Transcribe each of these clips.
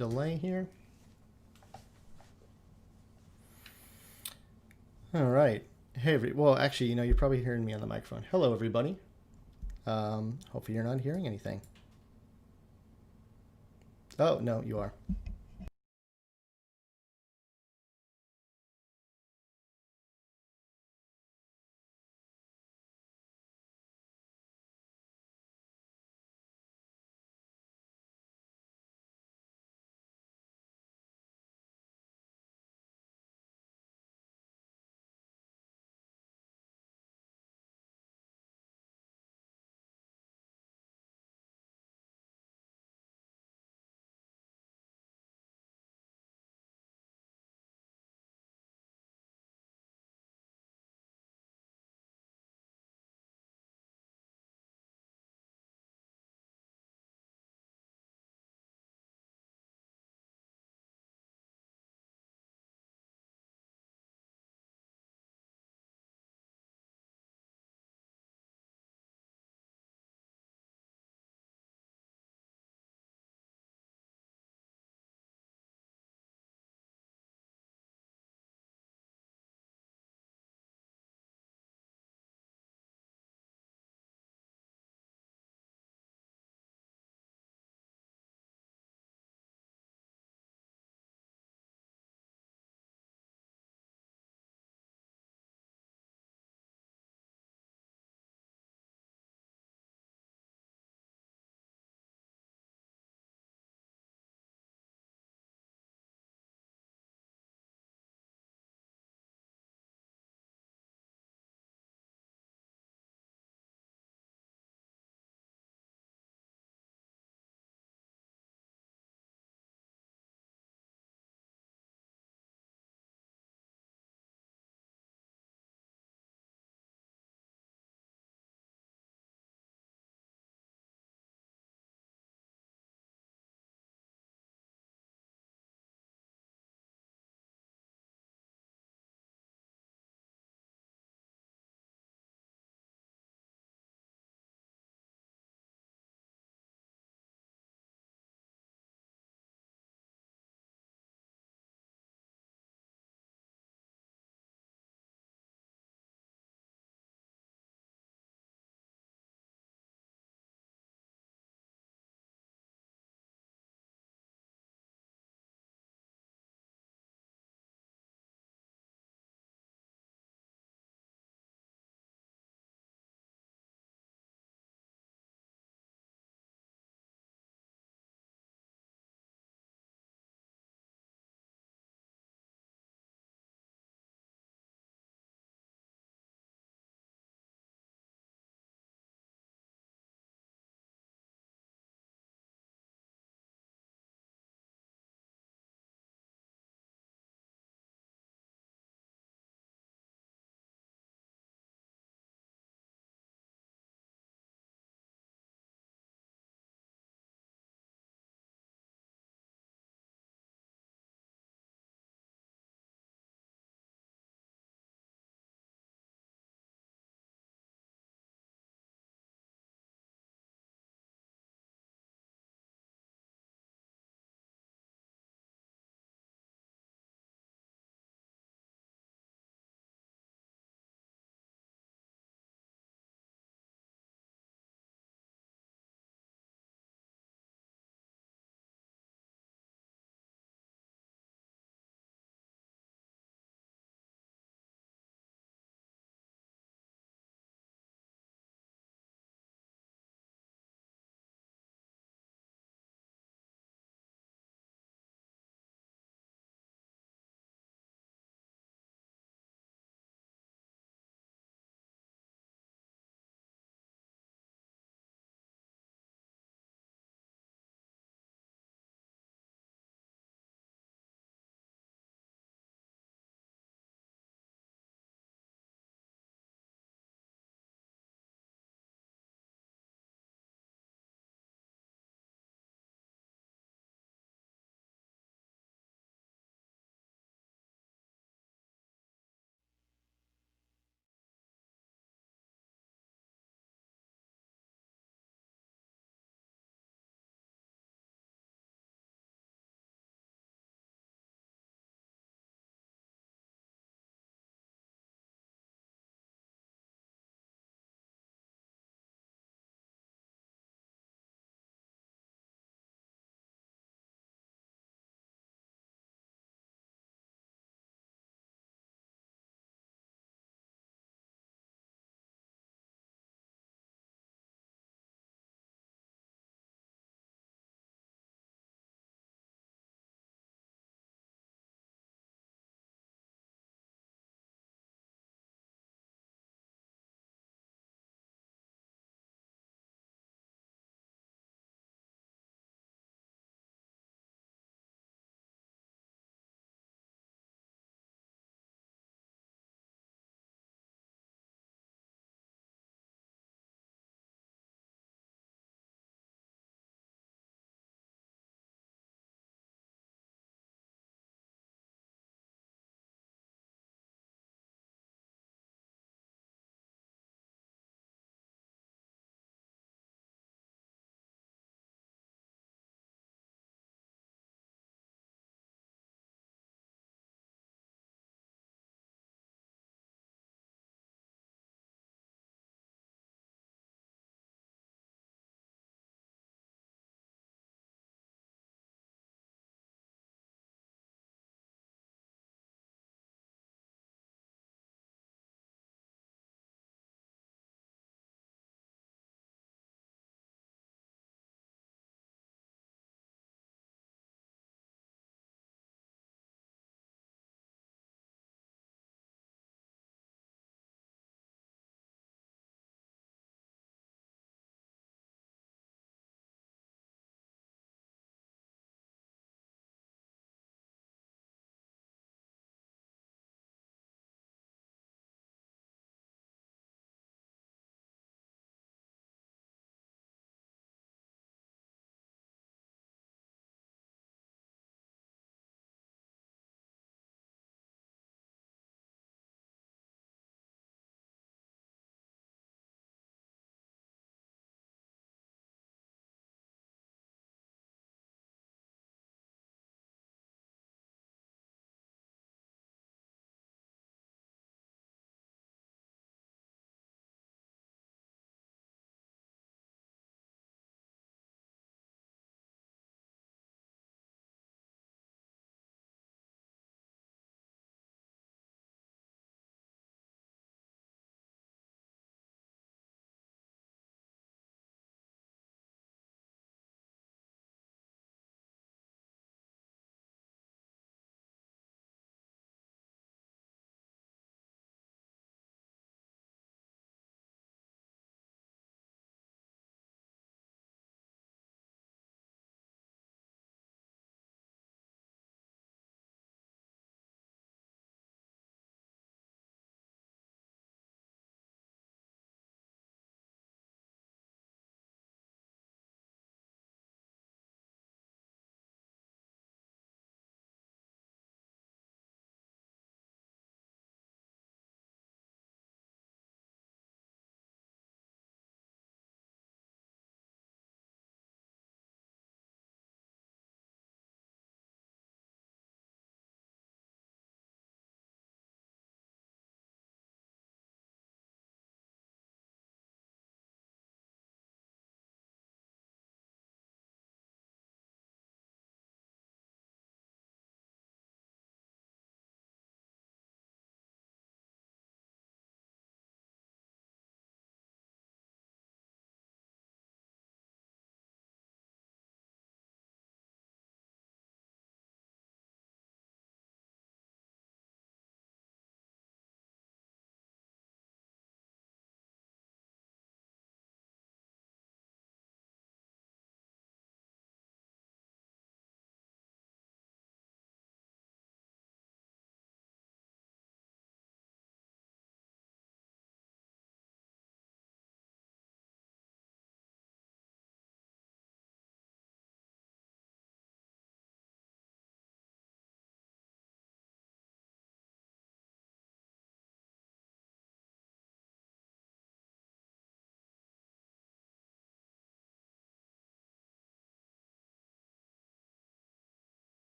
delay here. All right. Hey, well, actually, you know, you're probably hearing me on the microphone. Hello, everybody. Hopefully you're not hearing anything. Oh, no, you are.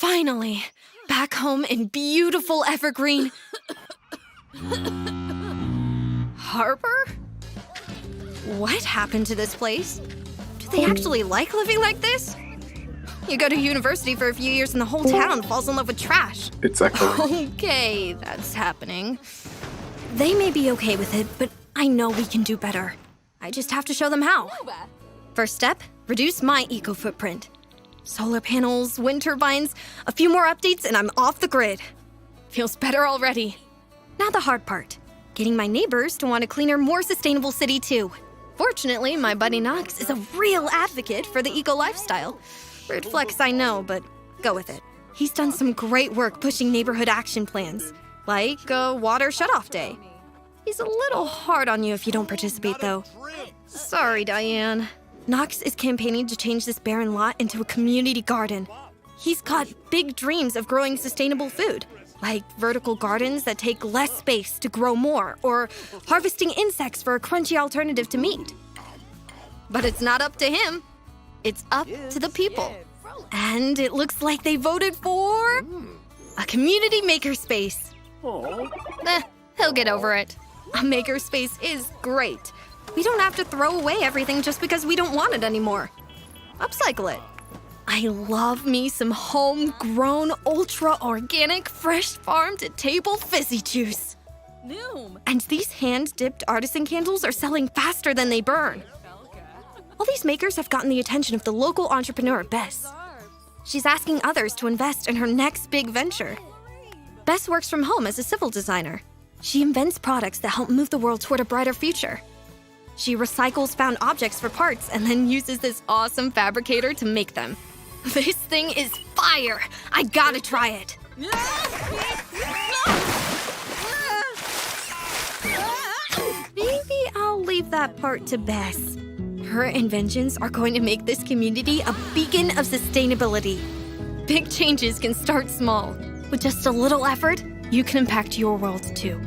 Finally, back home in beautiful Evergreen. Harbor? What happened to this place? Do they actually like living like this? You go to university for a few years and the whole town falls in love with trash. It's echoing. Okay, that's happening. They may be okay with it, but I know we can do better. I just have to show them how. First step, reduce my eco-footprint. Solar panels, wind turbines, a few more updates and I'm off the grid. Feels better already. Now the hard part, getting my neighbors to want a cleaner, more sustainable city too. Fortunately, my buddy Knox is a real advocate for the eco-lifestyle. Rude flex, I know, but go with it. He's done some great work pushing neighborhood action plans, like a water shutoff day. He's a little hard on you if you don't participate, though. Sorry, Diane. Knox is campaigning to change this barren lot into a community garden. He's got big dreams of growing sustainable food, like vertical gardens that take less space to grow more, or harvesting insects for a crunchy alternative to meat. But it's not up to him. It's up to the people. And it looks like they voted for a community makerspace. He'll get over it. A makerspace is great. We don't have to throw away everything just because we don't want it anymore. Upcycle it. I love me some homegrown, ultra-organic, fresh farm-to-table fizzy juice. And these hand-dipped artisan candles are selling faster than they burn. All these makers have gotten the attention of the local entrepreneur, Bess. She's asking others to invest in her next big venture. Bess works from home as a civil designer. She invents products that help move the world toward a brighter future. She recycles found objects for parts and then uses this awesome fabricator to make them. This thing is fire! I gotta try it! Maybe I'll leave that part to Bess. Her inventions are going to make this community a beacon of sustainability. Big changes can start small. With just a little effort, you can impact your world too.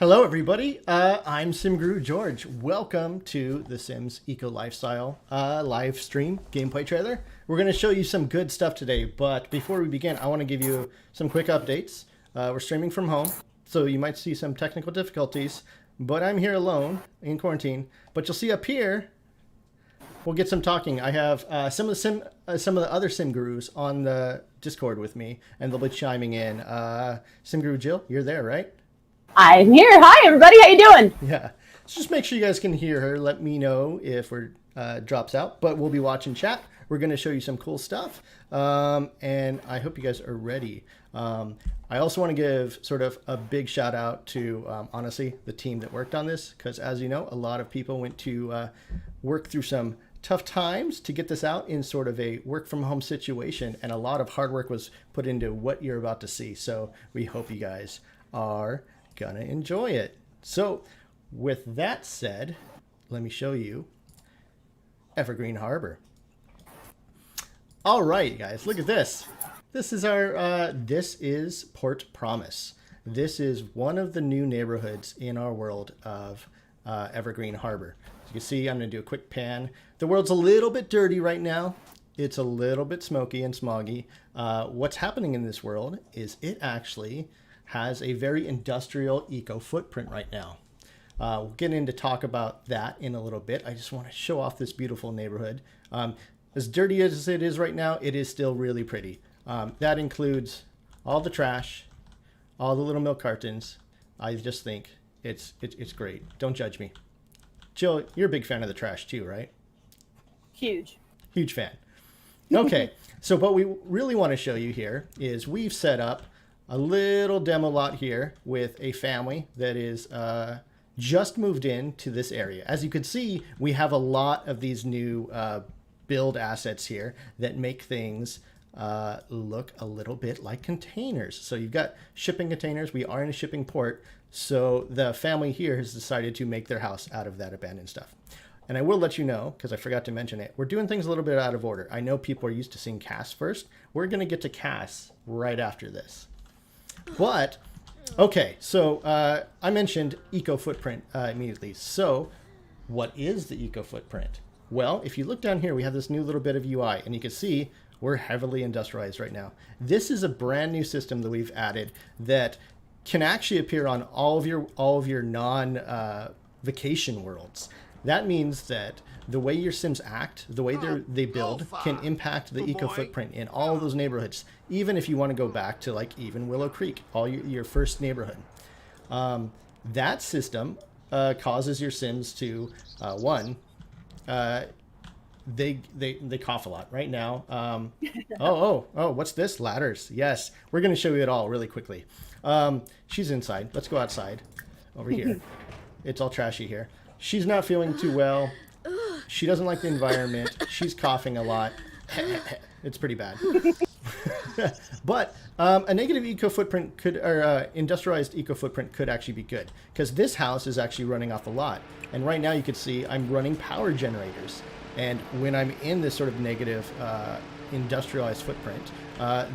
Hello, everybody. I'm SimGuru George. Welcome to The Sims Eco Lifestyle live stream gameplay trailer. We're going to show you some good stuff today, but before we begin, I want to give you some quick updates. We're streaming from home, so you might see some technical difficulties, but I'm here alone in quarantine. But you'll see up here, we'll get some talking. I have some of the other Sim Gurus on the Discord with me, and they'll be chiming in. Sim Guru Jill, you're there, right? I'm here. Hi, everybody. How you doing? Yeah. So just make sure you guys can hear her. Let me know if we're drops out. But we'll be watching chat. We're going to show you some cool stuff. And I hope you guys are ready. I also want to give sort of a big shout out to, honestly, the team that worked on this. Because as you know, a lot of people went to work through some tough times to get this out in sort of a work from home situation. And a lot of hard work was put into what you're about to see. So we hope you guys are gonna enjoy it. So with that said, let me show you Evergreen Harbor. All right, guys, look at this. This is our this is Port Promise. This is one of the new neighborhoods in our world of Evergreen Harbor. As you can see, I'm gonna do a quick pan. The world's a little bit dirty right now. It's a little bit smoky and smoggy. What's happening in this world is it actually has a very industrial eco footprint right now. We'll get into talk about that in a little bit. I just want to show off this beautiful neighborhood. As dirty as it is right now, it is still really pretty. That includes all the trash, all the little milk cartons. I just think it's great. Don't judge me. Jill, you're a big fan of the trash too, right? Huge. Huge fan. Okay, so what we really want to show you here is we've set up a little demo lot here with a family that is just moved in to this area. As you can see, we have a lot of these new build assets here that make things look a little bit like containers. So you've got shipping containers. We are in a shipping port. So the family here has decided to make their house out of that abandoned stuff. And I will let you know, because I forgot to mention it, we're doing things a little bit out of order. I know people are used to seeing casts first. We're going to get to casts right after this. But, okay, so I mentioned eco footprint immediately. So what is the eco footprint? Well, if you look down here, we have this new little bit of UI, and you can see we're heavily industrialized right now. This is a brand new system that we've added that can actually appear on all of your non vacation worlds. That means that the way your Sims act, the way they build, can impact the eco footprint in all of those neighborhoods. Even if you want to go back to like even Willow Creek, all your first neighborhood, that system causes your Sims to they cough a lot right now. Oh, what's this? Ladders. Yes, we're going to show you it all really quickly. She's inside. Let's go outside over here. It's all trashy here. She's not feeling too well. She doesn't like the environment. She's coughing a lot. It's pretty bad. But a negative eco footprint could, or industrialized eco footprint could actually be good, because this house is actually running off the lot. And right now you can see I'm running power generators. And when I'm in this sort of negative industrialized footprint,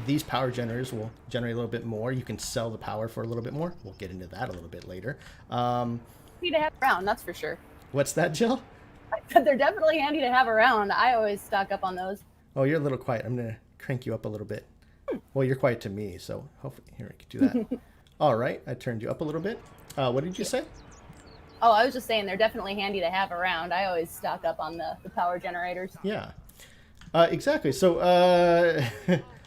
these power generators will generate a little bit more. You can sell the power for a little bit more. We'll get into that a little bit later. Need to have around, that's for sure. What's that, Jill? I said they're definitely handy to have around. I always stock up on those. Oh, you're a little quiet. I'm going to crank you up a little bit. Well, you're quiet to me, so hopefully here we can do that. All right, I turned you up a little bit. What did you say? Oh, I was just saying they're definitely handy to have around. I always stock up on the power generators. Yeah, exactly. So,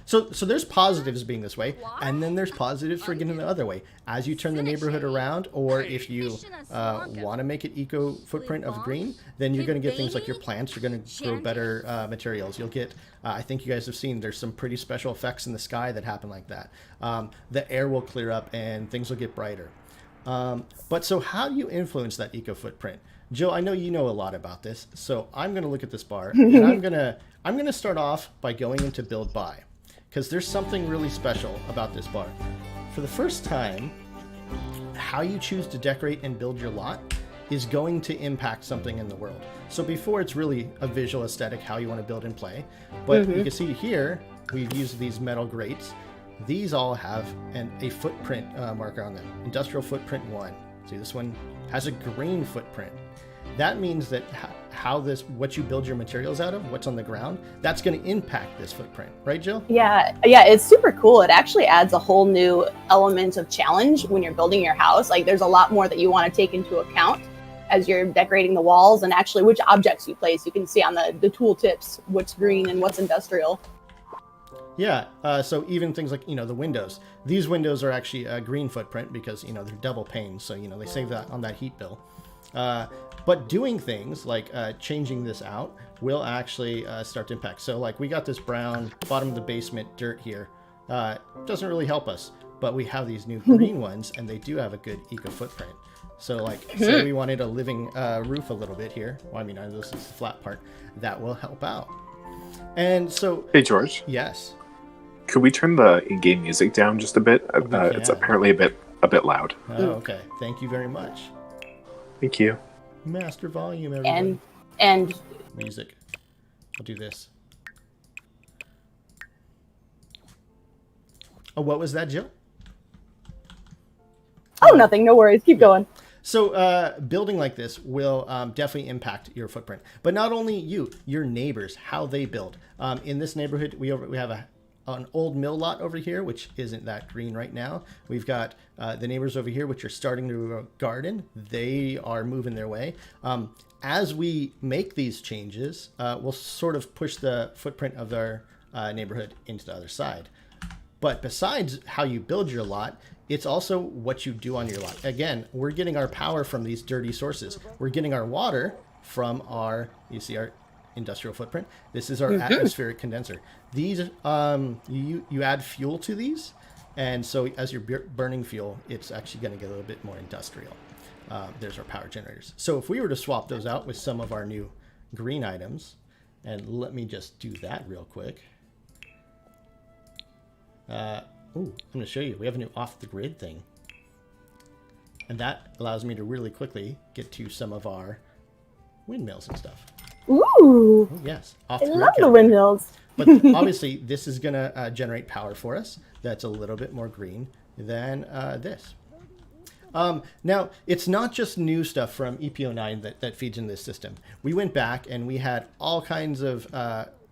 so there's positives being this way, and then there's positives for getting the other way. As you turn the neighborhood around, or if you want to make it eco footprint of green, then you're going to get things like your plants are going to grow better materials. You'll get, I think you guys have seen, there's some pretty special effects in the sky that happen like that. The air will clear up and things will get brighter. But so how do you influence that eco footprint? Jill, I know you know a lot about this, so I'm going to look at this bar, and I'm going to start off by going into build by, because there's something really special about this bar. For the first time, how you choose to decorate and build your lot is going to impact something in the world. So before, it's really a visual aesthetic, how you want to build and play. But you can see here, we've used these metal grates. These all have a footprint marker on them. Industrial footprint 1. See, this one has a green footprint. That means that what you build your materials out of, what's on the ground, that's going to impact this footprint. Right, Jill? Yeah, it's super cool. It actually adds a whole new element of challenge when you're building your house. Like, there's a lot more that you want to take into account as you're decorating the walls, and actually which objects you place. You can see on the tool tips what's green and what's industrial. Yeah, so even things like, the windows. These windows are actually a green footprint because, they're double panes, so, they save that on that heat bill. But doing things like changing this out will actually start to impact. So like we got this brown bottom of the basement dirt here. Doesn't really help us, but we have these new green ones and they do have a good eco footprint. So like say we wanted a living roof a little bit here. Well, I mean, this is the flat part. That will help out. And so... Hey, George. Yes? Could we turn the in-game music down just a bit? It's apparently a bit loud. Oh, okay. Thank you very much. Thank you. Master volume, everybody. And music. I'll do this. Oh, what was that, Jill? Oh, nothing. No worries. Keep going. So building like this will definitely impact your footprint. But not only you, your neighbors, how they build. In this neighborhood, we have an old mill lot over here, which isn't that green right now. We've got the neighbors over here, which are starting to garden. They are moving their way. As we make these changes, we'll sort of push the footprint of our neighborhood into the other side. But besides how you build your lot, it's also what you do on your lot. Again, we're getting our power from these dirty sources. We're getting our water from our, you see our industrial footprint. This is our atmospheric condenser. These, you add fuel to these, and so as you're burning fuel, it's actually going to get a little bit more industrial. There's our power generators. So if we were to swap those out with some of our new green items, and let me just do that real quick. I'm going to show you. We have a new off-the-grid thing. And that allows me to really quickly get to some of our windmills and stuff. Ooh. Oh, yes. I love the windmills. But obviously, this is going to generate power for us. That's a little bit more green than this. Now, it's not just new stuff from EPO9 that feeds in this system. We went back and we had all kinds of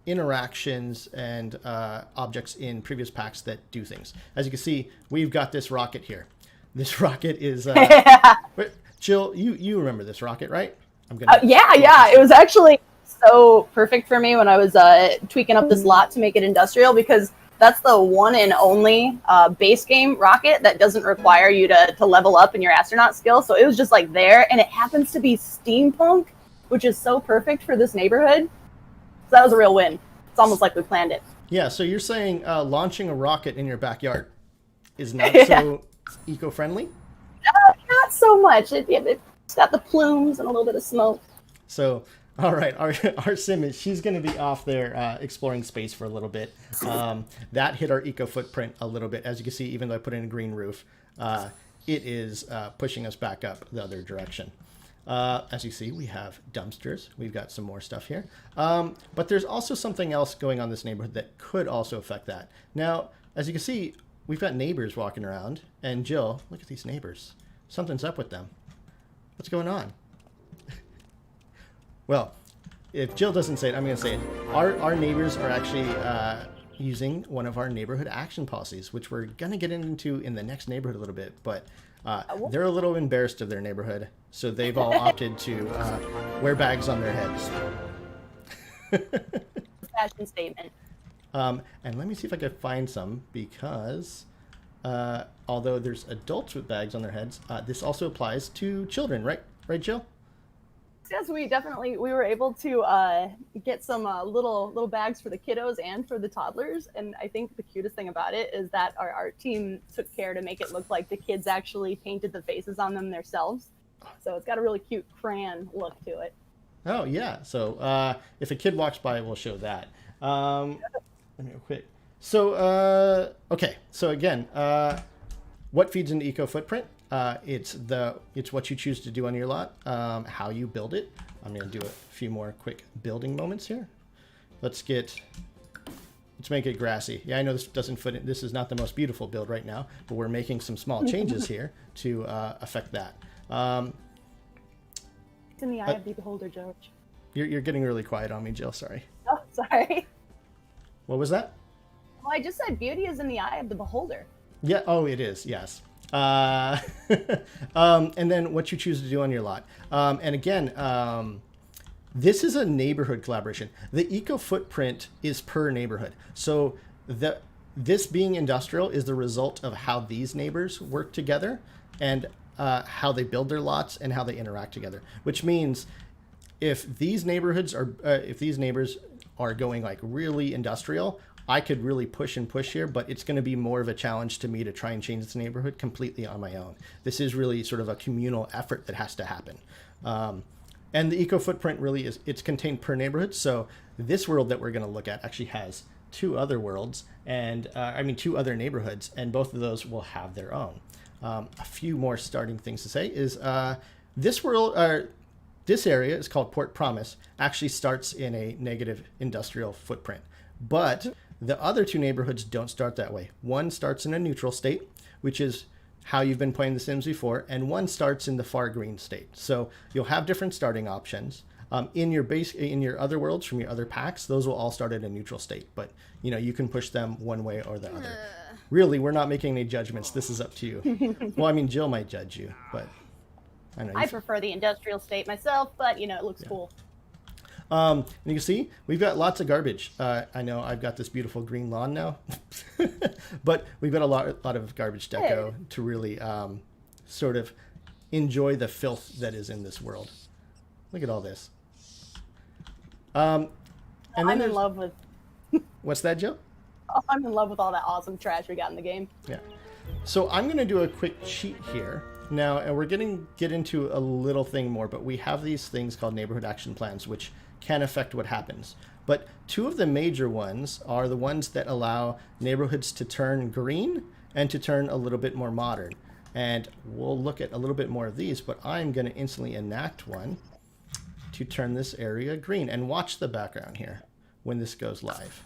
interactions and objects in previous packs that do things. As you can see, we've got this rocket here. This rocket is... Jill, you remember this rocket, right? I'm gonna. Yeah. It was actually so perfect for me when I was tweaking up this lot to make it industrial, because that's the one and only base game rocket that doesn't require you to level up in your astronaut skill. So it was just like there, and it happens to be steampunk, which is so perfect for this neighborhood. So that was a real win. It's almost like we planned it. Yeah, so you're saying launching a rocket in your backyard is not so eco-friendly? Not so much. It's got the plumes and a little bit of smoke. So, all right, our sim she's going to be off there exploring space for a little bit. That hit our eco footprint a little bit. As you can see, even though I put in a green roof, it is pushing us back up the other direction. As you see, we have dumpsters. We've got some more stuff here. But there's also something else going on in this neighborhood that could also affect that. Now, as you can see, we've got neighbors walking around. And Jill, look at these neighbors. Something's up with them. What's going on? Well, if Jill doesn't say it, I'm going to say it. Our neighbors are actually using one of our neighborhood action policies, which we're going to get into in the next neighborhood a little bit. But they're a little embarrassed of their neighborhood, so they've all opted to wear bags on their heads. Fashion statement. And let me see if I can find some, because although there's adults with bags on their heads, this also applies to children, right? Right, Jill? Yes, we were able to get some little bags for the kiddos and for the toddlers. And I think the cutest thing about it is that our art team took care to make it look like the kids actually painted the faces on them themselves. So it's got a really cute crayon look to it. Oh, yeah. So if a kid walks by, we'll show that. Let me go quick. So, okay. So again, what feeds into eco footprint? It's what you choose to do on your lot, how you build it. I'm going to do a few more quick building moments here. Let's make it grassy. Yeah, I know this doesn't fit in. This is not the most beautiful build right now, but we're making some small changes here to affect that. It's in the eye of the beholder, George. You're getting really quiet on me, Jill. Sorry. Oh, sorry. What was that? Well, I just said beauty is in the eye of the beholder. Yeah. Oh, it is. Yes. And then what you choose to do on your lot. And again, this is a neighborhood collaboration. The eco footprint is per neighborhood. So this being industrial is the result of how these neighbors work together and how they build their lots and how they interact together. Which means if these neighbors are going like really industrial, I could really push here, but it's going to be more of a challenge to me to try and change this neighborhood completely on my own. This is really sort of a communal effort that has to happen. And the eco footprint really it's contained per neighborhood. So this world that we're going to look at actually has two other worlds and two other neighborhoods, and both of those will have their own. A few more starting things to say is this world, this area is called Port Promise, actually starts in a negative industrial footprint, but the other two neighborhoods don't start that way. One starts in a neutral state, which is how you've been playing The Sims before, and one starts in the far green state. So you'll have different starting options. In your other worlds from your other packs, those will all start at a neutral state, but you can push them one way or the other. Really, we're not making any judgments. This is up to you. Well, I mean, Jill might judge you, but I know. I prefer the industrial state myself, but it looks cool. And you can see we've got lots of garbage. I know I've got this beautiful green lawn now, but we've got a lot of garbage deco to really sort of enjoy the filth that is in this world. Look at all this. And then I'm in love with. What's that, Joe? I'm in love with all that awesome trash we got in the game. Yeah. So I'm going to do a quick cheat here. Now, and we're get into a little thing more, but we have these things called neighborhood action plans, which can affect what happens. But two of the major ones are the ones that allow neighborhoods to turn green and to turn a little bit more modern. And we'll look at a little bit more of these, but I'm going to instantly enact one to turn this area green. And watch the background here when this goes live.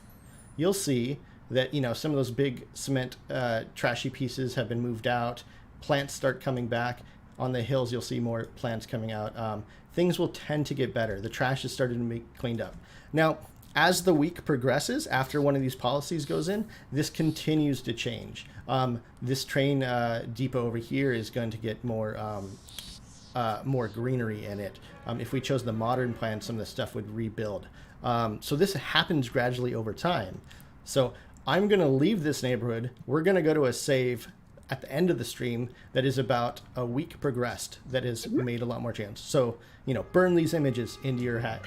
You'll see that some of those big cement trashy pieces have been moved out. plants start coming back. On the hills, you'll see more plants coming out. Things will tend to get better. The trash is starting to be cleaned up. Now, as the week progresses, after one of these policies goes in, this continues to change. This train depot over here is going to get more greenery in it. If we chose the modern plan, some of the stuff would rebuild. So this happens gradually over time. So I'm going to leave this neighborhood. We're going to go to a save at the end of the stream that is about a week progressed, that has made a lot more chance. So, burn these images into your head.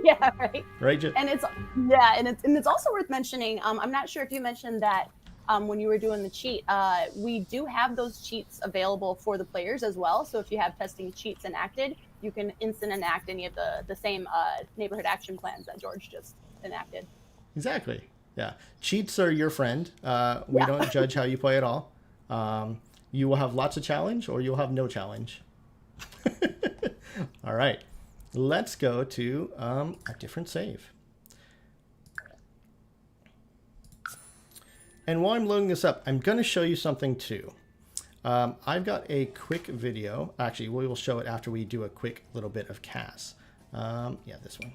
Yeah, right. Right, Jill? And it's also worth mentioning, I'm not sure if you mentioned that when you were doing the cheat, we do have those cheats available for the players as well. So if you have testing cheats enacted, you can instant enact any of the same neighborhood action plans that George just enacted. Exactly. Yeah. Cheats are your friend. We don't judge how you play at all. You will have lots of challenge or you'll have no challenge. All right. Let's go to a different save. And while I'm loading this up, I'm going to show you something too. I've got a quick video. Actually, we will show it after we do a quick little bit of CAS. Yeah, this one.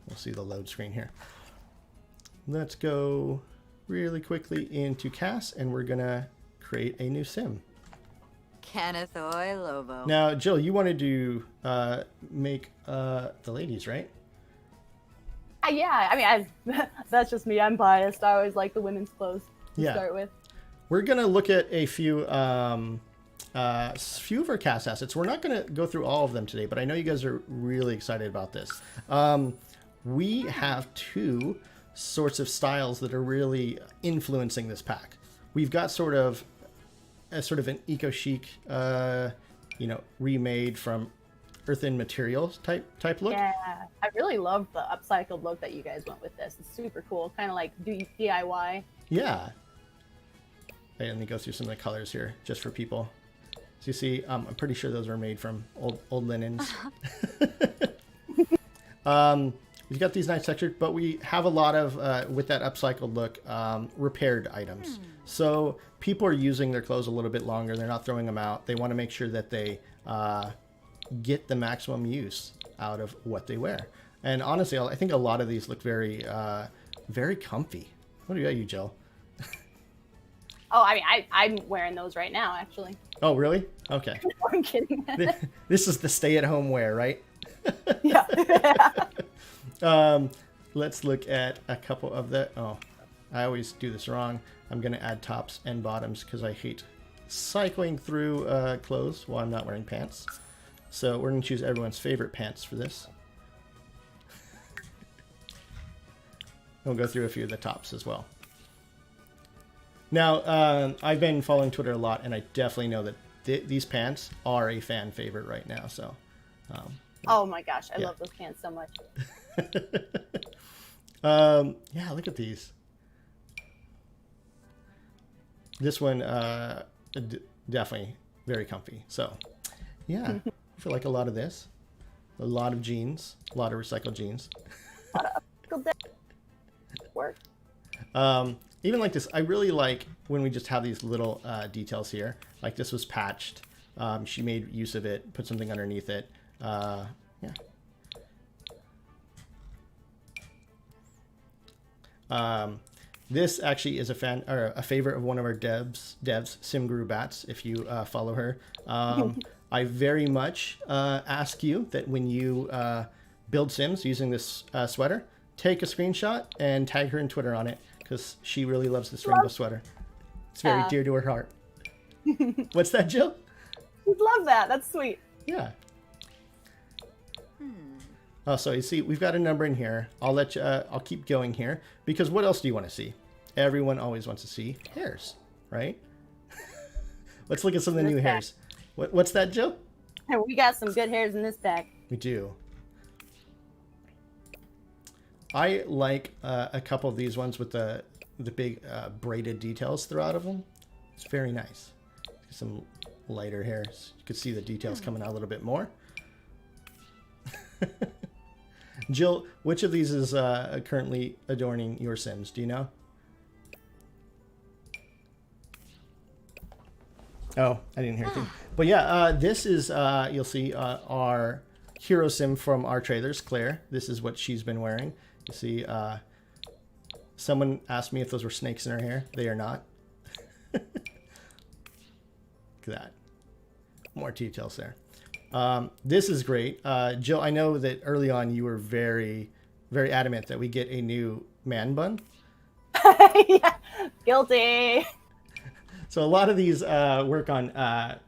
We'll see the load screen here. Let's go really quickly into CAS, and we're going to create a new sim. Kenneth Oy Lobo. Now, Jill, you wanted to make the ladies, right? Yeah, I mean, that's just me. I'm biased. I always like the women's clothes to start with. We're going to look at a few of our CAS assets. We're not going to go through all of them today, but I know you guys are really excited about this. We have two sorts of styles that are really influencing this pack. We've got sort of an eco-chic, remade from earthen materials type look. Yeah, I really love the upcycled look that you guys went with this. It's super cool, kind of like DIY. Yeah. Let me go through some of the colors here just for people. So you see, I'm pretty sure those were made from old linens. We've got these nice textures, but we have a lot of, with that upcycled look, repaired items. So people are using their clothes a little bit longer. They're not throwing them out. They want to make sure that they get the maximum use out of what they wear. And honestly, I think a lot of these look very, very comfy. What about you, Jill? Oh, I mean, I'm wearing those right now, actually. Oh, really? Okay. I'm kidding. This is the stay-at-home wear, right? Yeah. Let's look at a couple of the... Oh, I always do this wrong. I'm going to add tops and bottoms because I hate cycling through clothes while I'm not wearing pants. So we're going to choose everyone's favorite pants for this. We'll go through a few of the tops as well. Now, I've been following Twitter a lot, and I definitely know that these pants are a fan favorite right now. So, oh my gosh, I love those pants so much. Yeah, look at these. This one, definitely very comfy. So, yeah, I feel like a lot of this. A lot of jeans, a lot of recycled jeans. Work. Even like this, I really like when we just have these little details here. Like this was patched. She made use of it, put something underneath it. Yeah. This actually is a favorite of one of our devs, Simguru Bats, if you follow her. I very much ask you that when you build Sims using this sweater, take a screenshot and tag her in Twitter on it, because she really loves this rainbow sweater. It's very dear to her heart. What's that, Jill? Love that. That's sweet. Yeah. Oh, so you see, we've got a number in here. I'll let you. I'll keep going here, because what else do you want to see? Everyone always wants to see hairs, right? Let's look at some of the new hairs. What's that, Jill? We got some good hairs in this pack. We do. I like a couple of these ones with the big braided details throughout of them. It's very nice. Some lighter hairs. You could see the details coming out a little bit more. Jill, which of these is currently adorning your Sims? Do you know? Oh, I didn't hear anything. But yeah, this is, you'll see our hero sim from our trailers, Claire. This is what she's been wearing. You see, someone asked me if those were snakes in her hair. They are not. Look at that. More details there. This is great. Jill, I know that early on you were very, very adamant that we get a new man bun. Yeah, guilty. So a lot of these work on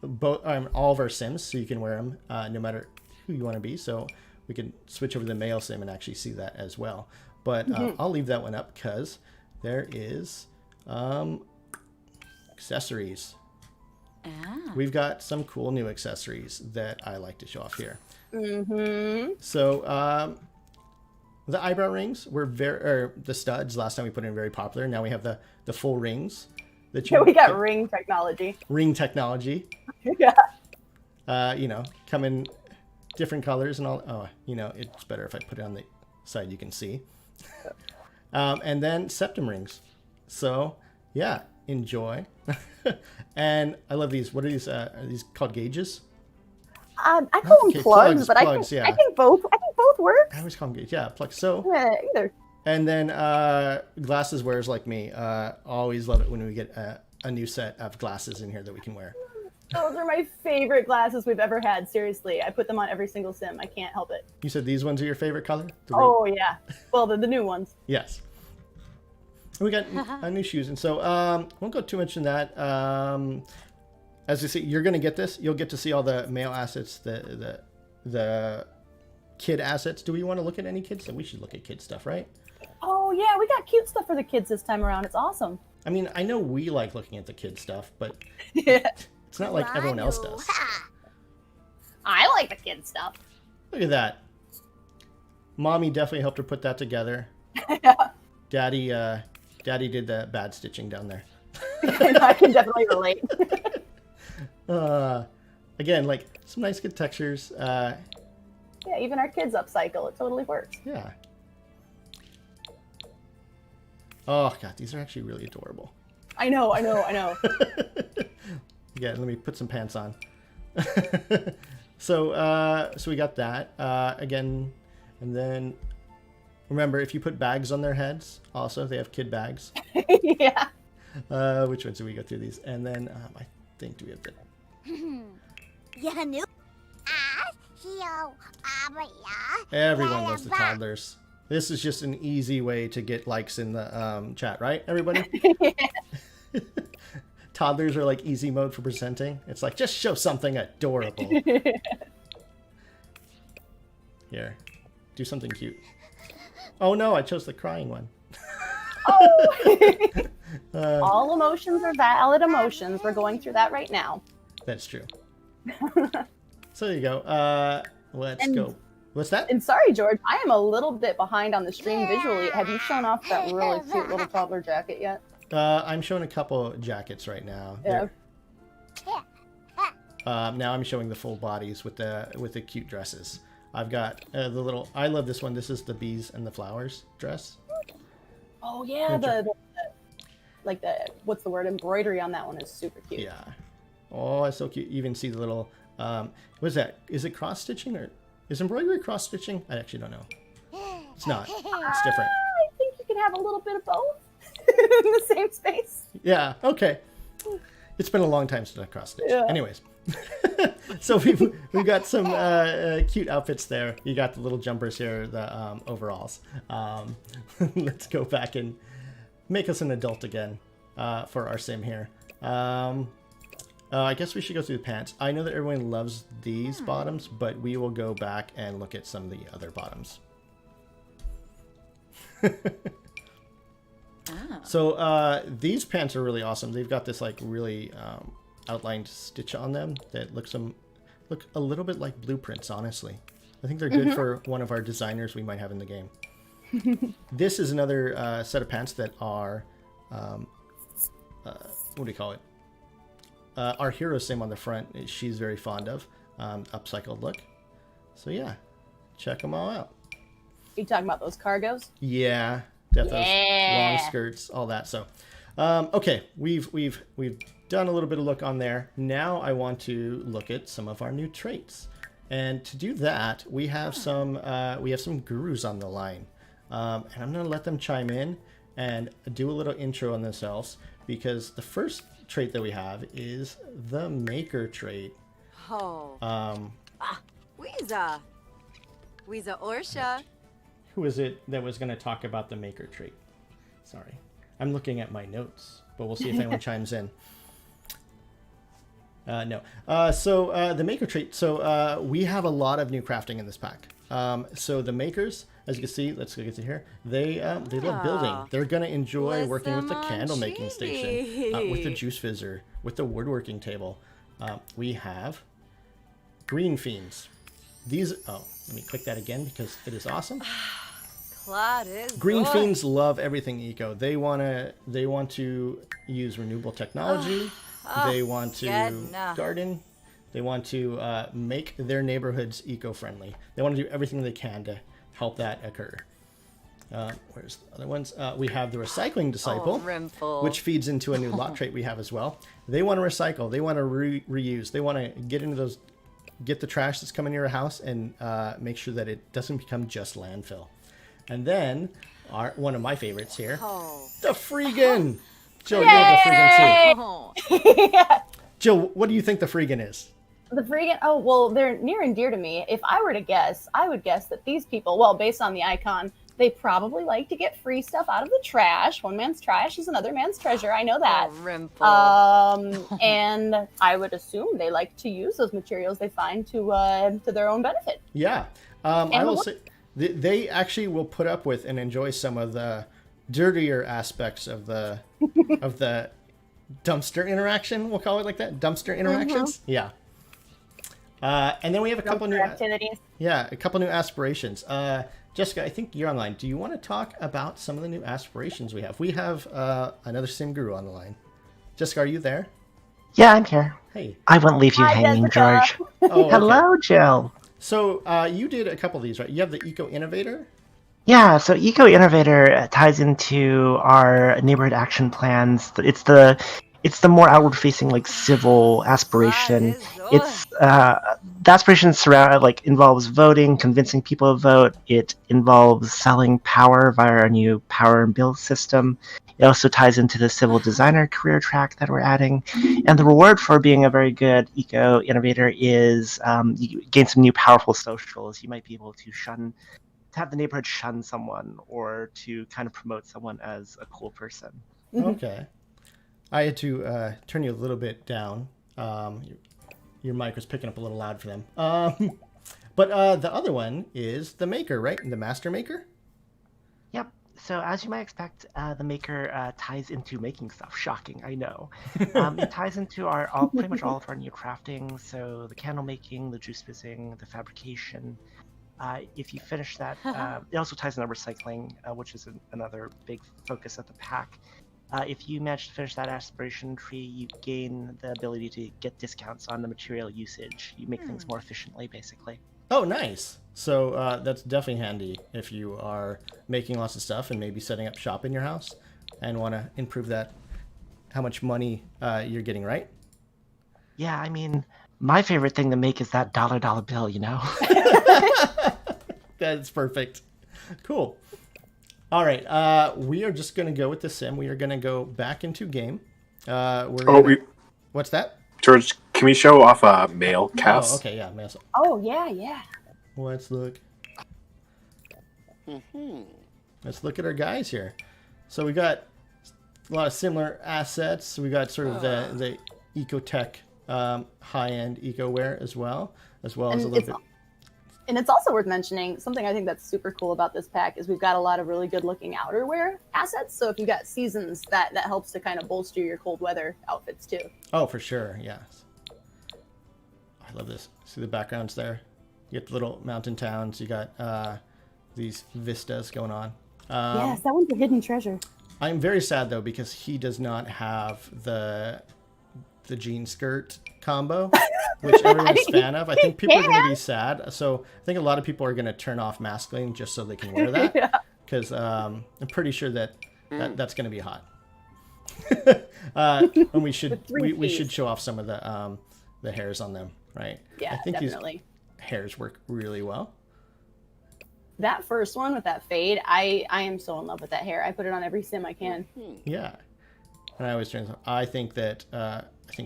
both all of our sims, so you can wear them no matter who you want to be. So we can switch over to the male sim and actually see that as well. But I'll leave that one up because there is accessories. We've got some cool new accessories that I like to show off here. So the eyebrow rings were the studs. Last time we put in very popular. Now we have the full rings. Yeah, we got ring technology. Ring technology. Yeah. You know, come in different colors and all. Oh, you know, it's better if I put it on the side you can see. And then septum rings. So yeah, enjoy. And I love these. What are these? Are these called gauges? I call them plugs, but plugs, I think both work. I always call them gauges. Yeah, plugs. So Yeah, either. and then glasses wearers like me always love it when we get a new set of glasses in here that we can wear. Those are my favorite glasses we've ever had. Seriously, I put them on every single sim. I can't help it. You said these ones are your favorite color? Oh yeah. Well, the new ones. Yes. We got new shoes, and so won't go too much in that. As I say, you're going to get this. You'll get to see all the male assets, the kid assets. Do we want to look at any kids? We should look at kid stuff, right? Oh yeah, we got cute stuff for the kids this time around. It's awesome. I mean, I know we like looking at the kid stuff, but Yeah. it's not like everyone else does. I like the kid stuff. Look at that. Mommy definitely helped her put that together. Yeah. Daddy did the bad stitching down there. I can definitely relate. Again, like some nice good textures. Yeah, even our kids upcycle. It totally works. Yeah. Oh god, these are actually really adorable. I know. Yeah, let me put some pants on. So we got that again, and then remember if you put bags on their heads, also they have kid bags. Yeah. Which ones do we go through these? And then I think do we have the everyone loves the toddlers. This is just an easy way to get likes in the chat, right, everybody? Toddlers are like easy mode for presenting. It's like, just show something adorable. Here, do something cute. Oh no, I chose the crying one. Oh. All emotions are valid emotions. We're going through that right now. That's true. So there you go. Let's go. What's that? And sorry, George, I am a little bit behind on the stream visually. Have you shown off that really cute little toddler jacket yet? I'm showing a couple jackets right now. Yeah. Now I'm showing the full bodies with the cute dresses. I've got the little. I love this one. This is the bees and the flowers dress. Oh yeah, the what's the word, embroidery on that one is super cute. Yeah. Oh, it's so cute. You even see the little. What is that? Is it cross stitching or is embroidery cross stitching? I actually don't know. It's not. It's different. I think you can have a little bit of both in the same space. Yeah. Okay. It's been a long time since I cross stitched. Yeah. Anyways. So we've got some cute outfits there. You got the little jumpers here, the overalls. Let's go back and make us an adult again for our sim here. I guess we should go through the pants. I know that everyone loves these bottoms, but we will go back and look at some of the other bottoms. So these pants are really awesome. They've got this like really outlined stitch on them that look a little bit like blueprints, honestly. I think they're good for one of our designers we might have in the game. This is another set of pants that are what do you call it? Our hero sim on the front, she's very fond of. Upcycled look. So yeah, check them all out. You talking about those cargos? Yeah, definitely. Long skirts, all that. So, okay, we've done a little bit of look on there. Now I want to look at some of our new traits. And to do that, we have some gurus on the line. And I'm going to let them chime in and do a little intro on themselves, because the first trait that we have is the maker trait. Oh. Weeza Orsha. Who is it that was going to talk about the maker trait? Sorry. I'm looking at my notes, but we'll see if anyone chimes in. No. So the maker trait. So we have a lot of new crafting in this pack. So the makers, as you can see, let's get to here. They love building. They're gonna enjoy working with the candle making station, with the juice fizzer, with the woodworking table. We have green fiends. These. Oh, let me click that again because it is awesome. Green fiends love everything eco. They want to use renewable technology. They want to garden. They want to make their neighborhoods eco-friendly. They want to do everything they can to help that occur. Where's the other ones? We have the recycling disciple, which feeds into a new lot trait we have as well. They want to recycle. They want to reuse. They want to get the trash that's coming near a house and make sure that it doesn't become just landfill. And then one of my favorites here, the freegan. Jill, you love the freegan too. Jill, what do you think the freegan is? The freegan? Oh, well, they're near and dear to me. If I were to guess, I would guess that these people, well, based on the icon, they probably like to get free stuff out of the trash. One man's trash is another man's treasure. I know that. And I would assume they like to use those materials they find to their own benefit. Yeah. I will say they actually will put up with and enjoy some of the dirtier aspects of the dumpster interaction. We'll call it like that. Dumpster interactions. Yeah. And then we have a couple new activities. Yeah, a couple new aspirations. Jessica, I think you're online. Do you want to talk about some of the new aspirations we have? We have another sim guru on the line. Jessica, are you there? Yeah, I'm here. Hey. I won't leave you hanging, Jessica. George. Oh, okay. Hello, Jill. So you did a couple of these, right? You have the Eco Innovator. Yeah, so Eco Innovator ties into our neighborhood action plans. It's the more outward-facing, like civil aspiration. It's the aspiration involves voting, convincing people to vote. It involves selling power via our new power and bill system. It also ties into the civil designer career track that we're adding. And the reward for being a very good Eco Innovator is you gain some new powerful socials. You might be able to have the neighborhood shun someone, or to kind of promote someone as a cool person. Okay. I had to turn you a little bit down. Your mic was picking up a little loud for them. But the other one is the maker, right? The master maker? Yep. So as you might expect, the maker ties into making stuff. Shocking, I know. It ties into pretty much all of our new crafting. So the candle making, the juice fizzing, the fabrication. If you finish that, it also ties into recycling, which is another big focus of the pack. If you manage to finish that aspiration tree, you gain the ability to get discounts on the material usage. You make things more efficiently, basically. Oh, nice. So that's definitely handy if you are making lots of stuff and maybe setting up shop in your house and want to improve that, how much money you're getting, right? Yeah, I mean, my favorite thing to make is that dollar bill, you know? That's perfect. Cool. All right. We are just going to go with the sim. We are going to go back into game. What's that? George, can we show off a male cast? Oh, okay. Yeah. Male. Oh, yeah. Let's look. Let's look at our guys here. So we got a lot of similar assets. We got sort of the ecotech high-end eco-wear as well as a little bit. And it's also worth mentioning, something I think that's super cool about this pack is we've got a lot of really good looking outerwear assets. So if you've got seasons, that helps to kind of bolster your cold weather outfits too. Oh, for sure. Yes. I love this. See the backgrounds there? You get the little mountain towns. You got these vistas going on. Yes, that one's a hidden treasure. I'm very sad though, because he does not have the jean skirt combo, which everyone's a fan of. I think people are going to be sad. So I think a lot of people are going to turn off masculine just so they can wear that. Because I'm pretty sure that's going to be hot. And we should With we 3 should Ps. show off some of the hairs on them, right? Yeah, I think definitely. these hairs work really well. That first one with that fade, I am so in love with that hair. I put it on every sim I can. Yeah, and I always I think that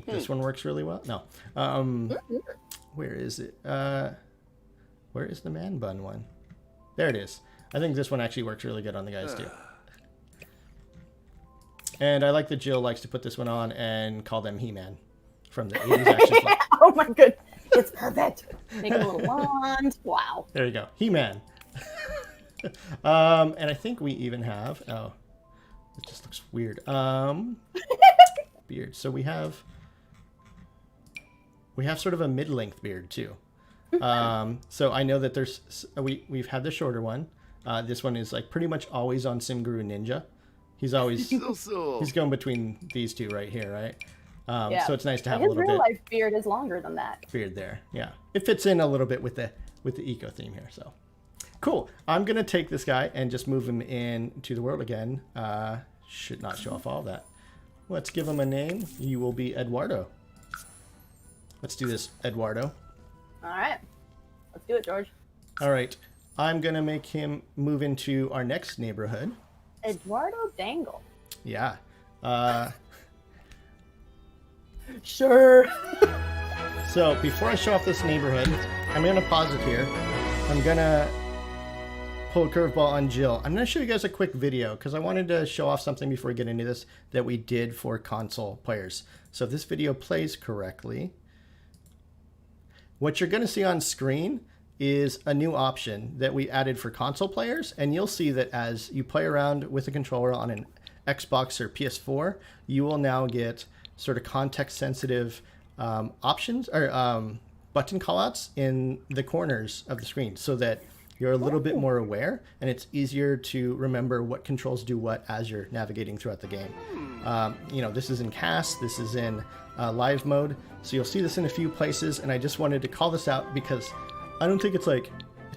this one works really well. No, where is it? Where is the man bun one? There it is. I think this one actually works really good on the guys too. And I like that Jill likes to put this one on and call them He-Man from the 80s action flick. Oh my good. It's perfect. Make it a little wand. Wow. There you go. He-Man. And I think we even have... Oh, it just looks weird. Beard. So we have sort of a mid-length beard too. So I know that we've had the shorter one. This one is like pretty much always on Simguru Ninja. He's always he's going between these two right here, right? Yeah. So it's nice to have a His little real bit life beard is longer than that. beard there. Yeah, it fits in a little bit with the eco theme here. So cool. I'm gonna take this guy and just move him into the world again. Should not show off all of that. Let's give him a name. You will be Eduardo. Let's do this, Eduardo. All right. Let's do it, George. All right. I'm going to make him move into our next neighborhood. Eduardo Dangle. Yeah. Sure. So before I show off this neighborhood, I'm going to pause it here. I'm going to pull a curveball on Jill. I'm going to show you guys a quick video because I wanted to show off something before we get into this that we did for console players. So if this video plays correctly, what you're going to see on screen is a new option that we added for console players, and you'll see that as you play around with a controller on an Xbox or PS4, you will now get sort of context-sensitive options or button callouts in the corners of the screen, so that you're a little bit more aware, and it's easier to remember what controls do what as you're navigating throughout the game. You know, this is in cast, this is in live mode, so you'll see this in a few places, and I just wanted to call this out because I don't think it's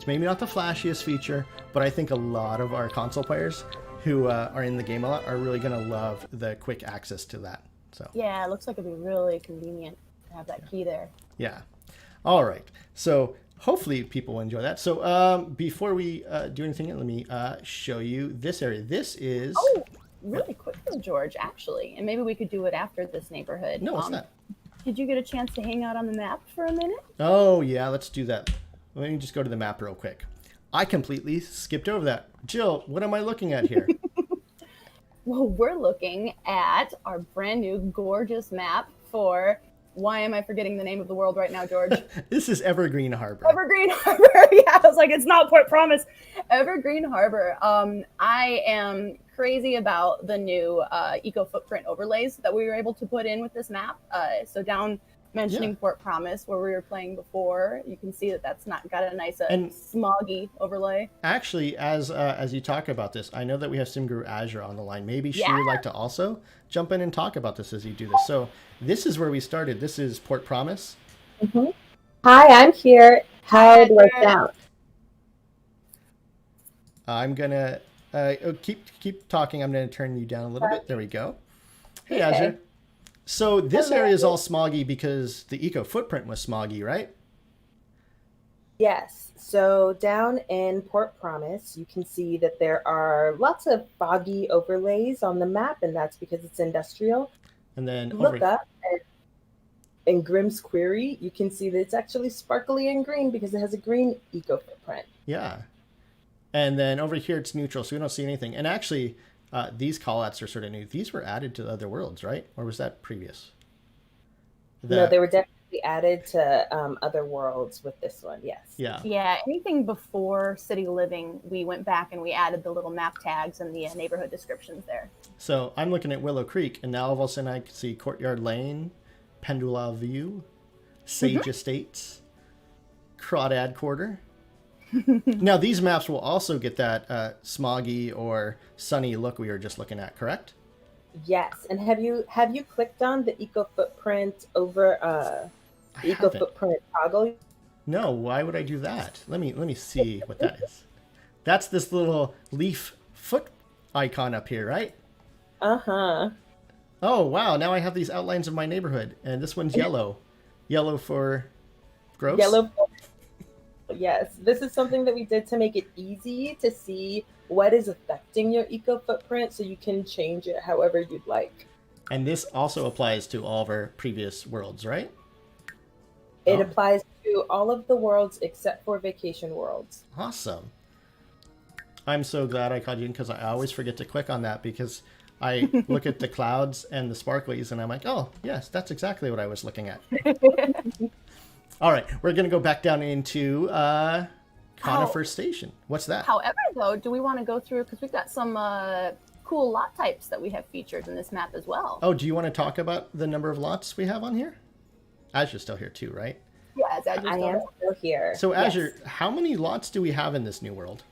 maybe not the flashiest feature, but I think a lot of our console players who are in the game a lot are really going to love the quick access to that. So Yeah, it looks like it'd be really convenient to have that key there. yeah. All right. So hopefully people will enjoy that. So before we do anything, let me show you this area. This is... Oh, really quick though, George, actually. And maybe we could do it after this neighborhood. No, it's not. Did you get a chance to hang out on the map for a minute? Oh, yeah, let's do that. Let me just go to the map real quick. I completely skipped over that. Jill, what am I looking at here? Well, we're looking at our brand new gorgeous map for... Why am I forgetting the name of the world right now, George? This is Evergreen Harbor. Evergreen Harbor. Yeah, I was like, it's not Port Promise. Evergreen Harbor. I am crazy about the new eco footprint overlays that we were able to put in with this map. So down mentioning Port Promise, where we were playing before, you can see that that's not got a nice And- smoggy overlay. Actually, as you talk about this, I know that we have Simguru Azure on the line. Maybe she Yeah. would like to also jump in and talk about this as you do this. So this is where we started. This is Port Promise. Hi, I'm here. How do I sound? I'm gonna keep talking. I'm gonna turn you down a little bit. There we go. Hey, Okay. Azure. So this area is all smoggy because the eco footprint was smoggy, right? Yes. So down in Port Promise, you can see that there are lots of foggy overlays on the map, and that's because it's industrial. And then Look up and in Grimm's query, you can see that it's actually sparkly and green because it has a green eco footprint. yeah. And then over here it's neutral, so we don't see anything. And actually, these callouts are sort of new. These were added to the other worlds, right? Or was that previous? No, they were definitely added to other worlds with this one. Yes. Yeah. Yeah, anything before City Living, we went back and we added the little map tags and the neighborhood descriptions there. So I'm looking at Willow Creek, and now all of a sudden I can see Courtyard Lane, Pendula View, Sage Estates, Crawdad Quarter. Now these maps will also get that smoggy or sunny look we were just looking at, correct? Yes. And have you clicked on the eco footprint over I eco haven't. footprint toggle? No, why would I do that? Let me see what that is. That's this little leaf foot icon up here, right? Uh-huh. Oh, wow. Now I have these outlines of my neighborhood, and this one's yellow. Yellow for gross? Yellow. Yes, this is something that we did to make it easy to see what is affecting your eco footprint so you can change it however you'd like. And this also applies to all of our previous worlds, right? It Oh. applies to all of the worlds except for vacation worlds. Awesome. I'm so glad I called you in because I always forget to click on that because I look at the clouds and the sparklies and I'm like, oh, yes, that's exactly what I was looking at. All right, we're going to go back down into Conifer Station. What's that? However, though, do we want to go through, because we've got some cool lot types that we have featured in this map as well. Oh, do you want to talk about the number of lots we have on here? Azure's still here too, right? Yeah, Azure's I am still here. So Azure, Yes. how many lots do we have in this new world?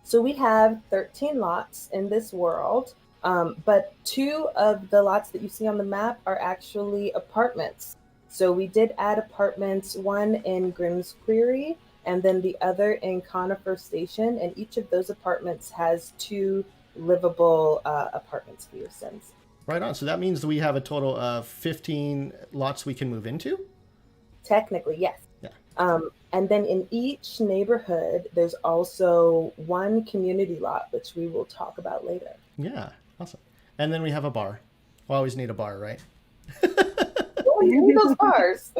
So we have 13 lots in this world, but 2 of the lots that you see on the map are actually apartments. So we did add apartments, one in Grimm's Query and then the other in Conifer Station, and each of those apartments has 2 livable apartments for your Sims. Right on. So that means that we have a total of 15 lots we can move into? Technically, yes. Yeah. And then in each neighborhood, there's also 1 community lot, which we will talk about later. Yeah, awesome. And then we have a bar. We always need a bar, right? Oh, you need those bars.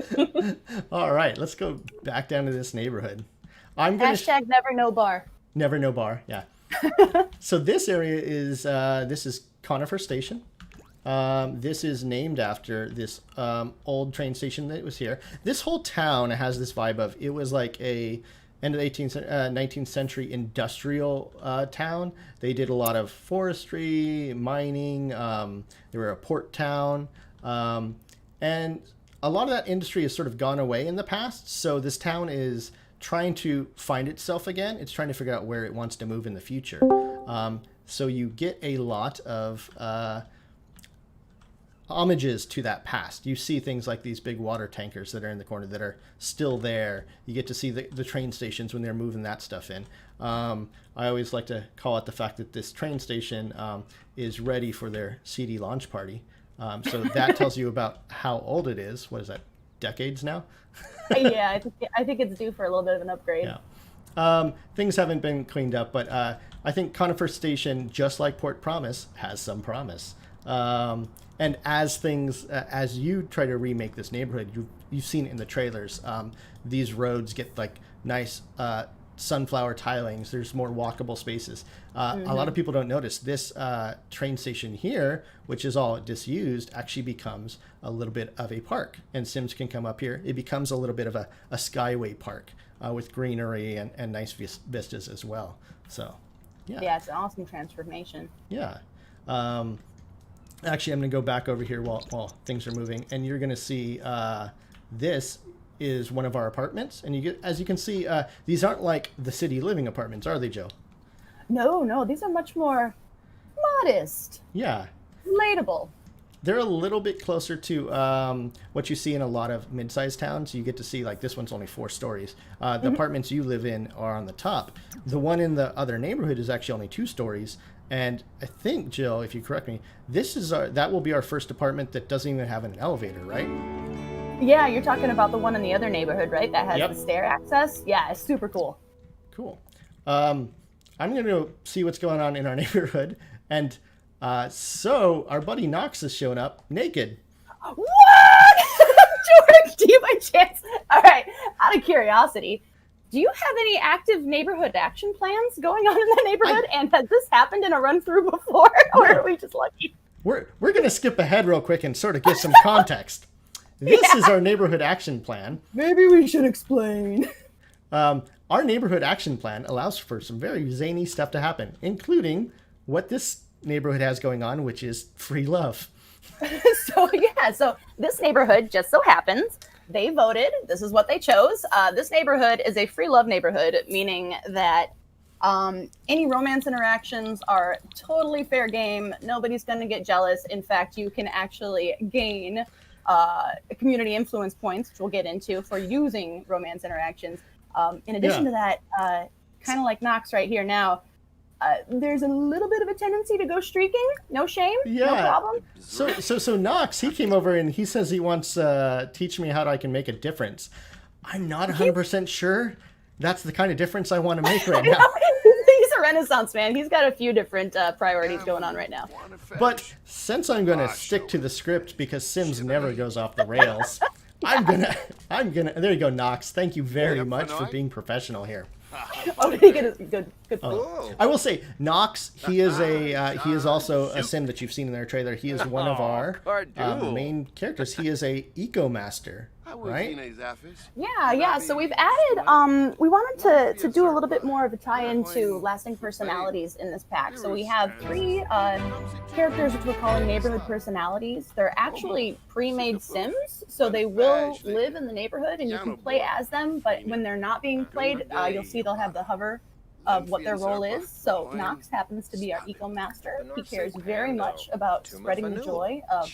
All right, let's go back down to this neighborhood. I'm gonna Hashtag never no bar. never no bar. Yeah. So this area is this is Conifer Station. This is named after this old train station that was here. This whole town has this vibe of it was like a end of the 19th century industrial town. They did a lot of forestry, mining. They were a port town. And a lot of that industry has sort of gone away in the past. So this town is trying to find itself again. It's trying to figure out where it wants to move in the future. So you get a lot of homages to that past. You see things like these big water tankers that are in the corner that are still there. You get to see the train stations when they're moving that stuff in. I always like to call it the fact that this train station is ready for their CD launch party. So that tells you about how old it is. What is that, decades now? Yeah, I think it's due for a little bit of an upgrade. Yeah. Things haven't been cleaned up, but I think Conifer Station, just like Port Promise, has some promise. And as things, as you try to remake this neighborhood, you've seen it in the trailers, these roads get like nice sunflower tilings. There's more walkable spaces. A lot of people don't notice this train station here, which is all disused, actually becomes a little bit of a park. And Sims can come up here. It becomes a little bit of a skyway park with greenery and nice vistas as well. So, yeah. Yeah, it's an awesome transformation. Yeah. Actually, I'm going to go back over here while things are moving, and you're going to see this is one of our apartments. And you get, as you can see, these aren't like the city living apartments, are they, Joe? No, these are much more modest, Yeah. relatable. They're a little bit closer to what you see in a lot of mid-sized towns. You get to see, like, this one's only 4 stories. The apartments you live in are on the top. The one in the other neighborhood is actually only 2 stories. And I think, Jill, if you correct me, that will be our first apartment that doesn't even have an elevator, right? Yeah, you're talking about the one in the other neighborhood, right? That has Yep. the stair access. Yeah, it's super cool. Cool. I'm going to go see what's going on in our neighborhood. And so our buddy Knox has shown up naked. What? George, do you by chance? All right, out of curiosity, do you have any active neighborhood action plans going on in the neighborhood? And has this happened in a run through before, or are we just lucky? We're going to skip ahead real quick and sort of give some context. This is our neighborhood action plan. Maybe we should explain. Our neighborhood action plan allows for some very zany stuff to happen, including what this neighborhood has going on, which is free love. So this neighborhood just so happens, they voted, this is what they chose. This neighborhood is a free love neighborhood, meaning that any romance interactions are totally fair game. Nobody's going to get jealous. In fact, you can actually gain community influence points, which we'll get into, for using romance interactions. In addition to that, kind of like Knox right here now, there's a little bit of a tendency to go streaking. No shame. Yeah. No problem. So Knox, he came over and he says he wants teach me how I can make a difference. I'm not 100% sure that's the kind of difference I want to make right now. He's a Renaissance man. He's got a few different priorities going on right now. But since I'm going to stick to the script because Sims never goes off the rails, I'm gonna. There you go, Knox. Thank you very much for being professional here. Oh, good. Oh. I will say, Knox. He is also a sim that you've seen in their trailer. He is one of our main characters. He is a eco master, right? Yeah. So we've added. We wanted to do a little bit more of a tie-in to lasting personalities in this pack. So we have 3 characters which we're calling neighborhood personalities. They're actually pre-made sims, so they will live in the neighborhood and you can play as them. But when they're not being played, you'll see they'll have the hover of what their role is. So Knox happens to be our eco master. He cares very much about spreading the joy of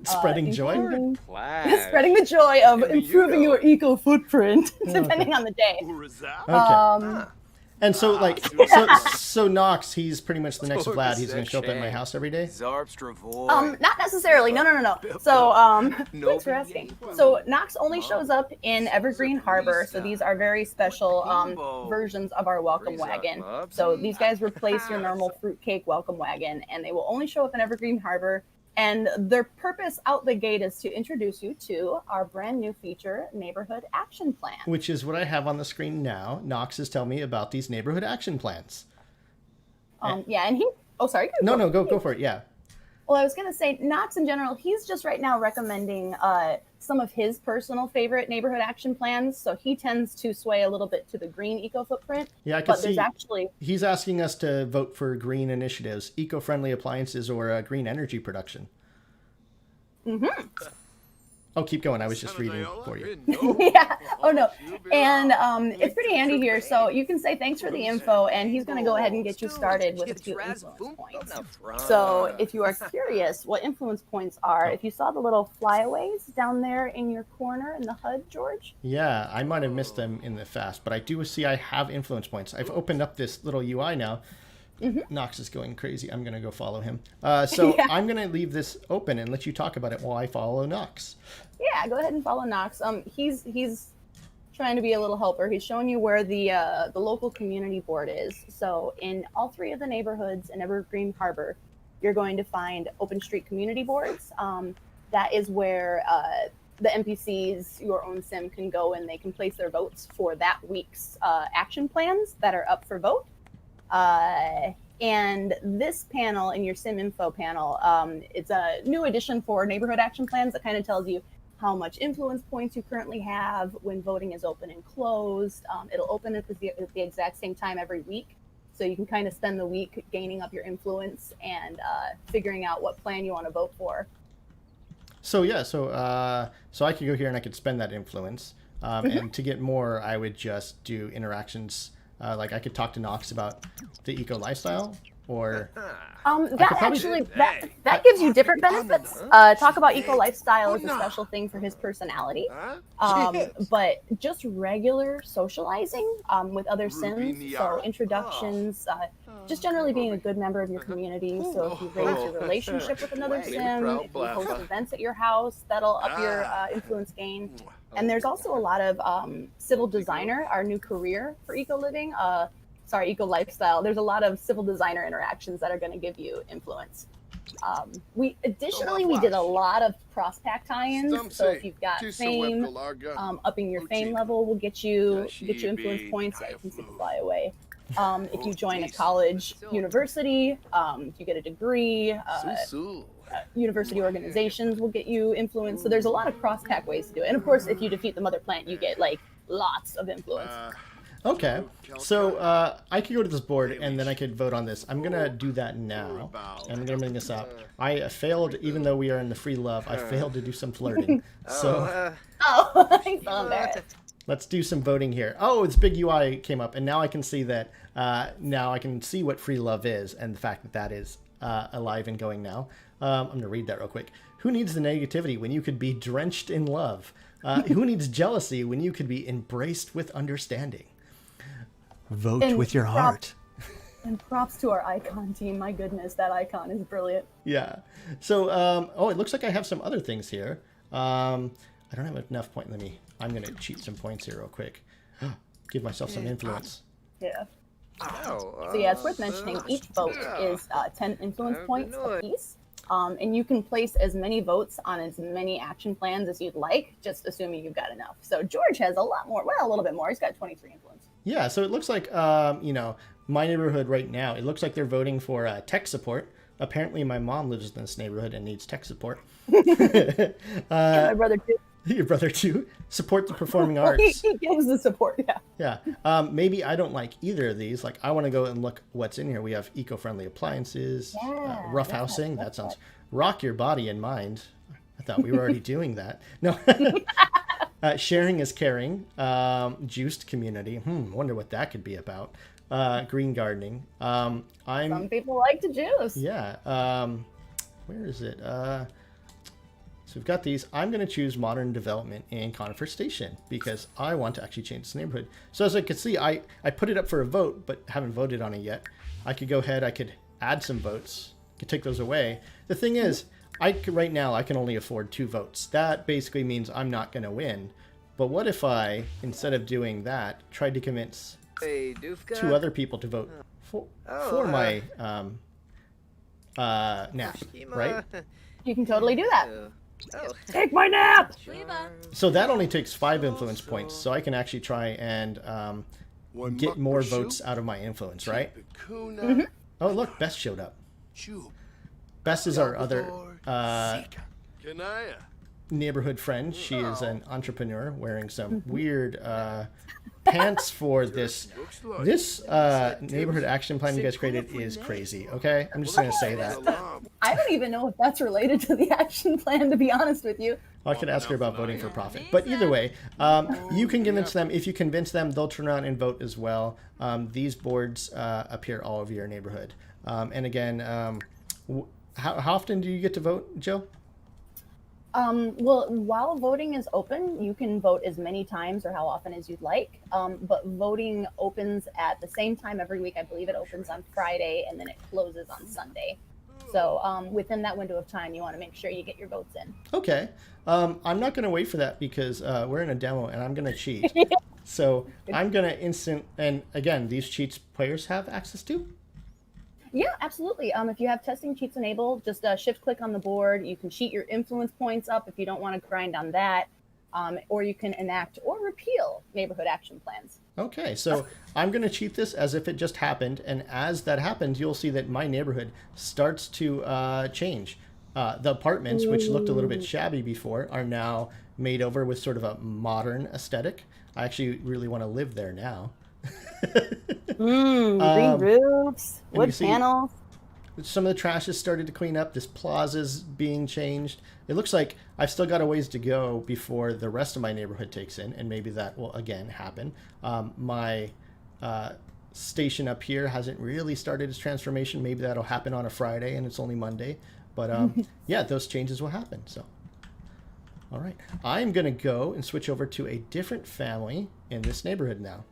spreading the joy of improving your eco footprint, depending on the day. Okay. And so, so Knox, he's pretty much the next Vlad. He's going to show up at my house every day. Not necessarily. No. So, thanks for asking. So, Knox only shows up in Evergreen Harbor. So these are very special versions of our welcome wagon. So these guys replace your normal fruitcake welcome wagon, and they will only show up in Evergreen Harbor. And their purpose out the gate is to introduce you to our brand new feature, Neighborhood Action Plan. Which is what I have on the screen now. Knox is telling me about these neighborhood action plans. Yeah, and he... Oh, sorry. Go for it, yeah. Well, I was going to say, Knox in general, he's just right now recommending some of his personal favorite neighborhood action plans. So he tends to sway a little bit to the green eco footprint. Yeah, I can see. He's asking us to vote for green initiatives, eco-friendly appliances, or green energy production. Mm-hmm. Oh, keep going. I was just reading for you. Yeah. Oh, no. And it's pretty handy here. So you can say thanks for the info, and he's going to go ahead and get you started with a few influence points. So if you are curious what influence points are, if you saw the little flyaways down there in your corner in the HUD, George? Yeah, I might have missed them in the fast, but I do see I have influence points. I've opened up this little UI now. Mm-hmm. Knox is going crazy. I'm going to go follow him. So yeah. I'm going to leave this open and let you talk about it while I follow Knox. Yeah, go ahead and follow Knox. He's trying to be a little helper. He's showing you where the local community board is. So in all 3 of the neighborhoods in Evergreen Harbor, you're going to find open street community boards. That is where the NPCs, your own sim, can go and they can place their votes for that week's action plans that are up for vote. And this panel in your sim info panel, it's a new addition for neighborhood action plans that kind of tells you how much influence points you currently have when voting is open and closed. It'll open at the exact same time every week. So you can kind of spend the week gaining up your influence and figuring out what plan you want to vote for. So yeah, so I could go here and I could spend that influence. And to get more, I would just do interactions. Like I could talk to Knox about the eco lifestyle, or that gives you different benefits. Talk about eco lifestyle is a special thing for his personality, but just regular socializing with other sims, so introductions, just generally being a good member of your community. So if you raise your relationship with another sim, if you host events at your house, that'll up your influence gain. And there's also a lot of civil designer, our new career for eco living. Eco lifestyle. There's a lot of civil designer interactions that are going to give you influence. We did a lot of cross pack tie-ins. So if you've got fame, upping your fame level will get you influence points. Yeah, you can see the fly away. If you join a college, university, if you get a degree, university organizations will get you influence. So there's a lot of cross pack ways to do it. And of course, if you defeat the mother plant, you get like lots of influence. Okay, so I could go to this board and then I could vote on this. I'm going to do that now. And I'm going to bring this up. I failed, even though we are in the free love, I failed to do some flirting. So I'm so embarrassed. Let's do some voting here. Oh, this big UI came up, and now I can see that. Now I can see what free love is and the fact that that is alive and going now. I'm going to read that real quick. Who needs the negativity when you could be drenched in love? Who needs jealousy when you could be embraced with understanding? Vote with your heart. And props to our icon team. My goodness, that icon is brilliant. Yeah. So, oh, it looks like I have some other things here. I don't have enough point. I'm going to cheat some points here real quick. Give myself some influence. Yeah. So yeah, it's worth mentioning each vote is 10 influence points apiece. And you can place as many votes on as many action plans as you'd like, just assuming you've got enough. So George has a lot more, well, a little bit more. He's got 23 influence. Yeah, so it looks like, my neighborhood right now, it looks like they're voting for tech support. Apparently my mom lives in this neighborhood and needs tech support. Yeah, my brother too. Your brother too? Support the performing arts. He gives the support, yeah. Yeah. Maybe I don't like either of these. Like, I want to go and look what's in here. We have eco-friendly appliances, rough housing. That sounds rock your body and mind. I thought we were already doing that. No. Sharing is caring. Juiced community. Wonder what that could be about. Green gardening. Some people like to juice. Yeah. Where is it? So we've got these. I'm going to choose modern development in Conifer Station because I want to actually change this neighborhood. So as I can see, I put it up for a vote, but haven't voted on it yet. I could go ahead. I could add some votes. Could take those away. The thing is, right now I can only afford 2 votes. That basically means I'm not going to win. But what if I, instead of doing that, tried to convince 2 other people to vote for my nap, right? You can totally do that. Take my nap! So that only takes 5 influence points, so I can actually try and get more votes out of my influence, right? Mm-hmm. Oh, look, Bess showed up. Bess is our other neighborhood friend. She is an entrepreneur wearing some weird pants for this. This neighborhood action plan you guys created is crazy, okay? I'm just going to say that. I don't even know if that's related to the action plan, to be honest with you. I could ask her about voting for profit. But either way, you can convince them. If you convince them, they'll turn around and vote as well. These boards appear all over your neighborhood. And again, how often do you get to vote, Jill? Well, while voting is open, you can vote as many times or how often as you'd like. But voting opens at the same time every week. I believe it opens on Friday and then it closes on Sunday. So within that window of time, you want to make sure you get your votes in. Okay. I'm not going to wait for that because we're in a demo and I'm going to cheat. So I'm going to and again, these cheats players have access to? Yeah, absolutely. If you have testing cheats enabled, just shift click on the board. You can cheat your influence points up if you don't want to grind on that. Or you can enact or repeal neighborhood action plans. Okay, so I'm going to cheat this as if it just happened. And as that happens, you'll see that my neighborhood starts to change. The apartments, which looked a little bit shabby before, are now made over with sort of a modern aesthetic. I actually really want to live there now. Green roofs, wood panels. Some of the trash has started to clean up. This plaza's being changed. It looks like I've still got a ways to go before the rest of my neighborhood takes in, and maybe that will again happen. My station up here hasn't really started its transformation. Maybe that'll happen on a Friday, and it's only Monday. But yeah, those changes will happen. So, all right, I'm gonna go and switch over to a different family in this neighborhood now.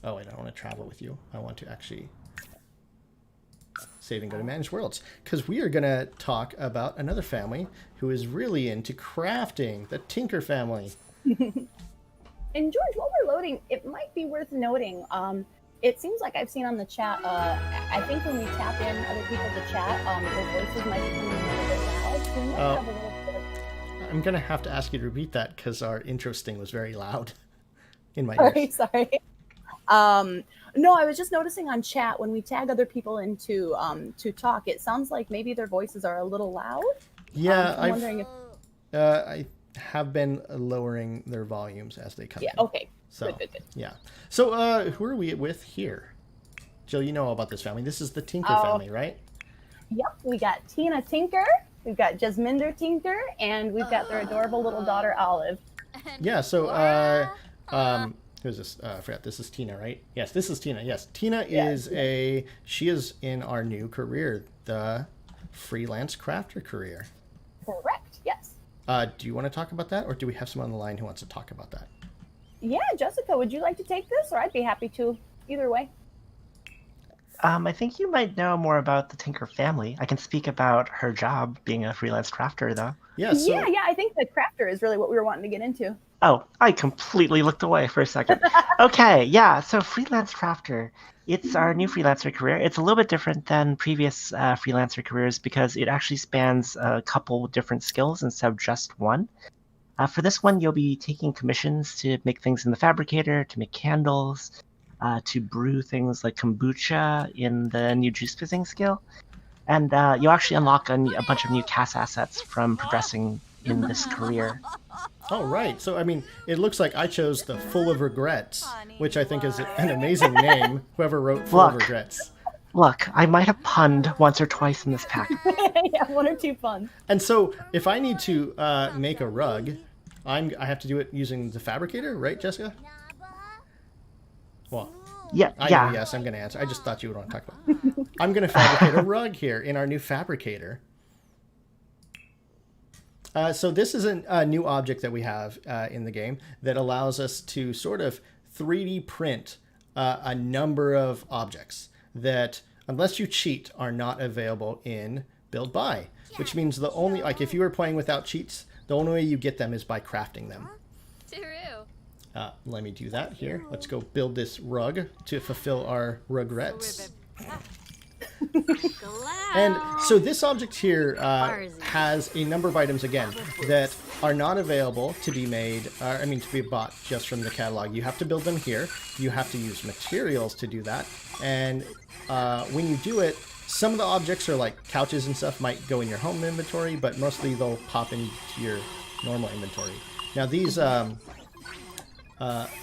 Oh, wait, I don't want to travel with you. I want to actually save and go to Managed Worlds. Because we are going to talk about another family who is really into crafting, the Tinker family. And George, while we're loading, it might be worth noting, it seems like I've seen on the chat, I think when we tap in other people to chat, their voices might be coming a little bit loud. So we might have a little bit of... I'm going to have to ask you to repeat that because our intro sting was very loud in my ears. Sorry. No, I was just noticing on chat when we tag other people into to talk, it sounds like maybe their voices are a little loud. Yeah, I'm wondering if I have been lowering their volumes as they come in. Yeah, okay. So, good. Yeah. So who are we with here? Jill, you know all about this family. This is the Tinker family, right? Yep, we got Tina Tinker, we've got Jasminder Tinker, and we've got their adorable little daughter Olive. Yeah, so who's this? I forgot. This is Tina, right? Yes, this is Tina. Yes, Tina is she is in our new career, the freelance crafter career. Correct. Yes. Do you want to talk about that, or do we have someone on the line who wants to talk about that? Yeah, Jessica, would you like to take this, or I'd be happy to. Either way. I think you might know more about the Tinker family. I can speak about her job being a freelance crafter, though. Yeah. So Yeah, I think the crafter is really what we were wanting to get into. Oh, I completely looked away for a second. Okay, yeah, so freelance crafter. It's our new freelancer career. It's a little bit different than previous freelancer careers because it actually spans a couple different skills instead of just one. For this one, you'll be taking commissions to make things in the fabricator, to make candles, to brew things like kombucha in the new juice fizzing skill. And you'll actually unlock a bunch of new cast assets from progressing in this career. Oh, right. So, I mean, it looks like I chose the Full of Regrets, which I think is an amazing name. Whoever wrote Full of Regrets. Look, I might have punned once or twice in this pack. Yeah, 1 or 2 puns. And so, if I need to make a rug, I have to do it using the fabricator, right, Jessica? Well, Yeah. yes, I'm going to answer. I just thought you would want to talk about it. I'm going to fabricate a rug here in our new fabricator. So this is a new object that we have in the game that allows us to sort of 3D print a number of objects that, unless you cheat, are not available in Build By, which means the only, like if you were playing without cheats, the only way you get them is by crafting them. Let me do that here. Let's go build this rug to fulfill our regrets. And so this object here has a number of items, again, that are not available to be made, to be bought just from the catalog. You have to build them here. You have to use materials to do that. And when you do it, some of the objects are like couches and stuff might go in your home inventory, but mostly they'll pop into your normal inventory. Now these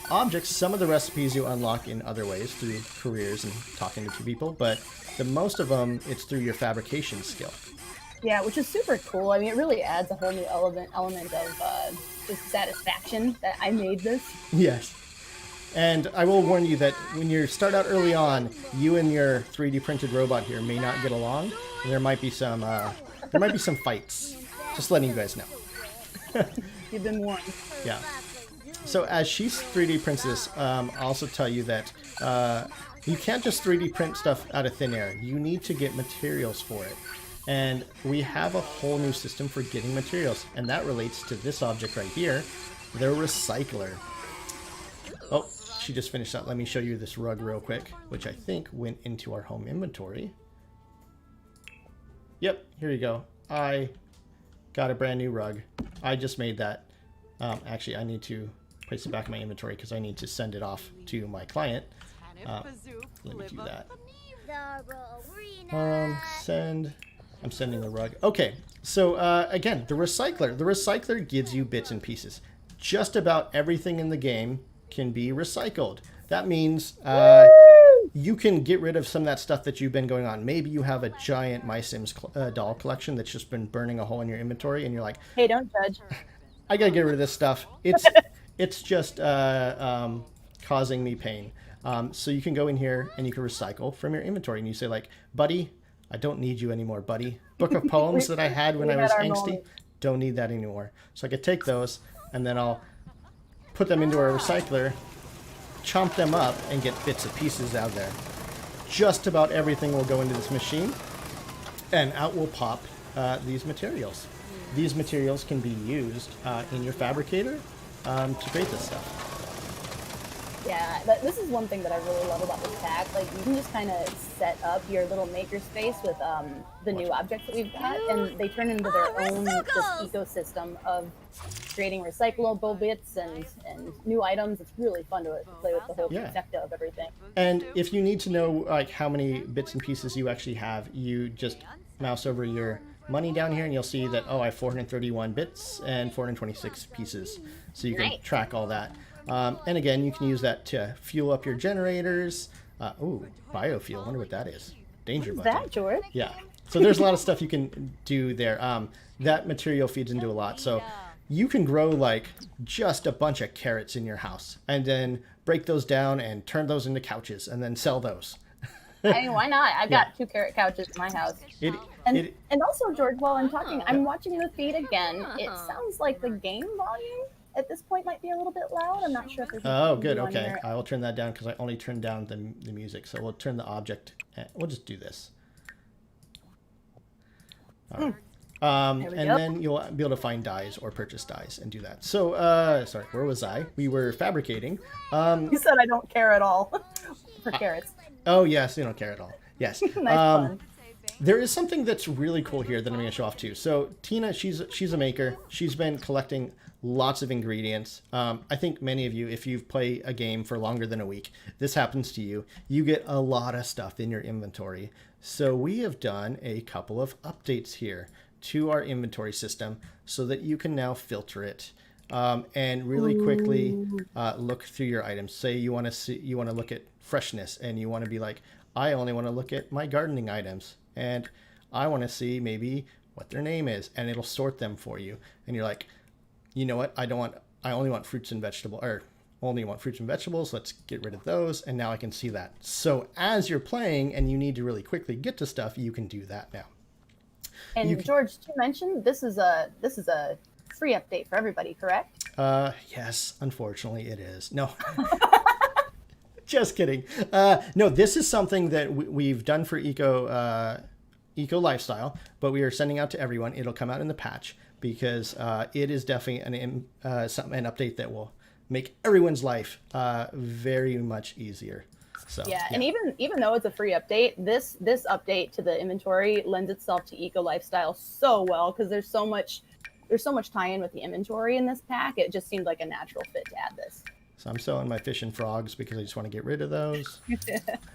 objects, some of the recipes you unlock in other ways through careers and talking to people, but the most of them, it's through your fabrication skill. Yeah, which is super cool. I mean, it really adds a whole new element of just satisfaction that I made this. Yes. And I will warn you that when you start out early on, you and your 3D printed robot here may not get along. And there might be some fights. Just letting you guys know. You've been warned. Yeah. So as she 3D prints this, I'll also tell you that you can't just 3D print stuff out of thin air. You need to get materials for it. And we have a whole new system for getting materials. And that relates to this object right here, the recycler. Oh, she just finished that. Let me show you this rug real quick, which I think went into our home inventory. Yep, here you go. I got a brand new rug. I just made that. Actually, I need to place it back in my inventory because I need to send it off to my client. Let me do that. Send. I'm sending the rug. Okay, so again, the recycler. The recycler gives you bits and pieces. Just about everything in the game can be recycled. That means you can get rid of some of that stuff that you've been going on. Maybe you have a giant My Sims doll collection that's just been burning a hole in your inventory, and you're like, hey, don't judge. I gotta get rid of this stuff. It's just causing me pain. So you can go in here and you can recycle from your inventory, and you say like, buddy, I don't need you anymore, buddy. Book of poems that I had when I was angsty, don't need that anymore. So I could take those and then I'll put them into our recycler, chomp them up, and get bits and pieces out of there. Just about everything will go into this machine, and out will pop these materials. These materials can be used in your fabricator to create this stuff. Yeah, this is one thing that I really love about this pack. Like, you can just kind of set up your little makerspace with the new objects that we've got, and they turn into their own just ecosystem of creating recyclable bits and new items. It's really fun to play with the whole trifecta of everything. And if you need to know like how many bits and pieces you actually have, you just mouse over your money down here and you'll see that, oh, I have 431 bits and 426 pieces. So you can track all that. And again, you can use that to fuel up your generators. Ooh, biofuel. I wonder what that is. Danger button. What's that, George? Yeah. So there's a lot of stuff you can do there. That material feeds into a lot. So you can grow like just a bunch of carrots in your house and then break those down and turn those into couches and then sell those. I mean, why not? I've got 2 carrot couches in my house. And also, George, while I'm talking, I'm watching the feed again. It sounds like the game volume at this point might be a little bit loud. I'm not sure if there's. Oh, good. on Okay, your- I will turn that down because I only turned down the music. So we'll turn the object. We'll just do this. All right. There we And go. then you'll be able to find dyes or purchase dyes and do that. So, sorry, where was I? We were fabricating. You said I don't care at all for carrots. Oh, yes, you don't care at all. Yes. Nice fun. There is something that's really cool here that I'm going to show off too. So Tina, she's a maker. She's been collecting lots of ingredients. I think many of you, if you've played a game for longer than a week, this happens to you. You get a lot of stuff in your inventory. So we have done a couple of updates here to our inventory system so that you can now filter it and really quickly look through your items. Say you want to look at freshness and you want to be like, I only want to look at my gardening items and I want to see maybe what their name is, and it'll sort them for you. And you're like, you know what? I only want fruits and vegetables. Let's get rid of those. And now I can see that. So as you're playing and you need to really quickly get to stuff, you can do that now. And George, you mentioned this is a free update for everybody, correct? Yes, unfortunately it is. No. Just kidding. No, this is something that we've done for Eco Lifestyle, but we are sending out to everyone. It'll come out in the patch because it is definitely an update that will make everyone's life very much easier. So, yeah, and even though it's a free update, this update to the inventory lends itself to Eco Lifestyle so well because there's so much tie-in with the inventory in this pack. It just seemed like a natural fit to add this. So I'm selling my fish and frogs because I just want to get rid of those.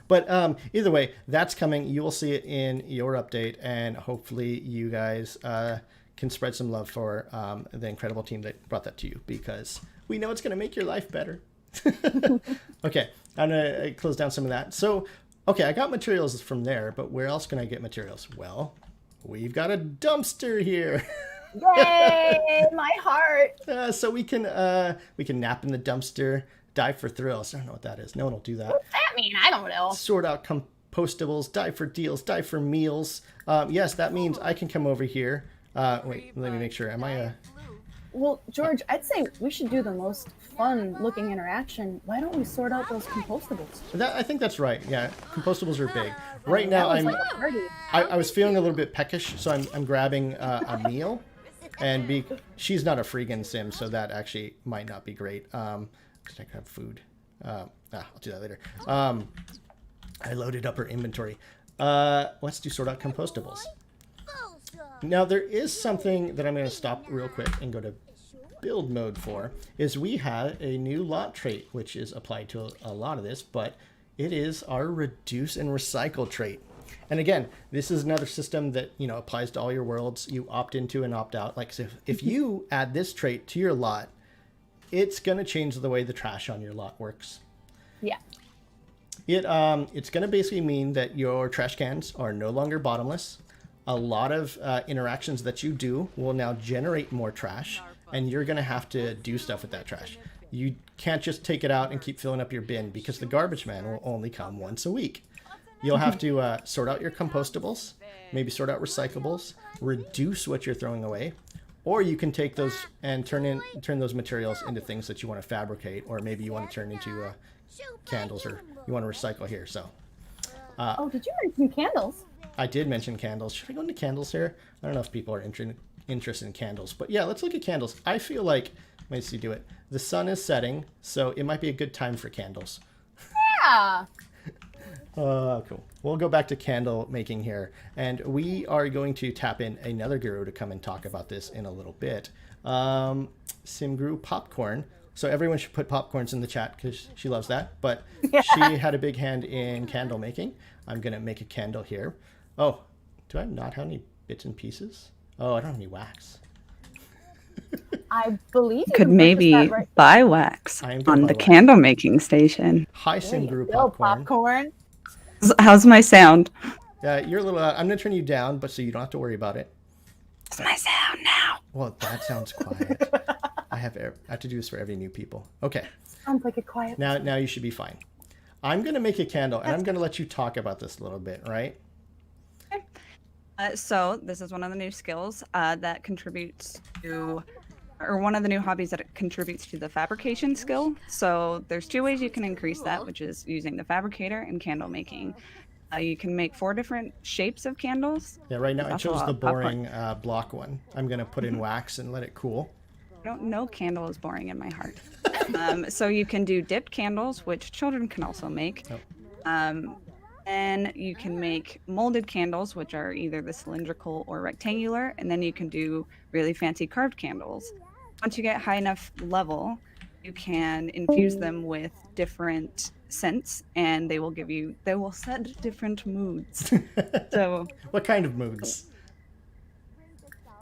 But either way, that's coming. You will see it in your update, and hopefully you guys can spread some love for the incredible team that brought that to you because we know it's going to make your life better. Okay, I'm going to close down some of that. So, okay, I got materials from there, but where else can I get materials? Well, we've got a dumpster here. Yay, my heart. So we can nap in the dumpster, dive for thrills. I don't know what that is. No one will do that. What's that mean? I don't know. Sort out compostables, dive for deals, dive for meals. Yes, that means I can come over here. Wait, let me make sure. Am I Well, George, I'd say we should do the most fun-looking interaction. Why don't we sort out those compostables? I think that's right. Yeah, compostables are big. Right now, That was like a party. I was feeling a little bit peckish, so I'm grabbing a meal. And she's not a freegan sim, so that actually might not be great. Did I grab food? I'll do that later. I loaded up her inventory. Let's do sort out compostables. Now there is something that I'm going to stop real quick and go to build mode for. Is we have a new lot trait, which is applied to a lot of this, but it is our reduce and recycle trait. And again, this is another system that, applies to all your worlds. You opt into and opt out. Like, so if you add this trait to your lot, it's going to change the way the trash on your lot works. Yeah. It's going to basically mean that your trash cans are no longer bottomless. A lot of interactions that you do will now generate more trash, and you're going to have to do stuff with that trash. You can't just take it out and keep filling up your bin because the garbage man will only come once a week. You'll have to sort out your compostables, maybe sort out recyclables, reduce what you're throwing away, or you can take those and turn those materials into things that you want to fabricate, or maybe you want to turn into candles, or you want to recycle here. So, Did you mention candles? I did mention candles. Should I go into candles here? I don't know if people are interested in candles, but yeah, let's look at candles. I feel like, let me see, do it. The sun is setting, so it might be a good time for candles. Yeah. Cool. We'll go back to candle making here, and we are going to tap in another guru to come and talk about this in a little bit. Simguru Popcorn. So everyone should put popcorns in the chat because she loves that, but she had a big hand in candle making. I'm going to make a candle here. Oh, do I not have any bits and pieces? Oh, I don't have any wax. I believe you Could can maybe purchase that right. buy wax I am gonna on buy the wax. candle making station. Hi, There you Simguru go, Popcorn. popcorn. How's my sound? You're a little. I'm going to turn you down, but so you don't have to worry about it. How's my sound now? Well, that sounds quiet. I have to do this for every new people. Okay. Sounds like a quiet. Now you should be fine. I'm going to make a candle, and I'm going to let you talk about this a little bit, right? So this is one of the new skills that contributes to or one of the new hobbies that it contributes to the fabrication skill. So there's 2 ways you can increase that, which is using the fabricator and candle making. You can make 4 different shapes of candles. Yeah, right now I That's chose a the lot of popcorn. boring block one. I'm going to put in wax and let it cool. No candle is boring in my heart. So you can do dipped candles, which children can also make. And you can make molded candles, which are either the cylindrical or rectangular, and then you can do really fancy carved candles. Once you get high enough level, you can infuse them with different scents, and they will set different moods. So What kind of moods?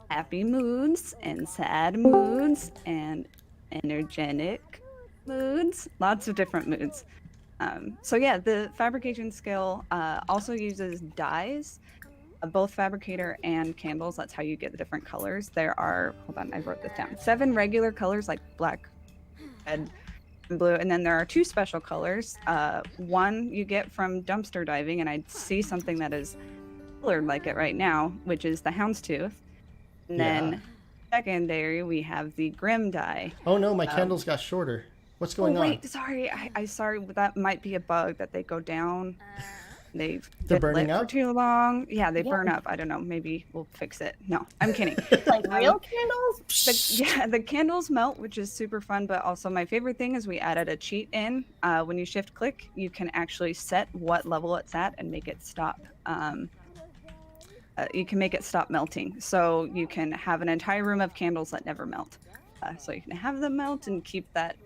happy moods and sad moods and energetic moods, lots of different moods. So yeah, the fabrication skill also uses dyes, both fabricator and candles. That's how you get the different colors. There are, hold on, I wrote this down, 7 regular colors like black, red, and blue, and then there are 2 special colors. One you get from dumpster diving, and I see something that is colored like it right now, which is the houndstooth. And then secondary, we have the grim dye. Oh no, my candles got shorter. What's going on? Wait, sorry. I sorry. That might be a bug that they go down. They're burning burning up? for too long. Yeah, they burn up. I don't know. Maybe we'll fix it. No, I'm kidding. Like real candles? The candles melt, which is super fun. But also my favorite thing is we added a cheat in. When you shift click, you can actually set what level it's at and make it stop. You can make it stop melting. So you can have an entire room of candles that never melt. So you can have them melt and keep that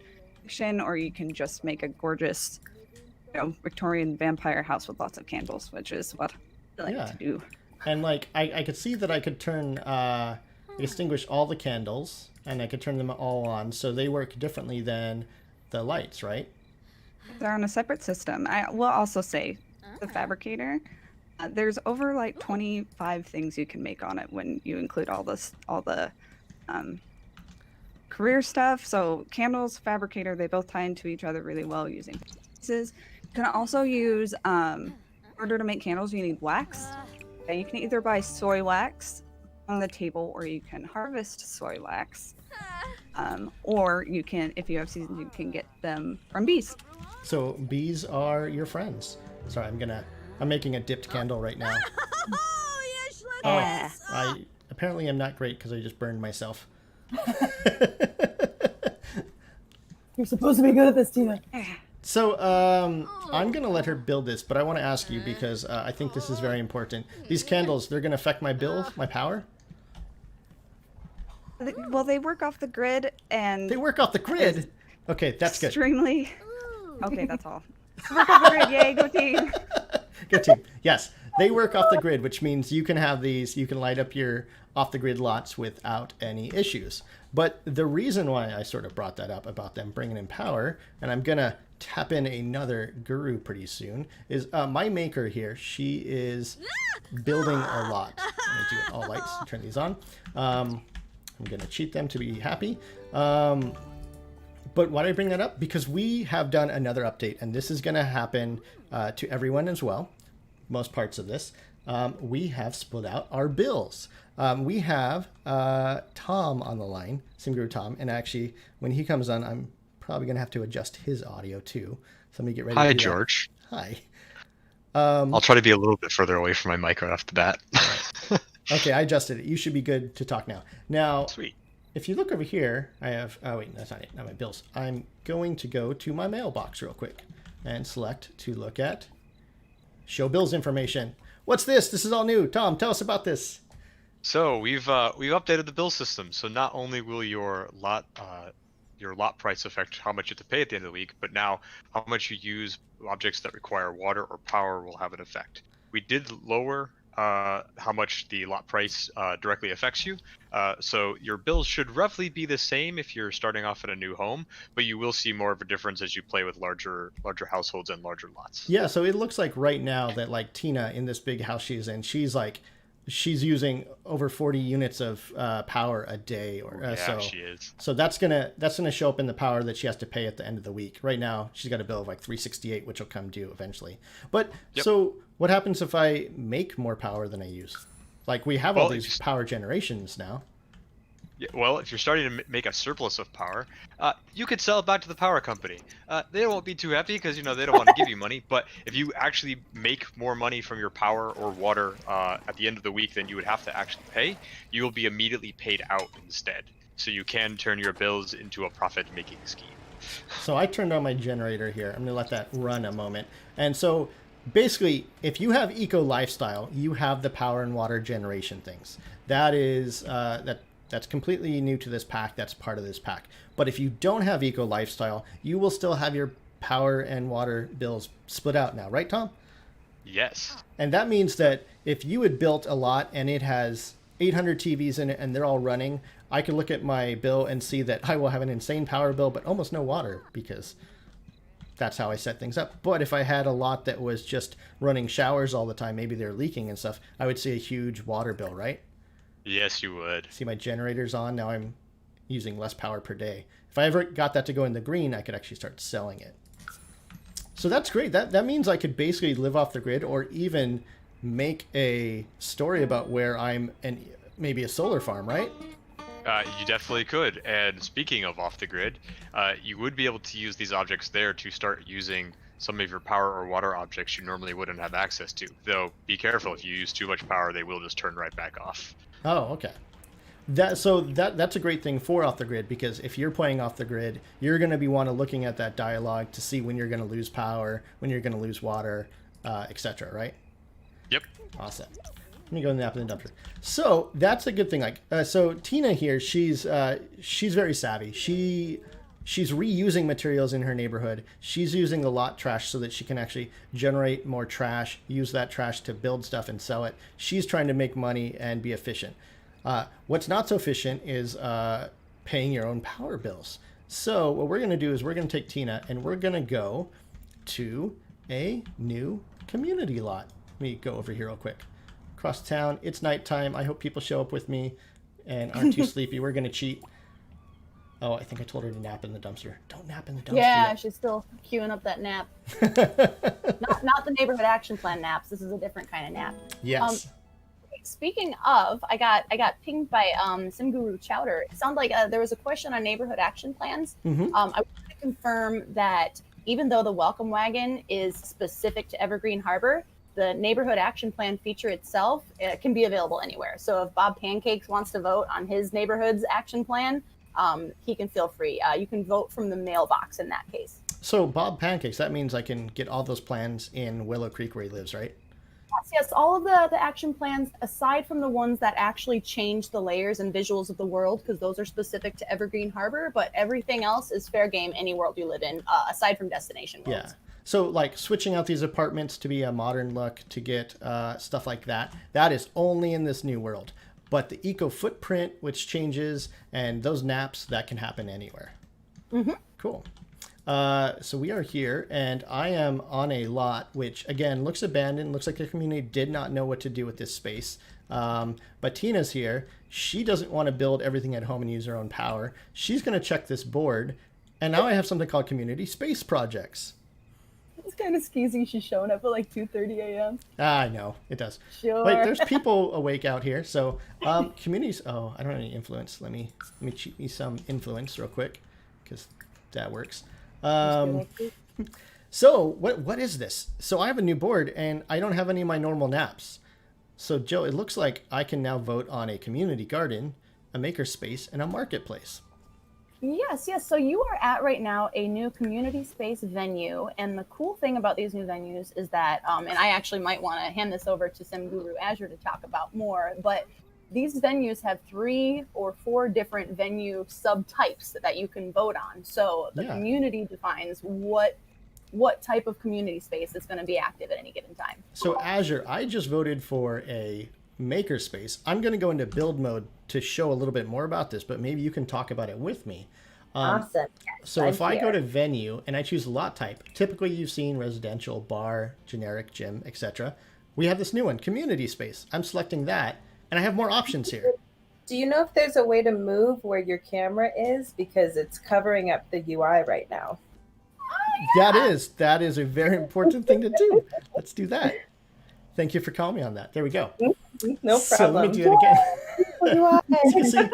fiction, or you can just make a gorgeous, Victorian vampire house with lots of candles, which is what I like to do. And like I could see that I could turn extinguish all the candles, and I could turn them all on, so they work differently than the lights, right? They're on a separate system. I will also say the fabricator. There's over like 25 things you can make on it when you include all the career stuff. So candles, fabricator, they both tie into each other really well using pieces. You can also use, in order to make candles, you need wax. You can either buy soy wax on the table, or you can harvest soy wax. Or you can, if you have seasons, you can get them from bees. So bees are your friends. Sorry, I'm making a dipped candle right now. Yeah. I apparently am not great because I just burned myself. You're supposed to be good at this, Tina. So I'm going to let her build this, but I want to ask you because I think this is very important. These candles, they're going to affect my bill, my power? Well, they work off the grid, and They work off the grid? Okay, that's good. extremely. Okay, that's all. Work off the grid, yay, go team. Good team. Yes, they work off the grid, which means you can have these, you can light up your off-the-grid lots without any issues. But the reason why I sort of brought that up about them bringing in power, and I'm going to tap in another guru pretty soon, is my maker here. She is building a lot. I'm going to do all lights and turn these on. I'm going to cheat them to be happy. But why did I bring that up? Because we have done another update, and this is going to happen to everyone as well, most parts of this. We have split out our bills. We have Tom on the line, SimGuru Tom, and actually, when he comes on, I'm probably going to have to adjust his audio too. So let me get ready. Hi, George. Hi. I'll try to be a little bit further away from my mic right off the bat. Okay, I adjusted it. You should be good to talk now. Now, Sweet. If you look over here, I have, oh wait, that's not it, not my bills. I'm going to go to my mailbox real quick and select to look at show bills information. What's this? This is all new. Tom, tell us about this. So we've updated the bill system. So not only will your lot price affect how much you have to pay at the end of the week, but now how much you use objects that require water or power will have an effect. We did lower how much the lot price directly affects you. So your bills should roughly be the same if you're starting off in a new home, but you will see more of a difference as you play with larger households and larger lots. Yeah, so it looks like right now that like Tina in this big house she's in, she's using over 40 units of power a day, or yeah, she is. So that's gonna show up in the power that she has to pay at the end of the week. Right now, she's got a bill of like $368, which will come due eventually. But Yep. So what happens if I make more power than I use? Like we have all these power generations now. Yeah, well, if you're starting to make a surplus of power, you could sell it back to the power company. They won't be too happy because, they don't want to give you money. But if you actually make more money from your power or water at the end of the week than you would have to actually pay, you will be immediately paid out instead. So you can turn your bills into a profit-making scheme. So I turned on my generator here. I'm going to let that run a moment. And so basically, if you have eco lifestyle, you have the power and water generation things. That is that's completely new to this pack. That's part of this pack. But if you don't have eco lifestyle, you will still have your power and water bills split out now, right, Tom? Yes. And that means that if you had built a lot and it has 800 TVs in it and they're all running, I can look at my bill and see that I will have an insane power bill, but almost no water because that's how I set things up. But if I had a lot that was just running showers all the time, maybe they're leaking and stuff, I would see a huge water bill, right? Yes, you would. See, my generator's on. Now I'm using less power per day. If I ever got that to go in the green, I could actually start selling it. So that's great. That means I could basically live off the grid or even make a story about where I'm maybe a solar farm, right? You definitely could. And speaking of off the grid, you would be able to use these objects there to start using some of your power or water objects you normally wouldn't have access to. Though, be careful, if you use too much power, they will just turn right back off. Oh, okay. That's a great thing for off the grid, because if you're playing off the grid, you're going to be looking at that dialogue to see when you're going to lose power, when you're going to lose water, etc. Right? Yep. Awesome. Let me go nap in the dumpster. So that's a good thing. So Tina here, she's very savvy. She's reusing materials in her neighborhood. She's using the lot trash so that she can actually generate more trash, use that trash to build stuff and sell it. She's trying to make money and be efficient. What's not so efficient is paying your own power bills. So what we're going to do is we're going to take Tina and we're going to go to a new community lot. Let me go over here real quick. Across town, it's nighttime. I hope people show up with me and aren't too sleepy. We're going to cheat. Oh, I think I told her to nap in the dumpster. Don't nap in the dumpster. Yeah, yet. she's still queuing up that nap. not the neighborhood action plan naps. This is a different kind of nap. Yes. Speaking of, I got pinged by Sim Guru Chowder. It sounded like there was a question on neighborhood action plans. Mm-hmm. I want to confirm that even though the welcome wagon is specific to Evergreen Harbor, the neighborhood action plan feature itself can be available anywhere. So if Bob Pancakes wants to vote on his neighborhood's action plan, he can feel free. You can vote from the mailbox in that case. So Bob Pancakes, that means I can get all those plans in Willow Creek where he lives, right? Yes, all of the action plans, aside from the ones that actually change the layers and visuals of the world, because those are specific to Evergreen Harbor, but everything else is fair game any world you live in, aside from destination worlds. Yeah. So like switching out these apartments to be a modern look, to get stuff like that, that is only in this new world. But the eco footprint, which changes, and those naps, that can happen anywhere. Mm-hmm. Cool. So we are here, and I am on a lot, which again looks abandoned. Looks like the community did not know what to do with this space. But Tina's here. She doesn't want to build everything at home and use her own power. She's going to check this board, and now I have something called community space projects. It's kind of skeezy. She's showing up at like 2:30 a.m. I know it does. Sure. Wait, there's people awake out here. So communities. Oh, I don't have any influence. Let me cheat me some influence real quick, because that works. So what is this? So I have a new board and I don't have any of my normal naps. So Joe, it looks like I can now vote on a community garden, a makerspace, and a marketplace. Yes. So you are at right now a new community space venue, and the cool thing about these new venues is that, and I actually might want to hand this over to Sim Guru Azure to talk about more, but these venues have 3 or 4 different venue subtypes that you can vote on. So the community defines what type of community space is going to be active at any given time. So Azure, I just voted for a makerspace. I'm going to go into build mode to show a little bit more about this, but maybe you can talk about it with me. Awesome. So if I go to venue and I choose lot type, typically you've seen residential, bar, generic, gym, etc. We have this new one, community space. I'm selecting that, and I have more options here. Do you know if there's a way to move where your camera is? Because it's covering up the UI right now. That is a very important thing to do. Let's do that. Thank you for calling me on that. There we go. No problem. So let me do it again. UI. So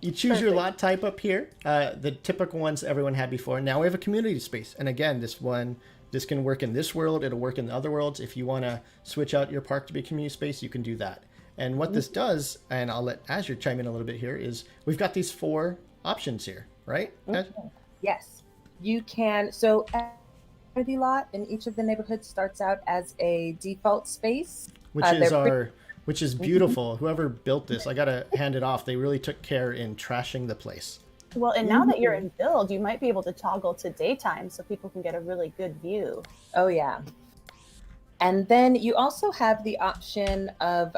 You choose your lot type up here, the typical ones everyone had before. Now we have a community space. And again, this can work in this world. It'll work in the other worlds. If you want to switch out your park to be a community space, you can do that. And what this does, and I'll let Azure chime in a little bit here, is we've got these 4 options here, right? Yes, you can. So every lot in each of the neighborhoods starts out as a default space. Which is beautiful. Whoever built this, I gotta hand it off. They really took care in trashing the place. Well, and now that you're in build, you might be able to toggle to daytime so people can get a really good view. Oh, yeah. And then you also have the option of,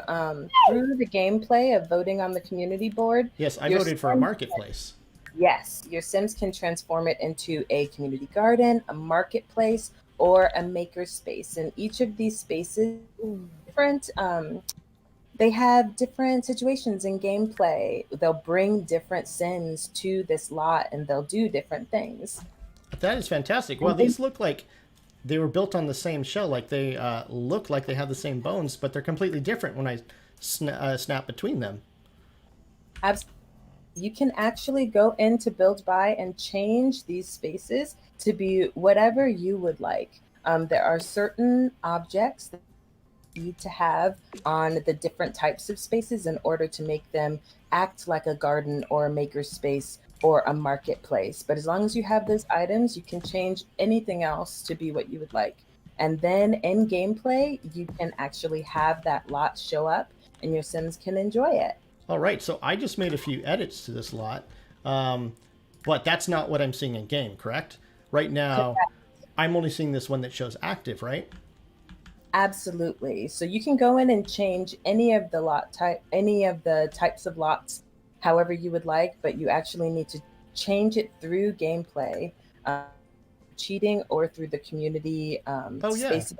through the gameplay of voting on the community board. Yes, I voted for a marketplace. Yes, your Sims can transform it into a community garden, a marketplace, or a maker space. And each of these spaces different. They have different situations in gameplay. They'll bring different Sims to this lot, and they'll do different things. That is fantastic. Well, these look like they were built on the same shell. Like they look like they have the same bones, but they're completely different when I snap between them. Absolutely. You can actually go into Build By and change these spaces to be whatever you would like. There are certain objects that you need to have on the different types of spaces in order to make them act like a garden or a maker space or a marketplace. But as long as you have those items, you can change anything else to be what you would like. And then in gameplay, you can actually have that lot show up and your Sims can enjoy it. All right, so I just made a few edits to this lot, but that's not what I'm seeing in game, correct? Right now, I'm only seeing this one that shows active, right? Absolutely. So you can go in and change any of the types of lots however you would like, but you actually need to change it through gameplay, cheating, or through the community space.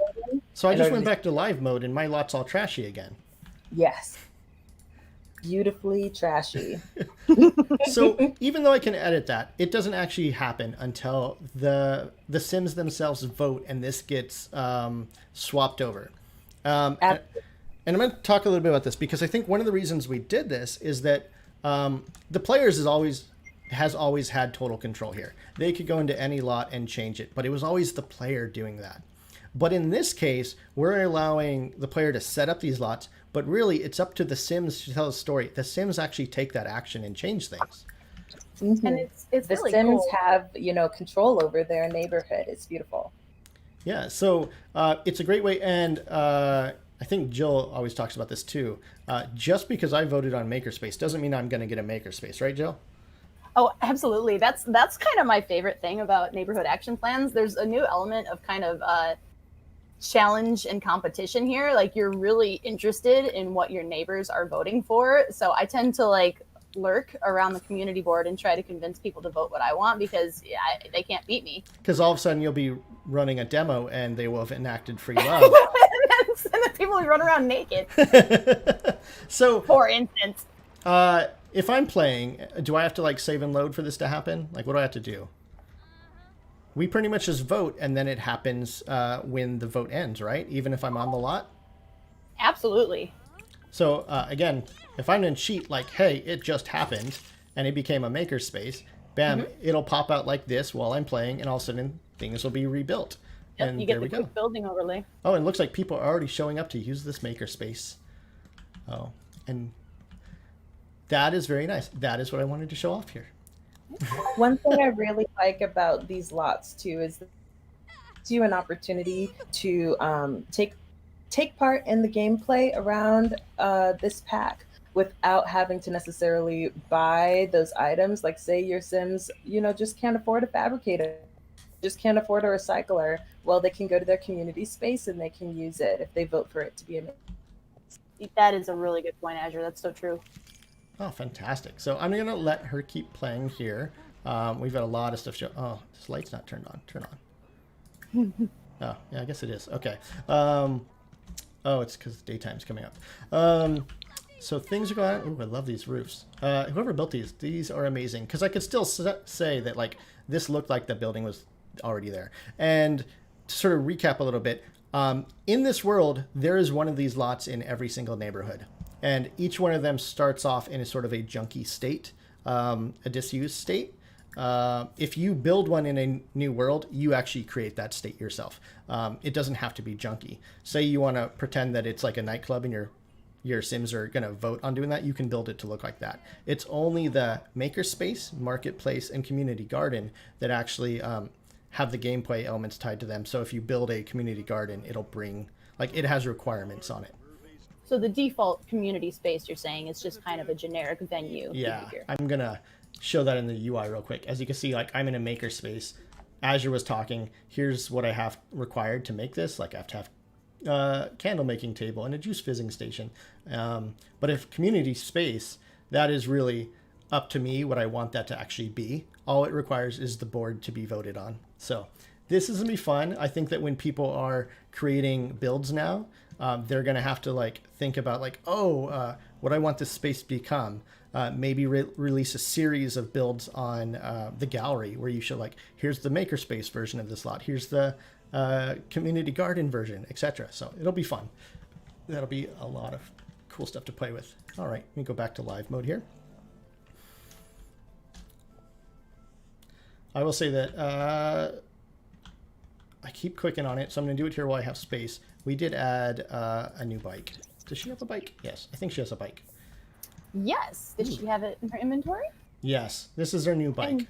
So I just went back to live mode and my lot's all trashy again. Yes. Beautifully trashy. So even though I can edit that, it doesn't actually happen until the Sims themselves vote and this gets swapped over. And I'm going to talk a little bit about this because I think one of the reasons we did this is that the players has always had total control here. They could go into any lot and change it, but it was always the player doing that. But in this case, we're allowing the player to set up these lots, but really it's up to the Sims to tell a story. The Sims actually take that action and change things. Mm-hmm. And it's the really Sims cool. have, control over their neighborhood. It's beautiful. Yeah, so it's a great way. And I think Jill always talks about this too. Just because I voted on Makerspace doesn't mean I'm going to get a Makerspace, right, Jill? Oh, absolutely. That's kind of my favorite thing about neighborhood action plans. There's a new element of kind of challenge and competition here. Like you're really interested in what your neighbors are voting for. So I tend to lurk around the community board and try to convince people to vote what I want because they can't beat me. Because all of a sudden you'll be running a demo and they will have enacted free love. and then people will run around naked. So, for instance. If I'm playing, do I have to save and load for this to happen? What do I have to do? We pretty much just vote and then it happens when the vote ends, right? Even if I'm on the lot? Absolutely. So again, if I'm in cheat, hey, it just happened and it became a makerspace, bam, it'll pop out like this while I'm playing and all of a sudden things will be rebuilt. Yep, and you get there we the go. quick building overlay. Oh, and it looks like people are already showing up to use this makerspace. Oh, and that is very nice. That is what I wanted to show off here. One thing I really like about these lots too is that it gives you an opportunity to take part in the gameplay around this pack without having to necessarily buy those items. Like say your Sims, just can't afford a fabricator, just can't afford a recycler. Well, they can go to their community space and they can use it if they vote for it to be a. That is a really good point, Azure. That's so true. Oh, fantastic. So I'm going to let her keep playing here. We've got a lot of stuff. Oh, this light's not turned on. Turn on. Oh, yeah, I guess it is. Okay. Oh, it's because daytime's coming up. So things are going on. Ooh, I love these roofs. Whoever built these are amazing. Because I could still say that, this looked like the building was already there. And to sort of recap a little bit, in this world, there is one of these lots in every single neighborhood. And each one of them starts off in a sort of a junky state. a disused state. If you build one in a new world, you actually create that state yourself. It doesn't have to be junky. Say you want to pretend that it's like a nightclub and your Sims are going to vote on doing that, you can build it to look like that. It's only the makerspace, marketplace, and community garden that actually have the gameplay elements tied to them. So if you build a community garden, it'll bring, like, it has requirements on it. So the default community space, you're saying, is just kind of a generic venue. Yeah, behavior. I'm going to show that in the UI real quick. As you can see, like, I'm in a makerspace. Azure was talking, here's what I have required to make this. Like, I have to have candle making table and a juice fizzing station. But if community space, that is really up to me what I want that to actually be. All it requires is the board to be voted on. So this is gonna be fun. I think that when people are creating builds now, they're gonna have to like think about like, what I want this space to become. Maybe release a series of builds on the gallery where you show like, here's the makerspace version of this lot, here's the community garden version, etc. So it'll be fun. That'll be a lot of cool stuff to play with. All right, let me go back to live mode here. I will say that I keep clicking on it, so I'm going to do it here while I have space. We did add a new bike. Does she have a bike? Yes, I think she has a bike. Yes. Did she have it in her inventory? Yes, this is her new bike.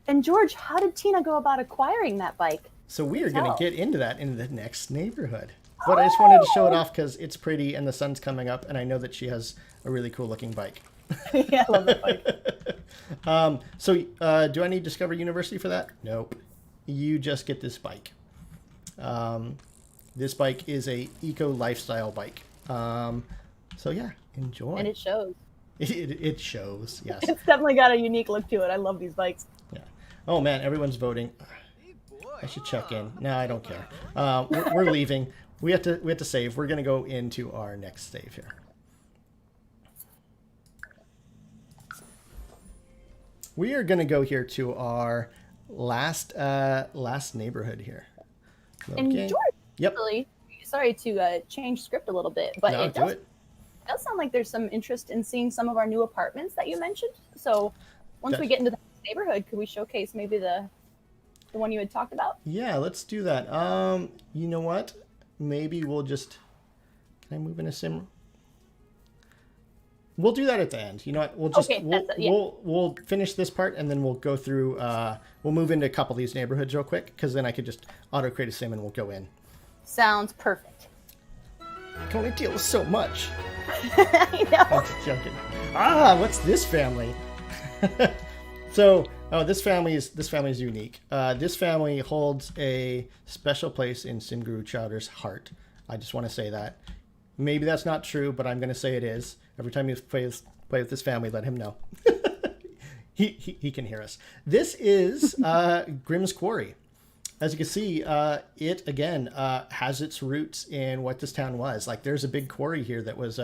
And George, how did Tina go about acquiring that bike? So we are going to get into that in the next neighborhood. But I just wanted to show it off because it's pretty and the sun's coming up, and I know that she has a really cool looking bike. Yeah, I love that bike. Do I need Discover University for that? Nope. You just get this bike. This bike is a eco lifestyle bike. So yeah, enjoy. And it shows. It shows, yes. It's definitely got a unique look to it. I love these bikes. Yeah. Oh man, everyone's voting. I should check in. No, I don't care. We're leaving. We have to save. We're gonna go into our next save here. We are gonna go here to our last neighborhood here. Okay. And George, yep. Really, sorry to change script a little bit, but No, it does sound like there's some interest in seeing some of our new apartments that you mentioned. So once we get into the neighborhood, could we showcase maybe the one you had talked about? Yeah, let's do that. You know what? Maybe we'll just... Can I move in a sim? We'll do that at the end. You know what? We'll just we'll finish this part and then we'll go through. We'll move into a couple of these neighborhoods real quick because then I could just auto create a sim and we'll go in. Sounds perfect. I can only deal with so much. I know. I'm just joking. What's this family? This family is unique. This family holds a special place in Simguru Chowder's heart. I just want to say that. Maybe that's not true, but I'm going to say it is. Every time you play with this family, let him know. he can hear us. This is Grimm's Quarry. As you can see, it again has its roots in what this town was. Like, there's a big quarry here that was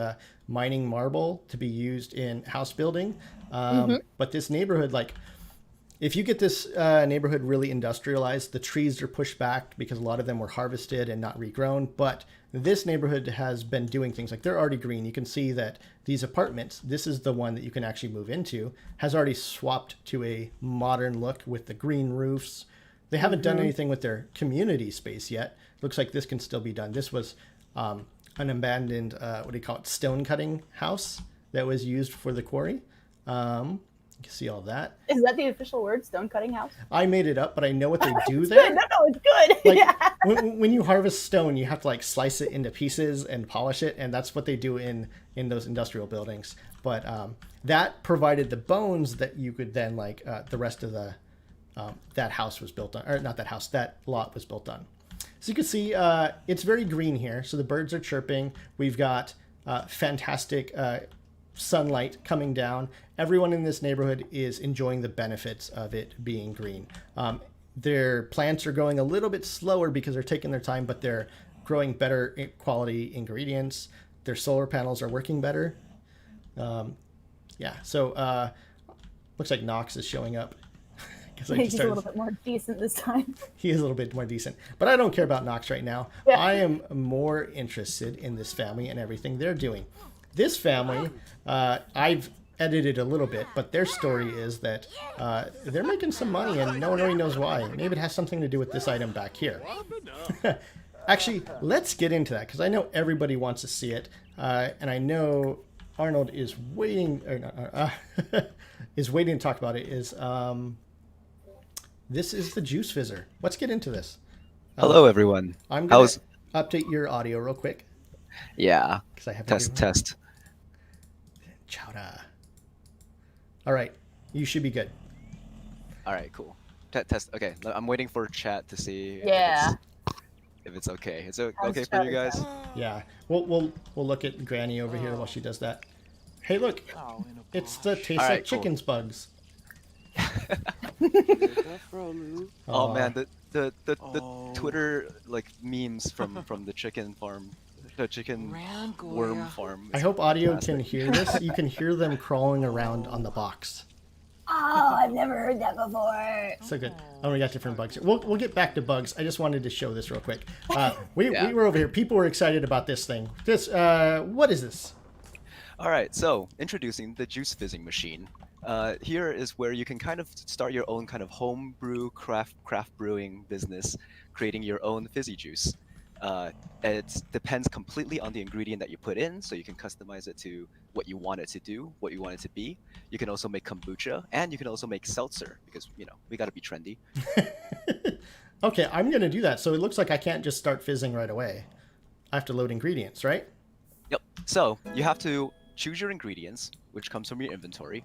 mining marble to be used in house building. But this neighborhood, like, if you get this neighborhood really industrialized, the trees are pushed back because a lot of them were harvested and not regrown. But this neighborhood has been doing things like they're already green. You can see that these apartments, this is the one that you can actually move into, has already swapped to a modern look with the green roofs. They haven't done anything with their community space yet. Looks like this can still be done. This was an abandoned, stone cutting house that was used for the quarry. You can see all that. Is that the official word, stone cutting house? I made it up, but I know what they do It's there. good. No, it's good. Like, Yeah. when you harvest stone, you have to like slice it into pieces and polish it, and that's what they do in those industrial buildings. But that provided the bones that you could then the rest of the that house was built on, or not that house, that lot was built on. So you can see it's very green here. So the birds are chirping. We've got fantastic sunlight coming down. Everyone in this neighborhood is enjoying the benefits of it being green. Their plants are growing a little bit slower because they're taking their time, but they're growing better quality ingredients. Their solar panels are working better. So looks like Knox is showing up. He's a little bit more decent this time. He is a little bit more decent. But I don't care about Knox right now. Yeah. I am more interested in this family and everything they're doing. This family, edited a little bit, but their story is that they're making some money and no one really knows why. Maybe it has something to do with this item back here. Actually, let's get into that because I know everybody wants to see it, and I know Arnold is waiting, is waiting to talk about it. This is the Juice Fizzer. Let's get into this. Hello, everyone. I'm going to update your audio real quick. Yeah. Because I have test. Chowda. All right, you should be good. All right, cool. Test. Okay, I'm waiting for chat to see. Yeah. If it's okay. Is it okay for you guys? Yeah. We'll look at Granny over here while she does that. Hey, look. It's the taste like chicken's bugs. Oh man, the Twitter like memes from the chicken farm, the chicken worm farm. I hope audio can hear this. You can hear them crawling around on the box. Oh, I've never heard that before. So good. Oh, we got different bugs here. We'll get back to bugs. I just wanted to show this real quick. We were over here. People were excited about this thing. What is this? All right, so introducing the juice fizzing machine. Here is where you can kind of start your own kind of home brew craft brewing business, creating your own fizzy juice. It depends completely on the ingredient that you put in, so you can customize it to what you want it to do, what you want it to be. You can also make kombucha, and you can also make seltzer, because, you know, we got to be trendy. Okay, I'm going to do that. So it looks like I can't just start fizzing right away. I have to load ingredients, right? Yep. So you have to choose your ingredients, which comes from your inventory.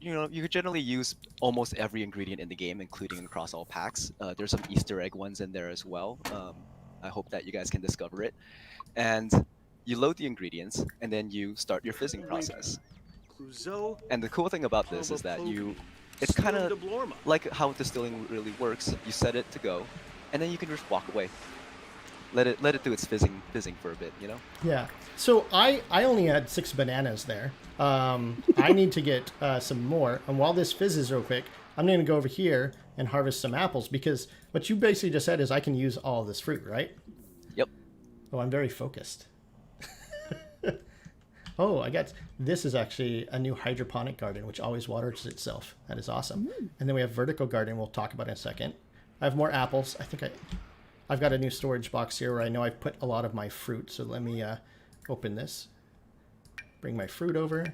You know, you could generally use almost every ingredient in the game, including across all packs. There's some Easter egg ones in there as well. I hope that you guys can discover it. And you load the ingredients, and then you start your fizzing process. And the cool thing about this is that it's kind of like how distilling really works. You set it to go, and then you can just walk away. Let it do its fizzing for a bit, you know? Yeah. So I only had 6 bananas there. I need to get some more. And while this fizzes real quick, I'm going to go over here and harvest some apples, because what you basically just said is I can use all of this fruit, right? Yep. Oh, I'm very focused. Oh, this is actually a new hydroponic garden, which always waters itself. That is awesome. And then we have vertical garden we'll talk about in a second. I have more apples. I think I've got a new storage box here where I know I've put a lot of my fruit. So let me open this. Bring my fruit over.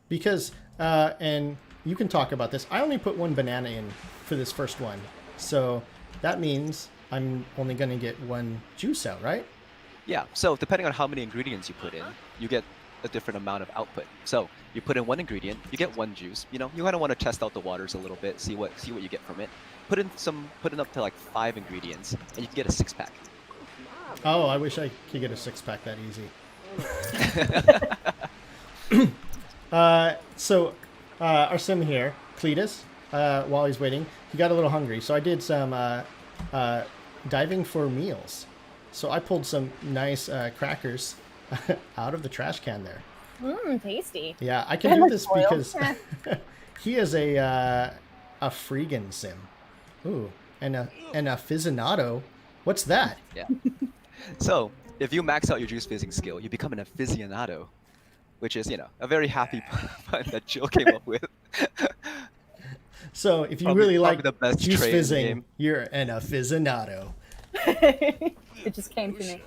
Because, and you can talk about this, I only put 1 banana in for this first one. So that means I'm only going to get 1 juice out, right? Yeah, so depending on how many ingredients you put in, you get a different amount of output. So you put in 1 ingredient, you get 1 juice. You know, you kind of want to test out the waters a little bit, see what you get from it. Put in up to like 5 ingredients, and you can get a 6-pack. Oh, I wish I could get a 6-pack that easy. So our sim here, Cletus, while he's waiting, he got a little hungry. So I did some diving for meals. So I pulled some nice crackers out of the trash can there. Tasty. Yeah, I can do this because he is a freegan sim. Ooh, and a aficionado. What's that? Yeah. So if you max out your juice fizzing skill, you become an aficionado, which is, you know, a very happy pun that Jill came up with. So if you really like the best juice fizzing, game. you're an aficionado. It just came to me.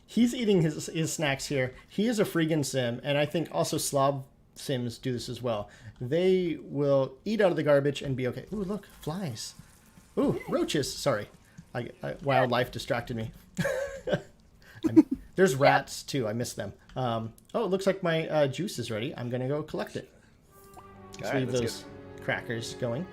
He's eating his snacks here. He is a freegan sim, and I think also Slob sims do this as well. They will eat out of the garbage and be okay. Ooh, look, flies. Ooh, roaches. Sorry, wildlife distracted me. There's rats too. I missed them. Oh, it looks like my juice is ready. I'm gonna go collect it. Let's leave those crackers going.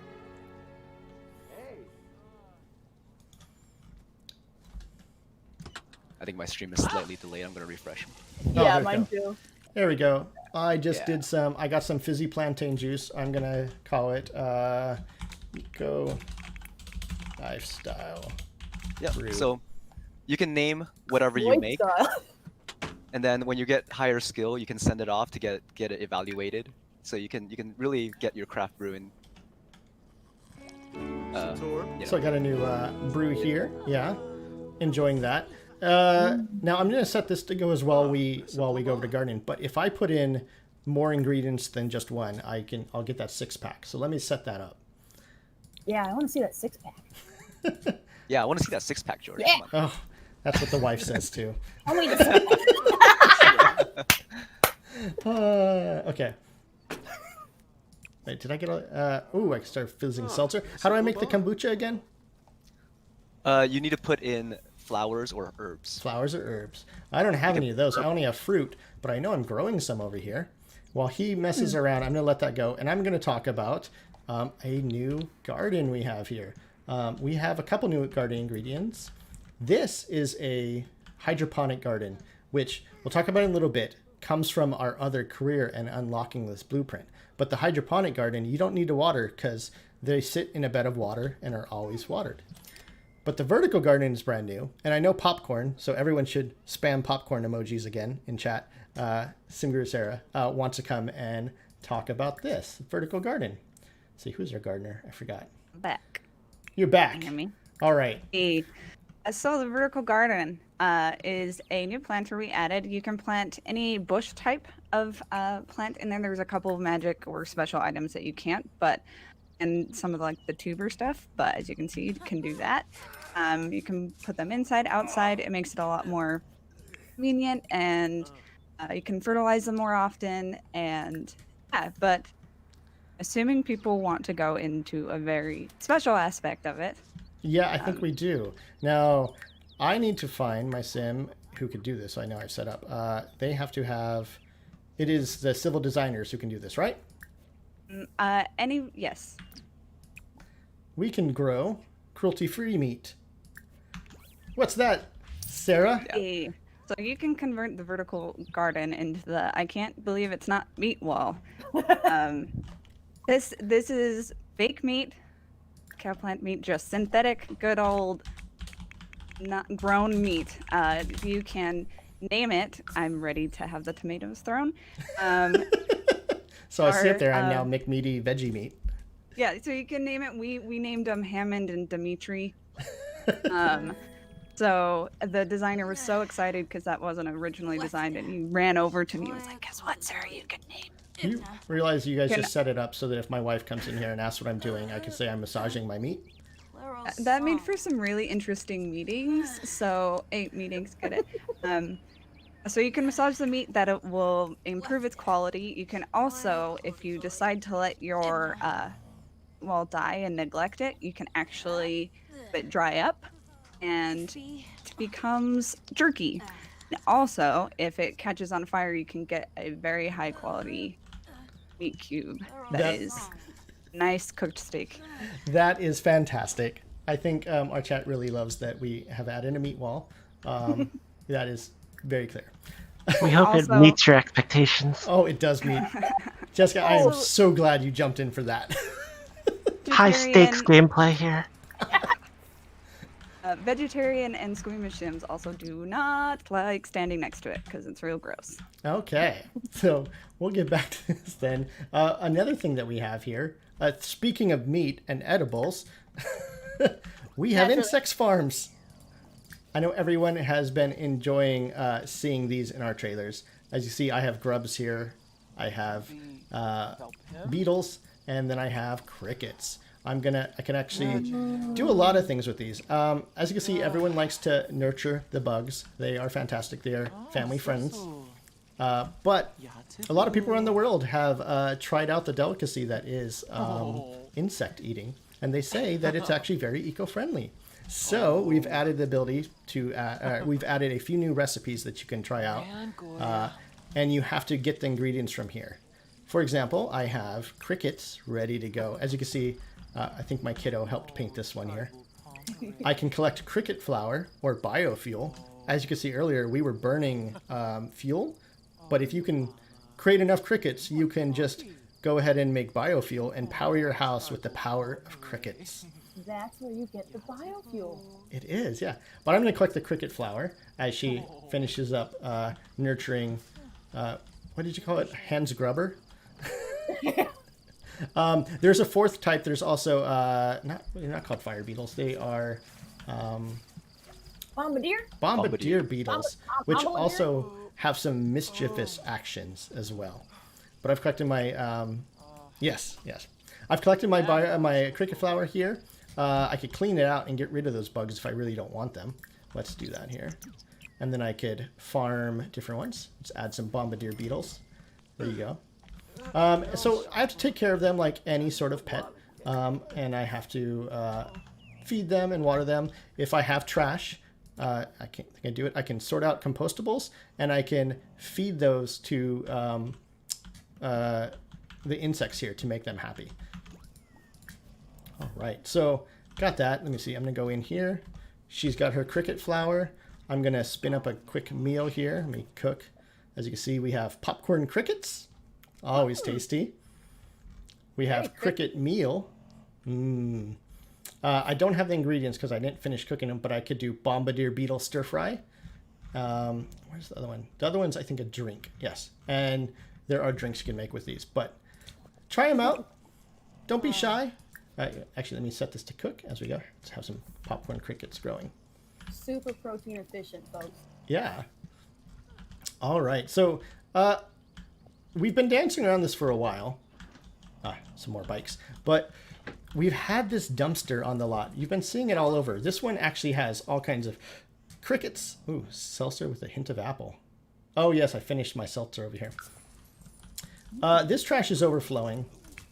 I think my stream is slightly delayed. I'm gonna refresh. Yeah, mine too. There we go. I just did some. I got some fizzy plantain juice. I'm gonna call it Eco Lifestyle. Yeah. Brew. So you can name whatever you make, and then when you get higher skill, you can send it off to get it evaluated. So you can really get your craft brewing. So I got a new brew here. Yeah, enjoying that. Now I'm going to set this to go as well while we go over to gardening. But if I put in more ingredients than just one, I'll get that 6-pack. So let me set that up. Yeah, I want to see that 6-pack. Yeah, I want to see that 6-pack, George. Yeah. Come on. Oh, that's what the wife says too. Only the 6-pack. Okay. Wait, did I get a... ooh, I can start fizzing seltzer. How do I make the kombucha again? You need to put in flowers or herbs. Flowers or herbs. I don't have any of those. I only have fruit, but I know I'm growing some over here. While he messes around, I'm going to let that go, and I'm going to talk about a new garden we have here. We have a couple new garden ingredients. This is a hydroponic garden, which we'll talk about in a little bit, comes from our other career and unlocking this blueprint. But the hydroponic garden, you don't need to water because they sit in a bed of water and are always watered. But the vertical garden is brand new, and I know popcorn, so everyone should spam popcorn emojis again in chat. Simguru Sarah wants to come and talk about this vertical garden. Let's see, who's our gardener? I forgot. Back. You're back. Can you hear me? All right. Hey. So the vertical garden is a new plant where we added. You can plant any bush type of plant in there. There's a couple of magic or special items that you can't, and some of the tuber stuff. But as you can see, you can do that. You can put them inside, outside. It makes it a lot more convenient, and you can fertilize them more often. And yeah, but assuming people want to go into a very special aspect of it. Yeah, I think we do. Now, I need to find my sim who could do this. I know I've set up. They have to have... It is the civil designers who can do this, right? Yes. We can grow cruelty-free meat. What's that, Sarah? Yeah. So you can convert the vertical garden into the I can't believe it's not meat wall. This is fake meat, cow plant meat, just synthetic, good old, not grown meat. You can name it. I'm ready to have the tomatoes thrown. So I see up there. I'm now McMeaty veggie meat. Yeah, so you can name it. We named them Hammond and Dimitri. So the designer was so excited because that wasn't originally designed, and he ran over to me and was like, "Guess what, Sarah? You can name." You realize you guys just set it up so that if my wife comes in here and asks what I'm doing, I can say I'm massaging my meat? That made for some really interesting meetings. So 8 meetings, get it? So you can massage the meat, that it will improve its quality. You can also, if you decide to let your wall die and neglect it, you can actually let it dry up and it becomes jerky. And also, if it catches on fire, you can get a very high quality meat cube that is nice cooked steak. That is fantastic. I think our chat really loves that we have added a meat wall. That is very clear. We hope it meets your expectations. Oh, it does meet. Jessica, I am so glad you jumped in for that. High stakes gameplay here. Vegetarian and squeamish sims also do not like standing next to it because it's real gross. Okay, so we'll get back to this then. Another thing that we have here, speaking of meat and edibles, we have insect farms. I know everyone has been enjoying seeing these in our trailers. As you see, I have grubs here, I have beetles, and then I have crickets. I can actually do a lot of things with these. As you can see, everyone likes to nurture the bugs. They are fantastic. They are family friends. But a lot of people around the world have tried out the delicacy that is insect eating, and they say that it's actually very eco-friendly. So we've added the ability to, we've added a few new recipes that you can try out, and you have to get the ingredients from here. For example, I have crickets ready to go. As you can see, I think my kiddo helped paint this one here. I can collect cricket flour or biofuel. As you can see earlier, we were burning fuel, but if you can create enough crickets, you can just go ahead and make biofuel and power your house with the power of crickets. That's where you get the biofuel. It is, yeah. But I'm going to collect the cricket flour as she finishes up nurturing, what did you call it? Hans Grubber? There's a fourth type. There's also, they're not called fire beetles. They are, Bombardier beetles, which Bombardier. also have some mischievous actions as well. But I've collected my yes. I've collected my cricket flower here. I could clean it out and get rid of those bugs if I really don't want them. Let's do that here. And then I could farm different ones. Let's add some bombardier beetles. There you go. So I have to take care of them like any sort of pet. And I have to feed them and water them. If I have trash, I can do it. I can sort out compostables, and I can feed those to the insects here to make them happy. All right, so got that. Let me see. I'm going to go in here. She's got her cricket flower. I'm going to spin up a quick meal here. Let me cook. As you can see, we have popcorn crickets. Always tasty. We have cricket meal. I don't have the ingredients because I didn't finish cooking them, but I could do bombardier beetle stir fry. Where's the other one? The other one's, I think, a drink. Yes. And there are drinks you can make with these, but try them out. Don't be shy. Actually, let me set this to cook as we go. Let's have some popcorn crickets growing. Super protein efficient, folks. Yeah. All right. So we've been dancing around this for a while. Some more bikes. But we've had this dumpster on the lot. You've been seeing it all over. This one actually has all kinds of crickets. Ooh, seltzer with a hint of apple. Oh, yes, I finished my seltzer over here. This trash is overflowing.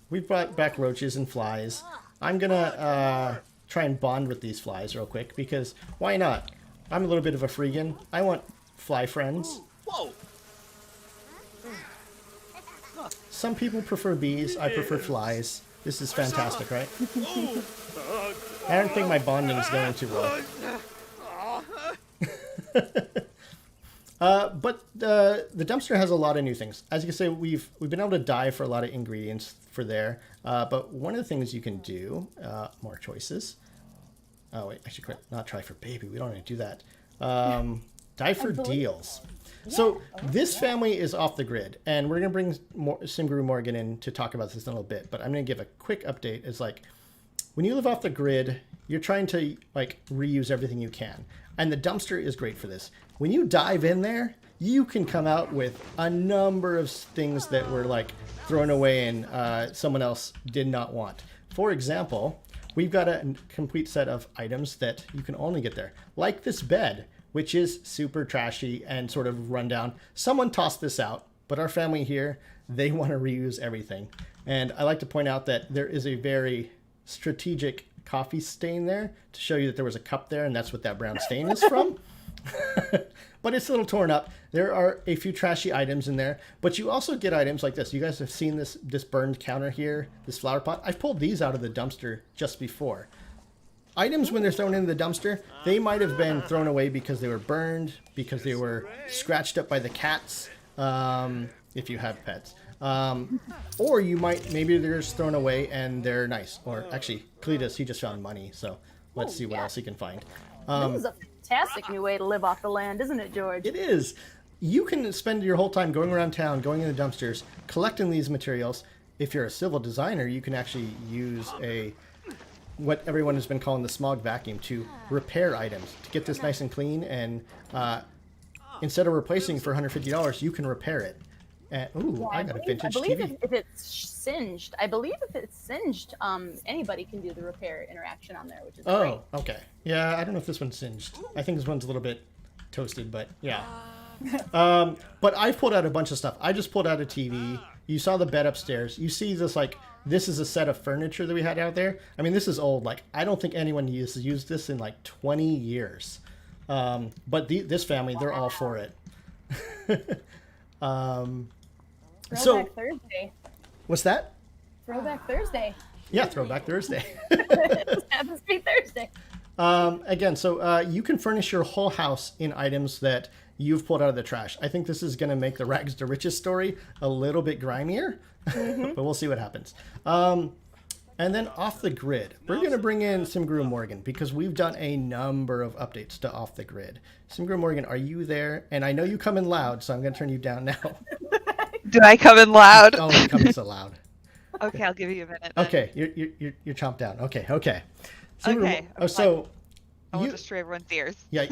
We've brought back roaches and flies. I'm going to try and bond with these flies real quick because why not? I'm a little bit of a freegan. I want fly friends. Whoa! Some people prefer bees. I prefer flies. This is fantastic, right? I don't think my bonding is going too well. But the dumpster has a lot of new things. As you can see, we've been able to dive for a lot of ingredients for there. But one of the things you can do, more choices. Oh wait, I should not try for baby. We don't want to do that. Dive for deals. So this family is off the grid, and we're gonna bring Simguru Morgan in to talk about this in a little bit. But I'm gonna give a quick update. It's like when you live off the grid, you're trying to like reuse everything you can, and the dumpster is great for this. When you dive in there, you can come out with a number of things that were like thrown away and someone else did not want. For example, we've got a complete set of items that you can only get there, like this bed, which is super trashy and sort of run down. Someone tossed this out, but our family here, they want to reuse everything. And I like to point out that there is a very strategic coffee stain there to show you that there was a cup there, and that's what that brown stain is from. But it's a little torn up. There are a few trashy items in there, but you also get items like this. You guys have seen this burned counter here, this flower pot. I pulled these out of the dumpster just before. Items, when they're thrown into the dumpster, they might have been thrown away because they were burned, because they were scratched up by the cats, if you have pets. Or you maybe they're just thrown away and they're nice. Or actually, Cletus, he just found money, so let's see what else he can find. This is a fantastic new way to live off the land, isn't it, George? It is. You can spend your whole time going around town, going in the dumpsters, collecting these materials. If you're a civil designer, you can actually use what everyone has been calling the smog vacuum to repair items, to get this nice and clean, and instead of replacing for $150, you can repair it. And, ooh, I got a vintage TV. I believe if it's singed, anybody can do the repair interaction on there, which is great. Oh, okay. Yeah, I don't know if this one's singed. I think this one's a little bit toasted, but yeah. But I've pulled out a bunch of stuff. I just pulled out a TV. You saw the bed upstairs. You see this, like, this is a set of furniture that we had out there. I mean, this is old. Like, I don't think anyone has used this in, like, 20 years. But this family, they're all for it. Throwback Thursday. What's that? Throwback Thursday. Yeah, Throwback Thursday. It happens to be Thursday. Again, so you can furnish your whole house in items that you've pulled out of the trash. I think this is going to make the Rags to Riches story a little bit grimier, but we'll see what happens. And then off the grid, we're going to bring in Simguru Morgan because we've done a number of updates to off the grid. Simguru Morgan, are you there? And I know you come in loud, so I'm going to turn you down now. Do I come in loud? Oh, you come in so loud. Okay, I'll give you a minute. Then. Okay, you're chomped down. Okay. Okay. So I will destroy everyone's ears. Yeah,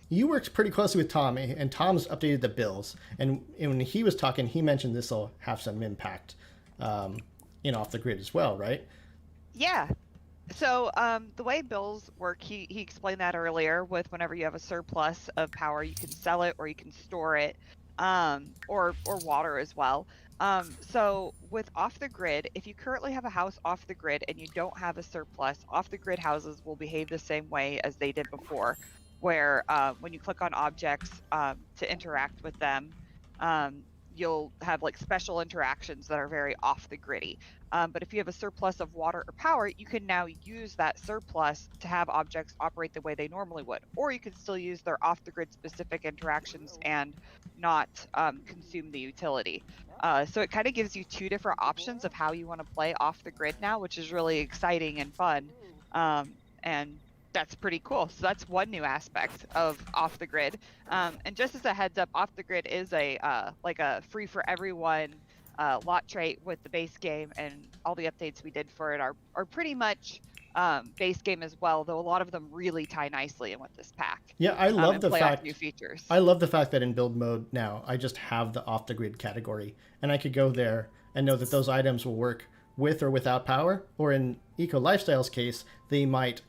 you worked pretty closely with Tom, and Tom's updated the bills. And when he was talking, he mentioned this will have some impact, off the grid as well, right? Yeah. So the way bills work, he explained that earlier. With whenever you have a surplus of power, you can sell it or you can store it, or water as well. So with off the grid, if you currently have a house off the grid and you don't have a surplus, off the grid houses will behave the same way as they did before, where when you click on objects to interact with them, you'll have like special interactions that are very off the griddy. But if you have a surplus of water or power, you can now use that surplus to have objects operate the way they normally would. Or you can still use their off the grid specific interactions and not consume the utility. So it kind of gives you two different options of how you want to play off the grid now, which is really exciting and fun. And that's pretty cool. So that's one new aspect of off the grid. And just as a heads up, off the grid is a like a free for everyone lot trait with the base game, and all the updates we did for it are pretty much base game as well, though a lot of them really tie nicely in with this pack. Yeah, I love the fact new features. I love the fact that in build mode now I just have the off the grid category, and I could go there and know that those items will work with or without power, or in Eco Lifestyle's case, they might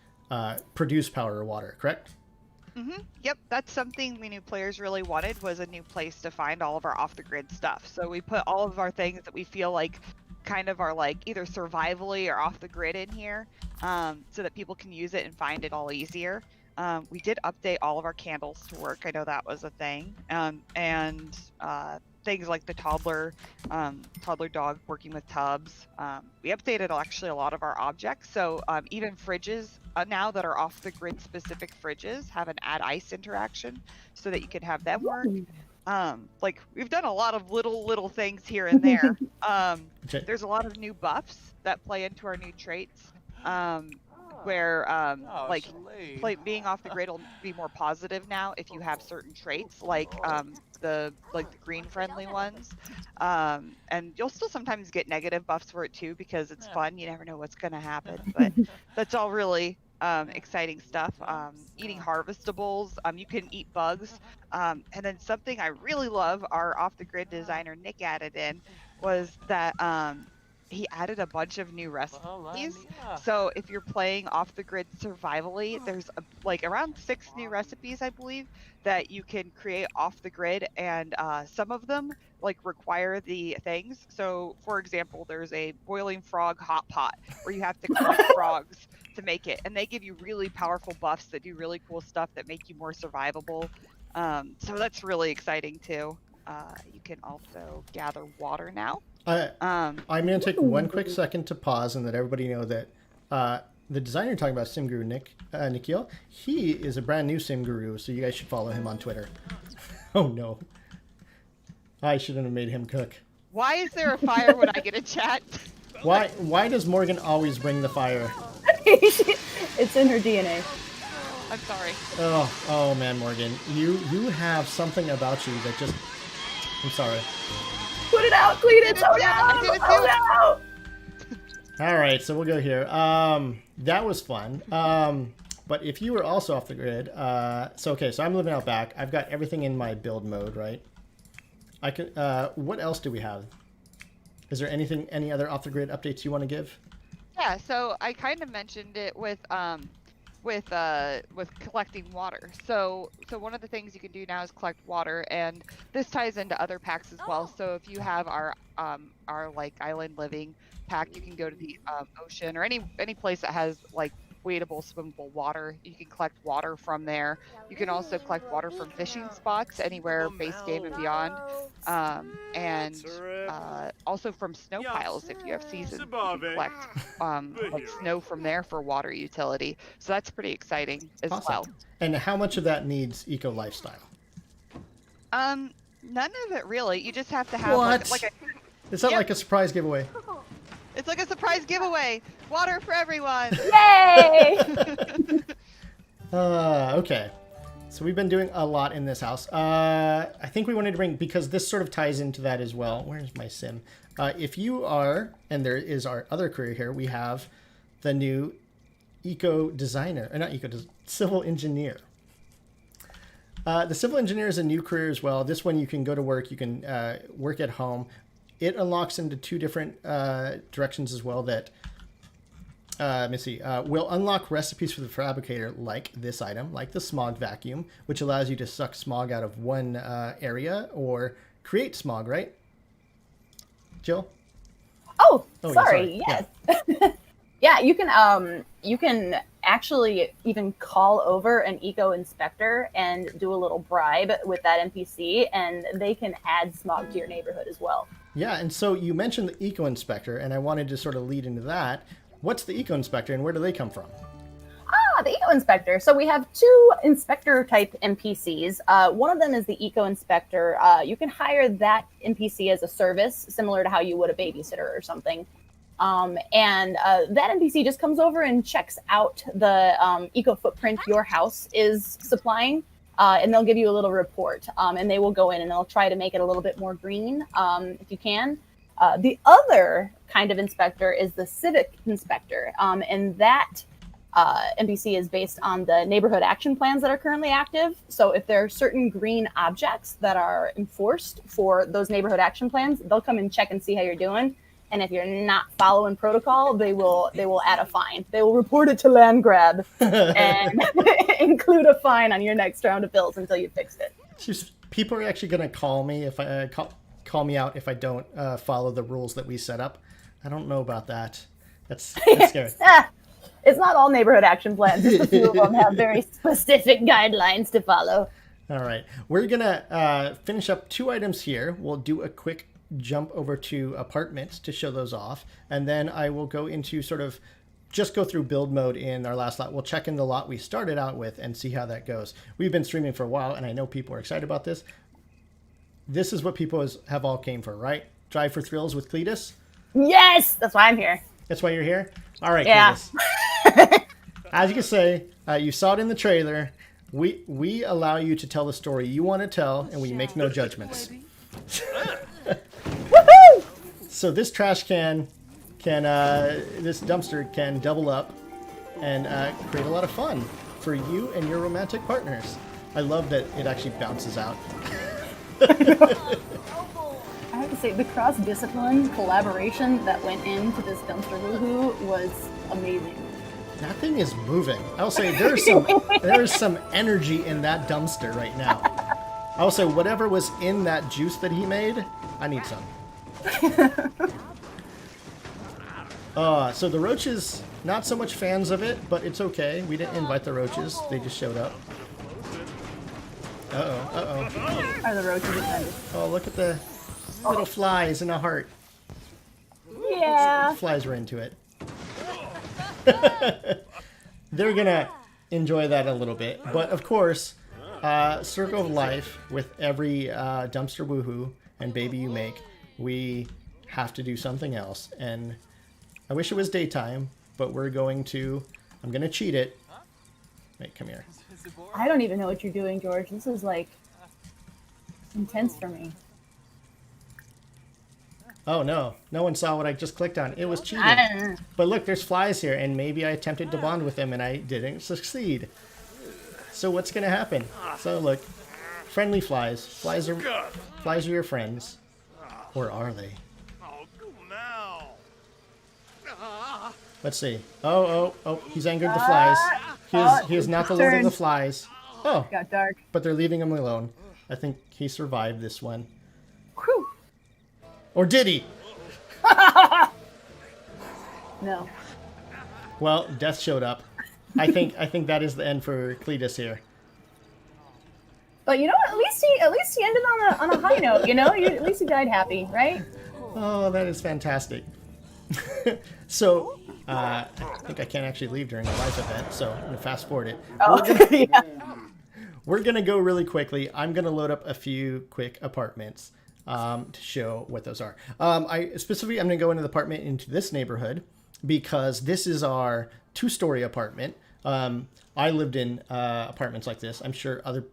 produce power or water, correct? Yep, that's something we knew players really wanted, was a new place to find all of our off-the-grid stuff. So we put all of our things that we feel like kind of are like either survivally or off the grid in here, so that people can use it and find it all easier. We did update all of our candles to work. I know that was a thing. And things like the toddler dog working with tubs. We updated actually a lot of our objects. So even fridges now that are off the grid specific fridges have an add ice interaction so that you can have them work. Like we've done a lot of little things here and there. There's a lot of new buffs that play into our new traits. Where being off the grid will be more positive now if you have certain traits like the green friendly ones, and you'll still sometimes get negative buffs for it too because it's fun. You never know what's going to happen, but that's all really exciting stuff. Eating harvestables, you can eat bugs, and then something I really love our off the grid designer Nick added in was that he added a bunch of new recipes. So if you're playing off the grid survivally, there's around 6 new recipes, I believe, that you can create off the grid, and some of them require the things. So for example, there's a boiling frog hot pot where you have to collect frogs to make it, and they give you really powerful buffs that do really cool stuff that make you more survivable. So that's really exciting too. You can also gather water now. I'm going to take one quick second to pause and let everybody know that the designer you're talking about, Sim Guru Nikhil, he is a brand new Sim Guru, so you guys should follow him on Twitter. Oh no. I shouldn't have made him cook. Why is there a fire when I get a chat? Why does Morgan always bring the fire? It's in her DNA. I'm sorry. Oh man, Morgan. You have something about you that just... I'm sorry. Put it out, clean it. Oh no! All right, so we'll go here. That was fun. But if you were also off the grid, so I'm living out back. I've got everything in my build mode, right? I can. What else do we have? Is there any other off the grid updates you want to give? Yeah, so I kind of mentioned it with collecting water. So one of the things you can do now is collect water, and this ties into other packs as well. So if you have our island living pack, you can go to the ocean or any place that has wadeable, swimmable water. You can collect water from there. You can also collect water from fishing spots anywhere base game and beyond, and also from snow piles if you have seasons. You can collect snow from there for water utility. So that's pretty exciting as well. And how much of that needs Eco Lifestyle? None of it really. You just have to have Is that like a surprise giveaway? It's like a surprise giveaway. Water for everyone. Yay! Okay. So we've been doing a lot in this house. I think we wanted to bring, because this sort of ties into that as well. Where's my sim? If you are, and there is our other career here, we have the new eco designer, or not eco, civil engineer. The civil engineer is a new career as well. This one you can go to work, you can work at home. It unlocks into two different directions as well that, let me see, will unlock recipes for the fabricator like this item, like the smog vacuum, which allows you to suck smog out of one area or create smog, right? Jill? Oh, yeah, sorry. Yes. Yeah. Yeah, you can actually even call over an eco inspector and do a little bribe with that NPC, and they can add smog to your neighborhood as well. Yeah, and so you mentioned the eco inspector, and I wanted to sort of lead into that. What's the eco inspector, and where do they come from? The eco inspector. So we have two inspector type NPCs. One of them is the eco inspector. You can hire that NPC as a service, similar to how you would a babysitter or something. And that NPC just comes over and checks out the eco footprint your house is supplying, and they'll give you a little report. And they will go in and they'll try to make it a little bit more green, if you can. The other kind of inspector is the civic inspector, and that NPC is based on the neighborhood action plans that are currently active. So if there are certain green objects that are enforced for those neighborhood action plans, they'll come and check and see how you're doing. And if you're not following protocol, they will add a fine. They will report it to land grab and include a fine on your next round of bills until you fixed it. Just, people are actually going to call me if I call me out if I don't follow the rules that we set up. I don't know about that. That's scary. It's not all neighborhood action plans. Just a few of them have very specific guidelines to follow. All right. We're going to finish up 2 items here. We'll do a quick jump over to apartments to show those off. And then I will go into sort of just go through build mode in our last lot. We'll check in the lot we started out with and see how that goes. We've been streaming for a while, and I know people are excited about this. This is what people have all came for, right? Drive for Thrills with Cletus? Yes! That's why I'm here. That's why you're here? All right, yeah. Cletus. As you can say, you saw it in the trailer. We allow you to tell the story you want to tell, and we make no judgments. Woohoo! So this trash can this dumpster can double up and create a lot of fun for you and your romantic partners. I love that it actually bounces out. I have to say, the cross-discipline collaboration that went into this dumpster woohoo was amazing. That thing is moving. I'll say there's some energy in that dumpster right now. I'll say whatever was in that juice that he made, I need some. So the roaches, not so much fans of it, but it's okay. We didn't invite the roaches. They just showed up. Uh-oh. Are the roaches offended? Oh, look at the little flies in a heart. Yeah. The flies were into it. They're gonna enjoy that a little bit. But of course, Circle of Life, with every dumpster woohoo and baby you make, we have to do something else. And I wish it was daytime, but I'm gonna cheat it. Wait, come here. I don't even know what you're doing, George. This is like intense for me. Oh no, no one saw what I just clicked on. It was cheating. But look, there's flies here, and maybe I attempted to bond with them and I didn't succeed. So what's gonna happen? So look, friendly flies. Flies are your friends. Or are they? Let's see. Oh, he's angered the flies. He is not the lord of the flies. Oh, got dark. But they're leaving him alone. I think he survived this one. Whew. Or did he? No. Well, death showed up. I think that is the end for Cletus here. But you know what? At least he ended on a high note. You know, at least he died happy, right? Oh, that is fantastic. So, I think I can't actually leave during a live event, so I'm gonna fast forward it. We're gonna go really quickly. I'm gonna load up a few quick apartments to show what those are. I'm gonna go into the apartment into this neighborhood because this is our 2-story apartment. I lived in apartments like this. I'm sure other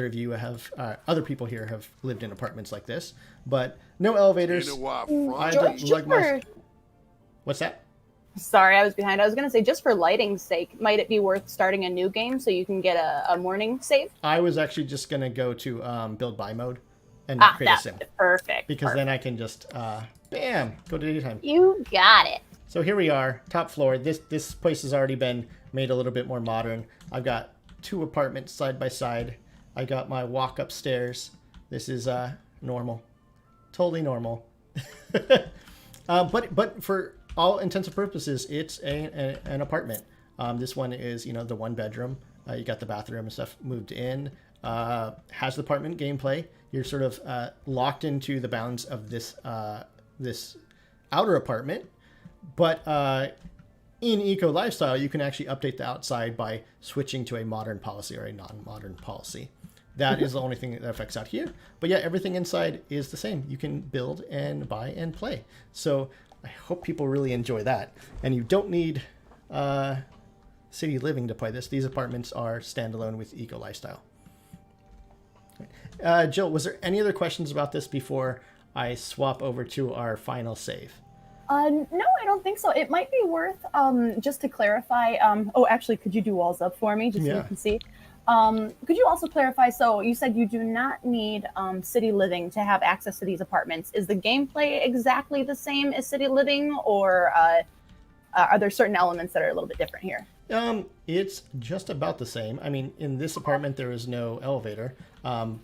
of you have, other people here have lived in apartments like this, but no elevators. George, What's that? Sorry, I was behind. I was going to say, just for lighting's sake, might it be worth starting a new game so you can get a morning save? I was actually just going to go to build by mode and not create a sim. Perfect. Because then I can just, bam, go to daytime. You got it. So here we are, top floor. This place has already been made a little bit more modern. I've got 2 apartments side by side. I got my walk upstairs. This is normal. Totally normal. But for all intents and purposes, it's an apartment. This one is, the 1 bedroom. You got the bathroom and stuff moved in. Has the apartment gameplay. You're sort of locked into the bounds of this this outer apartment. But in Eco Lifestyle, you can actually update the outside by switching to a modern policy or a non-modern policy. That is the only thing that affects out here. But yeah, everything inside is the same. You can build and buy and play. So I hope people really enjoy that. And you don't need City Living to play this. These apartments are standalone with Eco Lifestyle. Jill, was there any other questions about this before I swap over to our final save? No, I don't think so. It might be worth, just to clarify, actually, could you do walls up for me, just so you can see? Could you also clarify, so you said you do not need City Living to have access to these apartments. Is the gameplay exactly the same as City Living, or are there certain elements that are a little bit different here? It's just about the same. I mean, in this apartment, there is no elevator. I'm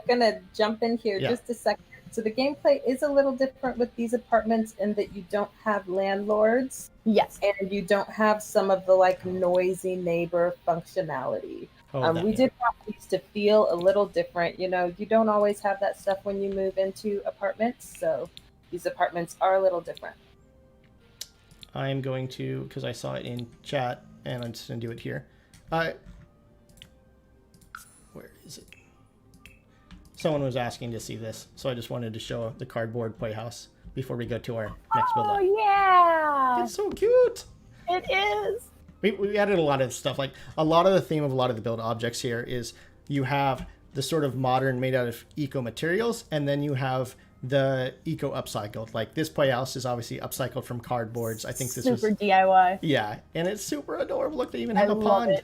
going to jump in here just a second. So the gameplay is a little different with these apartments in that you don't have landlords. Yes. And you don't have some of the noisy neighbor functionality. We did want these to feel a little different. You don't always have that stuff when you move into apartments. So these apartments are a little different. I'm going to, because I saw it in chat, and I'm just going to do it here. Where is it? Someone was asking to see this, so I just wanted to show the cardboard playhouse before we go to our next build up. Oh, yeah! It's so cute! It is! We added a lot of stuff. Like, a lot of the theme of a lot of the build objects here is you have the sort of modern made out of eco materials, and then you have the eco upcycled. Like, this playhouse is obviously upcycled from cardboards. I think this was super DIY. Yeah, and it's super adorable. Look, they even have a pond.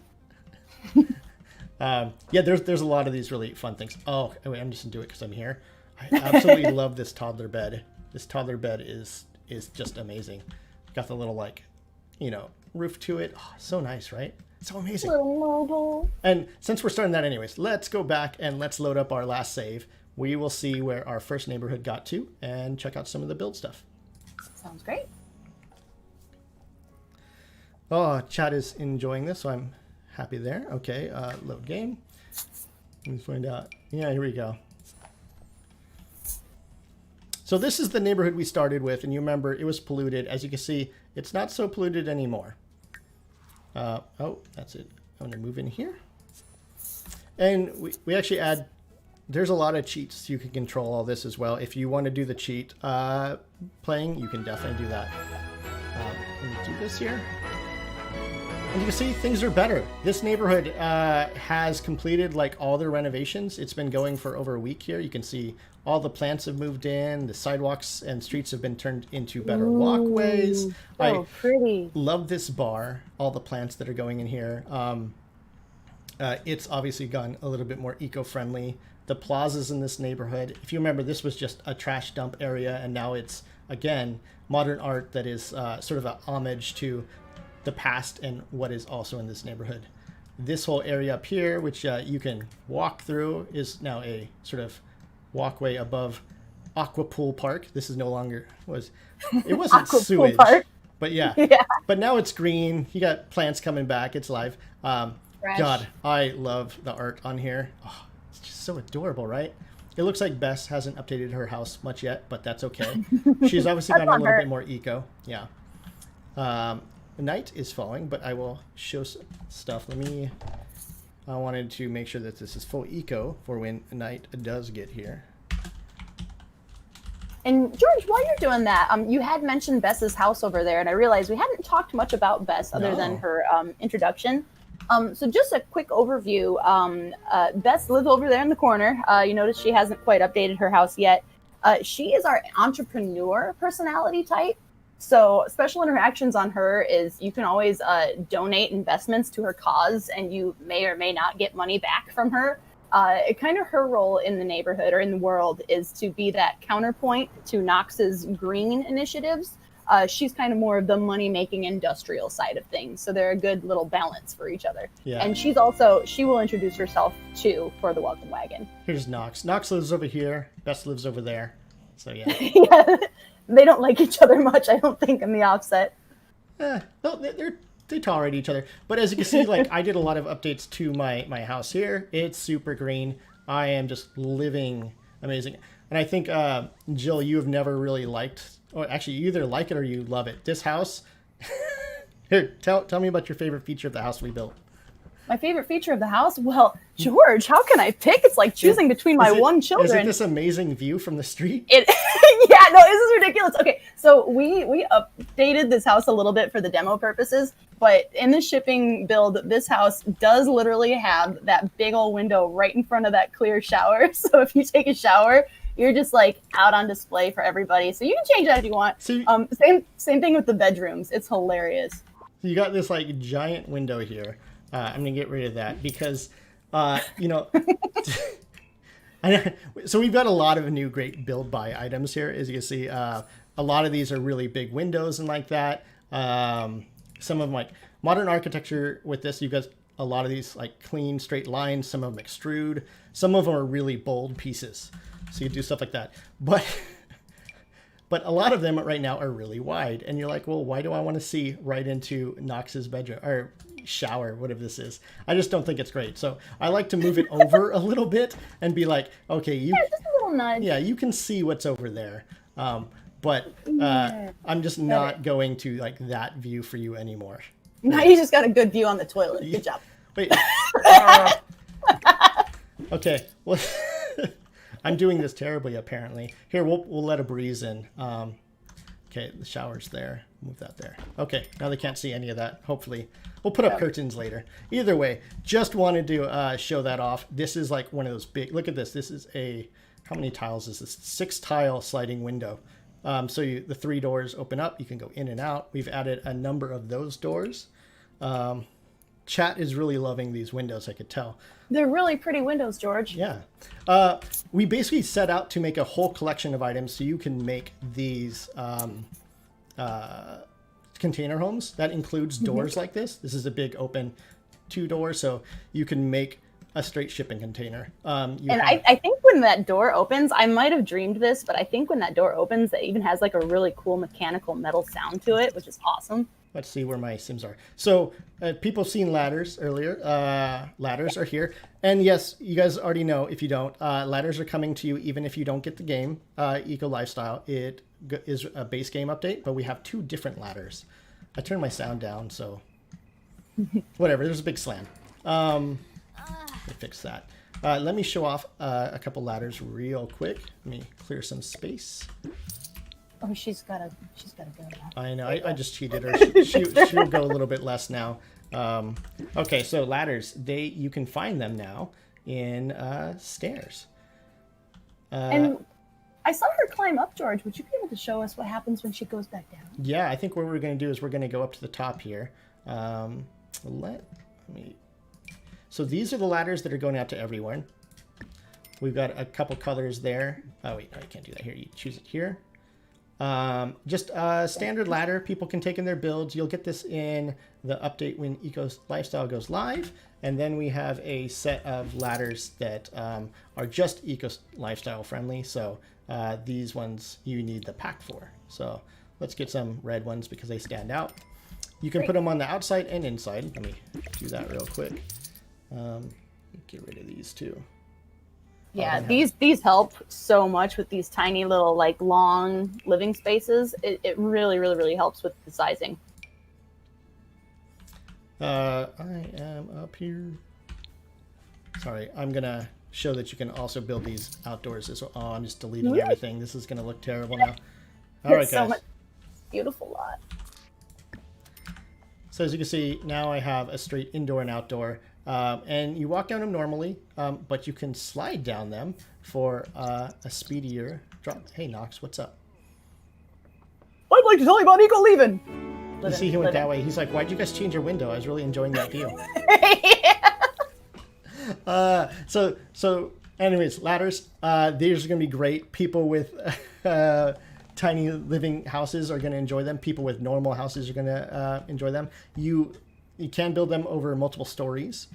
Yeah, there's a lot of these really fun things. Oh, wait, I'm just gonna do it because I'm here. I absolutely love this toddler bed. This toddler bed is just amazing. Got the little roof to it. Oh, so nice, right? So amazing. Little mobile. And since we're starting that anyways, let's go back and let's load up our last save. We will see where our first neighborhood got to and check out some of the build stuff. Sounds great. Oh, chat is enjoying this, so I'm happy there. Okay, load game. Let's find out. Yeah, here we go. So this is the neighborhood we started with, and you remember it was polluted. As you can see, it's not so polluted anymore. Oh, that's it. I'm going to move in here. And we actually add, there's a lot of cheats you can control all this as well. If you want to do the cheat playing, you can definitely do that. Let me do this here. And you can see things are better. This neighborhood has completed all their renovations. It's been going for over a week here. You can see all the plants have moved in. The sidewalks and streets have been turned into better walkways. So pretty. Love this bar, all the plants that are going in here. It's obviously gone a little bit more eco-friendly. The plazas in this neighborhood, if you remember, this was just a trash dump area, and now it's, again, modern art that is sort of a homage to the past and what is also in this neighborhood. This whole area up here, which you can walk through, is now a sort of walkway above Aqua Pool Park. This is no longer it wasn't sewage, but yeah. But now it's green. You got plants coming back. It's live. God, I love the art on here. Oh, it's just so adorable, right? It looks like Bess hasn't updated her house much yet, but that's okay. She's obviously gone a little bit more eco. Yeah. Night is falling, but I will show some stuff. I wanted to make sure that this is full eco for when night does get here. And George, while you're doing that, you had mentioned Bess's house over there, and I realized we hadn't talked much about Bess other than her introduction. So just a quick overview. Bess lives over there in the corner. You notice she hasn't quite updated her house yet. She is our entrepreneur personality type. So special interactions on her is you can always donate investments to her cause, and you may or may not get money back from her. Kind of her role in the neighborhood or in the world is to be that counterpoint to Nox's green initiatives. She's kind of more of the money-making industrial side of things, so they're a good little balance for each other. Yeah. And she will introduce herself too for the welcome wagon. Here's Nox. Nox lives over here. Bess lives over there. So yeah. Yeah. They don't like each other much, I don't think, in the offset. No, they tolerate each other. But as you can see, like I did a lot of updates to my house here. It's super green. I am just living amazing. And I think, Jill, you have never really liked, or actually you either like it or you love it. This house, here, tell me about your favorite feature of the house we built. My favorite feature of the house? Well, George, how can I pick? It's like choosing between my one children. Is it this amazing view from the street? Yeah, no, this is ridiculous. Okay, so we updated this house a little bit for the demo purposes, but in the shipping build, this house does literally have that big old window right in front of that clear shower. So if you take a shower, you're just like out on display for everybody. So you can change that if you want. So same thing with the bedrooms. It's hilarious. You got this like giant window here. I'm gonna get rid of that because, you know, so we've got a lot of new great build buy items here. As you can see, a lot of these are really big windows and like that. Some of them like modern architecture with this, you've got a lot of these like clean straight lines. Some of them extrude. Some of them are really bold pieces. So you do stuff like that. But a lot of them right now are really wide. And you're like, well, why do I want to see right into Nox's bedroom or shower, whatever this is? I just don't think it's great. So I like to move it over a little bit and be like, okay, just a little nudge. Yeah, you can see what's over there. But I'm just not going to like that view for you anymore. Now you just got a good view on the toilet. Good job. Wait. Okay. Well, I'm doing this terribly, apparently. Here, we'll let a breeze in. Okay, the shower's there. Move that there. Okay, now they can't see any of that. Hopefully. We'll put up curtains later. Either way, just wanted to show that off. This is like one of those big... Look at this. This is a... How many tiles is this? 6-tile sliding window. So the 3 doors open up. You can go in and out. We've added a number of those doors. Chat is really loving these windows, I could tell. They're really pretty windows, George. Yeah. We basically set out to make a whole collection of items so you can make these container homes. That includes doors like this. This is a big open 2-door, so you can make a straight shipping container. I think when that door opens, I might have dreamed this, but I think when that door opens, it even has like a really cool mechanical metal sound to it, which is awesome. Let's see where my Sims are. So people have seen ladders earlier. Ladders are here. And yes, you guys already know, if you don't, ladders are coming to you even if you don't get the game, Eco Lifestyle. It is a base game update, but we have 2 different ladders. I turned my sound down, so whatever. There's a big slam. Let me fix that. Let me show off a couple ladders real quick. Let me clear some space. Oh, she's gotta go now. I know. I just cheated her. She'll go a little bit less now. Okay, so ladders. You can find them now in stairs. And I saw her climb up, George. Would you be able to show us what happens when she goes back down? Yeah, I think what we're going to do is we're going to go up to the top here. So these are the ladders that are going out to everyone. We've got a couple colors there. Oh wait, no, you can't do that here. You choose it here. Just a standard ladder people can take in their builds. You'll get this in the update when Eco Lifestyle goes live. And then we have a set of ladders that are just Eco Lifestyle friendly. So these ones you need the pack for. So let's get some red ones because they stand out. You can put them on the outside and inside. Let me do that real quick. Get rid of these too. Yeah, these help so much with these tiny little like long living spaces. It really, really, really helps with the sizing. I am up here. Sorry, I'm gonna show that you can also build these outdoors as well. Oh, I'm just deleting everything. This is gonna look terrible now. All right, guys. So much beautiful lot. So as you can see, now I have a straight indoor and outdoor. And you walk down them normally, but you can slide down them for a speedier drop. Hey, Nox, what's up? Boy, boy. like to tell you about Nico leaving. You see, he went that way. He's like, why'd you guys change your window? I was really enjoying that view. So anyways, ladders. These are going to be great. People with tiny living houses are going to enjoy them. People with normal houses are going to enjoy them. You can build them over multiple stories.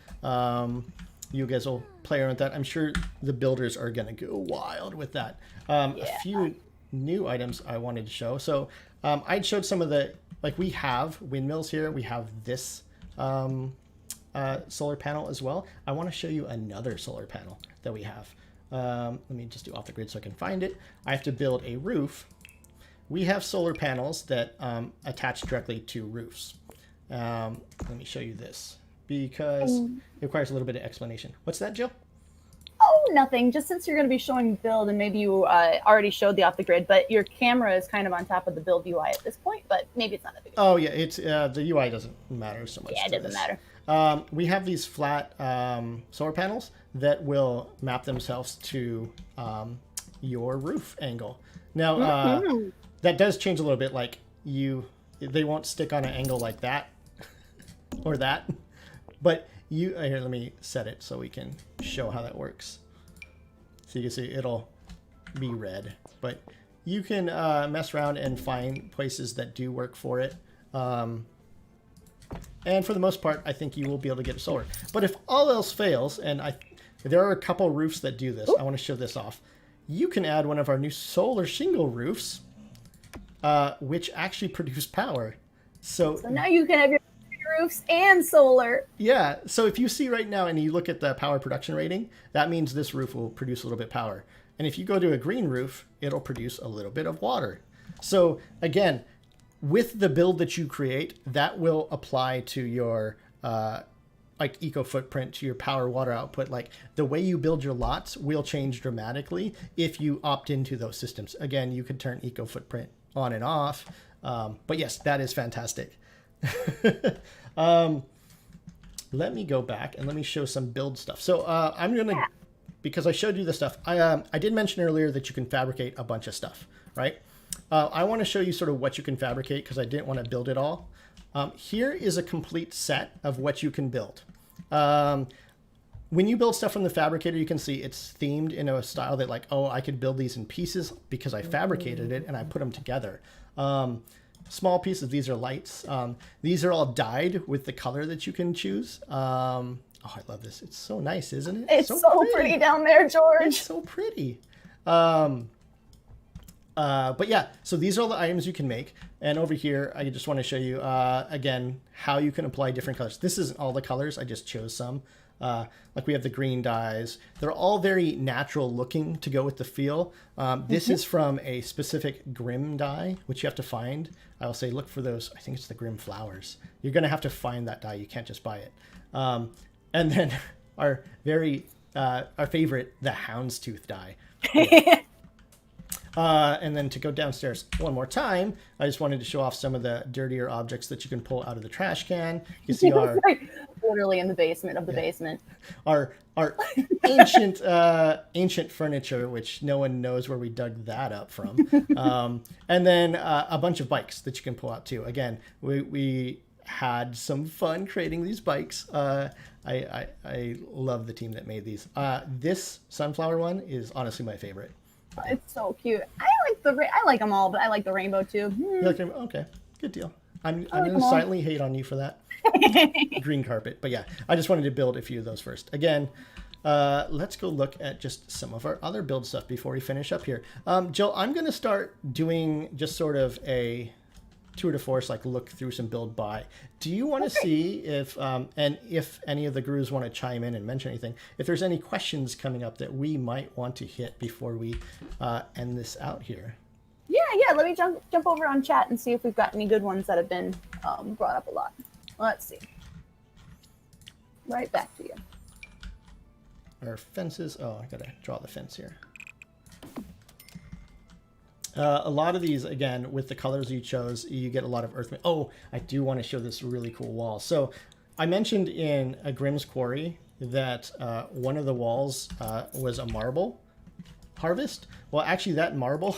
You guys will play around with that. I'm sure the builders are going to go wild with that. A few new items I wanted to show. So I showed some of the, like, we have windmills here. We have this solar panel as well. I want to show you another solar panel that we have. Let me just do off the grid so I can find it. I have to build a roof. We have solar panels that attach directly to roofs. Let me show you this because it requires a little bit of explanation. What's that, Jill? Oh, nothing. Just since you're going to be showing build, and maybe you already showed the off the grid, but your camera is kind of on top of the build UI at this point. But maybe it's not a big deal. Oh yeah, it's the UI doesn't matter so much. Yeah, it doesn't matter. We have these flat solar panels that will map themselves to your roof angle. Now that does change a little bit. Like they won't stick on an angle like that or that, but here, let me set it so we can show how that works. So you can see it'll be red, but you can mess around and find places that do work for it. And for the most part, I think you will be able to get it solar. But if all else fails, and there are a couple roofs that do this, I want to show this off. You can add one of our new solar shingle roofs, which actually produce power. So now you can have your roofs and solar. Yeah, so if you see right now and you look at the power production rating, that means this roof will produce a little bit of power. And if you go to a green roof, it'll produce a little bit of water. So again, with the build that you create, that will apply to your like eco footprint, to your power water output. Like the way you build your lots will change dramatically if you opt into those systems. Again, you could turn eco footprint on and off. But yes, that is fantastic. Let me go back and let me show some build stuff. So I'm gonna, because I showed you the stuff, I did mention earlier that you can fabricate a bunch of stuff, right? I want to show you sort of what you can fabricate because I didn't want to build it all. Here is a complete set of what you can build. When you build stuff from the fabricator, you can see it's themed in a style that, like, oh, I could build these in pieces because I fabricated it and I put them together. Small pieces, these are lights. These are all dyed with the color that you can choose. Oh, I love this. It's so nice, isn't it? It's so pretty down there, George. It's so pretty. But yeah, so these are all the items you can make. And over here, I just want to show you, again, how you can apply different colors. This isn't all the colors. I just chose some. Like we have the green dyes. They're all very natural looking to go with the feel. This is from a specific Grim dye, which you have to find. I will say, look for those. I think it's the Grim flowers. You're going to have to find that dye. You can't just buy it. And then our favorite, the Houndstooth dye. And then to go downstairs one more time, I just wanted to show off some of the dirtier objects that you can pull out of the trash can. You see our literally in the basement of the basement. Our ancient furniture, which no one knows where we dug that up from. And then a bunch of bikes that you can pull out too. Again, we had some fun creating these bikes. I love the team that made these. This sunflower one is honestly my favorite. It's so cute. I like them all, but I like the rainbow too. You like rainbow? Okay, good deal. I'm gonna silently hate on you for that. Green carpet, but yeah, I just wanted to build a few of those first. Again, let's go look at just some of our other build stuff before we finish up here. Jill, I'm gonna start doing just sort of a tour de force, like look through some build by. Do you want to see if and if any of the gurus want to chime in and mention anything, if there's any questions coming up that we might want to hit before we end this out here? Yeah, let me jump over on chat and see if we've got any good ones that have been brought up a lot. Let's see. Right back to you. Our fences. Oh, I gotta draw the fence here. A lot of these, again, with the colors you chose, you get a lot of earth. Oh, I do want to show this really cool wall. So I mentioned in a Grimm's Quarry that one of the walls was a marble harvest. Well, actually that marble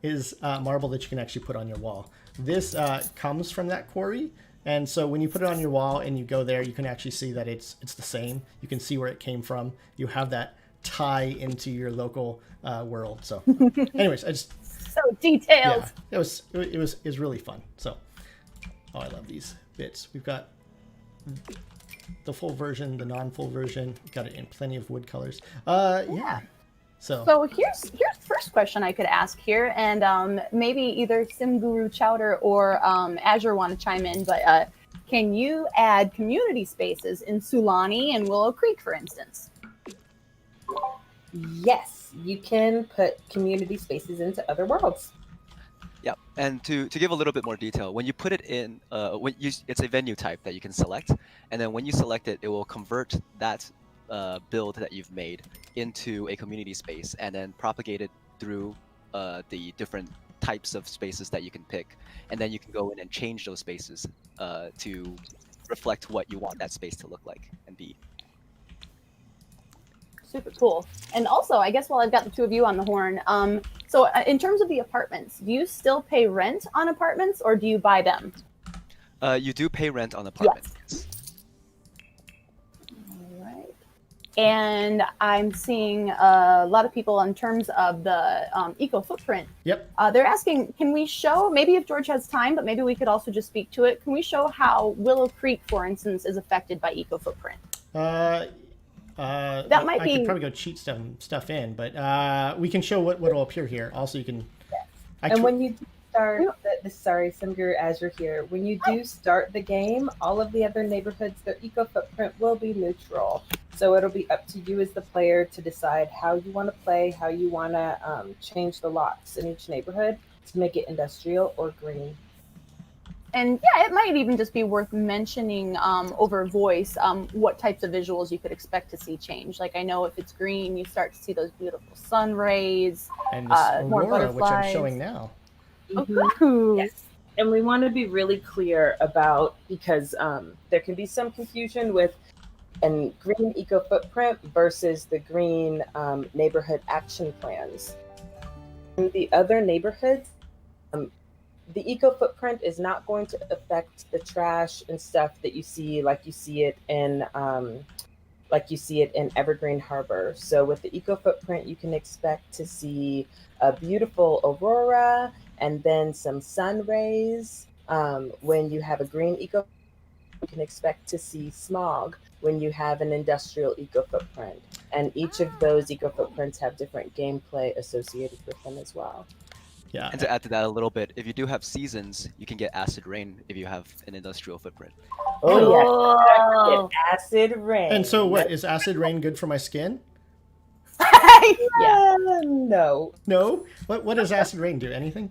is marble that you can actually put on your wall. This comes from that quarry, and so when you put it on your wall and you go there, you can actually see that it's the same. You can see where it came from. You have that tie into your local world. So, anyways, I just So detailed. yeah, it was really fun. So, oh, I love these bits. We've got the full version, the non-full version. We've got it in plenty of wood colors. Yeah. So here's the first question I could ask here, and maybe either Sim Guru Chowder or Azure want to chime in, but can you add community spaces in Sulani and Willow Creek, for instance? Yes, you can put community spaces into other worlds. Yeah, and to give a little bit more detail, when you put it in, it's a venue type that you can select, and then when you select it, it will convert that build that you've made into a community space, and then propagate it through the different types of spaces that you can pick, and then you can go in and change those spaces to reflect what you want that space to look like and be. Super cool. And also, I guess while I've got the two of you on the horn, so in terms of the apartments, do you still pay rent on apartments or do you buy them? You do pay rent on apartments. Yes. All right. And I'm seeing a lot of people in terms of the eco footprint. Yep. They're asking, can we show, maybe if George has time, but maybe we could also just speak to it. Can we show how Willow Creek, for instance, is affected by eco footprint? That might be. I could probably go cheat stuff in, but we can show what will appear here. Also, you can. Yes. When you start, sorry, Simgur Azure here. When you do start the game, all of the other neighborhoods, their eco footprint will be neutral. So it'll be up to you as the player to decide how you want to play, how you want to change the lots in each neighborhood to make it industrial or green. And yeah, it might even just be worth mentioning over voice what types of visuals you could expect to see change. Like I know if it's green, you start to see those beautiful sun rays. And this more aurora, which I'm butterflies. showing now. Mm-hmm. Yes. And we want to be really clear about, because there can be some confusion with a green eco footprint versus the green neighborhood action plans. In the other neighborhoods, the eco footprint is not going to affect the trash and stuff that you see, like you see it in Evergreen Harbor. So with the eco footprint, you can expect to see a beautiful aurora and then some sun rays. When you have a green eco, you can expect to see smog when you have an industrial eco footprint. And each of those eco footprints have different gameplay associated with them as well. Yeah. And to add to that a little bit, if you do have seasons, you can get acid rain if you have an industrial footprint. Oh, yeah. Get acid rain. And so what, is acid rain good for my skin? Yeah. No. No? What does acid rain do? Anything?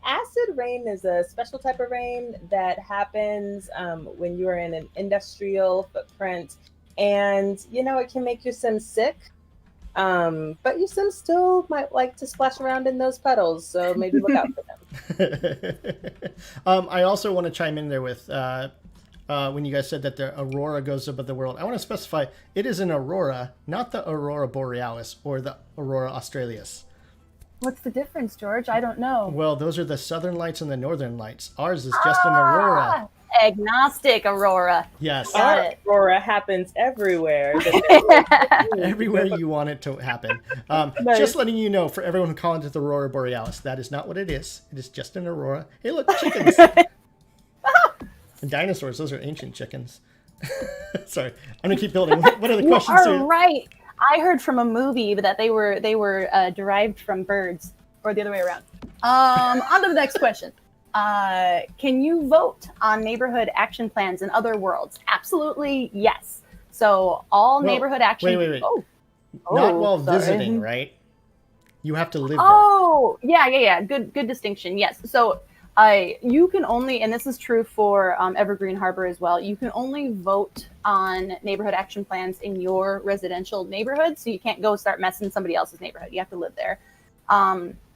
Acid rain is a special type of rain that happens when you're in an industrial footprint. And, it can make your Sims sick. But your Sims still might like to splash around in those puddles, so maybe look out for them. I also want to chime in there with when you guys said that the aurora goes above the world. I want to specify it is an aurora, not the aurora borealis or the aurora australis. What's the difference, George? I don't know. Well, those are the southern lights and the northern lights. Ours is just an aurora. Agnostic aurora. Yes. Our aurora happens everywhere. Everywhere you want it to happen. Nice. Just letting you know, for everyone who calls it the aurora borealis, that is not what it is. It is just an aurora. Hey, look, chickens. And dinosaurs, those are ancient chickens. Sorry, I'm gonna keep building. What are the questions You here? are right. I heard from a movie that they were derived from birds, or the other way around. On to the next question. Can you vote on neighborhood action plans in other worlds? Absolutely, yes. So all neighborhood action. Wait. Oh, Not while sorry. visiting, right? You have to live Oh, yeah. Good distinction. Yes. So you can only, and this is true for Evergreen Harbor as well, you can only vote on neighborhood action plans in your residential neighborhood. So you can't go start messing somebody else's neighborhood. You have to live there.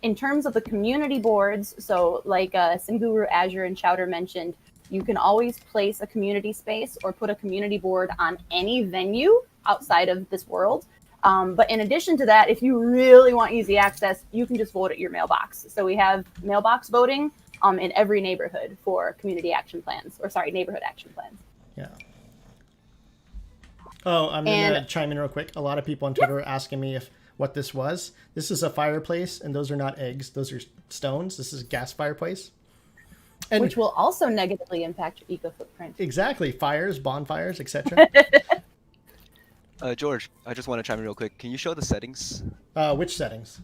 In terms of the community boards, so like Simguru, Azure, and Chowder mentioned, you can always place a community space or put a community board on any venue outside of this world. But in addition to that, if you really want easy access, you can just vote at your mailbox. So we have mailbox voting in every neighborhood for community action plans, or sorry, neighborhood action plans. Yeah. Oh, I'm going to chime in real quick. A lot of people on Twitter are asking me what this was. This is a fireplace, and those are not eggs. Those are stones. This is a gas fireplace. And which will also negatively impact your eco footprint. Exactly. Fires, bonfires, etc. George, I just want to chime in real quick. Can you show the settings? Which settings?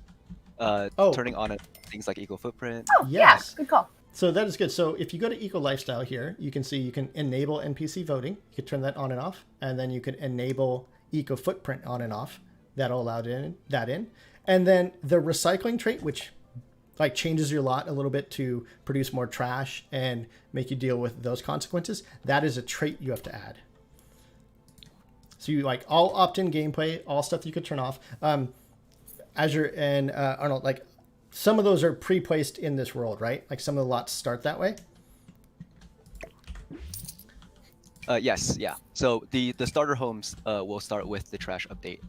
Turning on things like eco footprint. Oh, yes. Yeah, good call. So that is good. So if you go to Eco Lifestyle here, you can see you can enable NPC voting. You can turn that on and off. And then you can enable Eco Footprint on and off. That'll allow that in. And then the recycling trait, which like changes your lot a little bit to produce more trash and make you deal with those consequences. That is a trait you have to add. So you like all opt-in gameplay, all stuff you could turn off. Azure and Arnold, like some of those are pre-placed in this world, right? Like some of the lots start that way. Yes, yeah. So the starter homes will start with the trash update,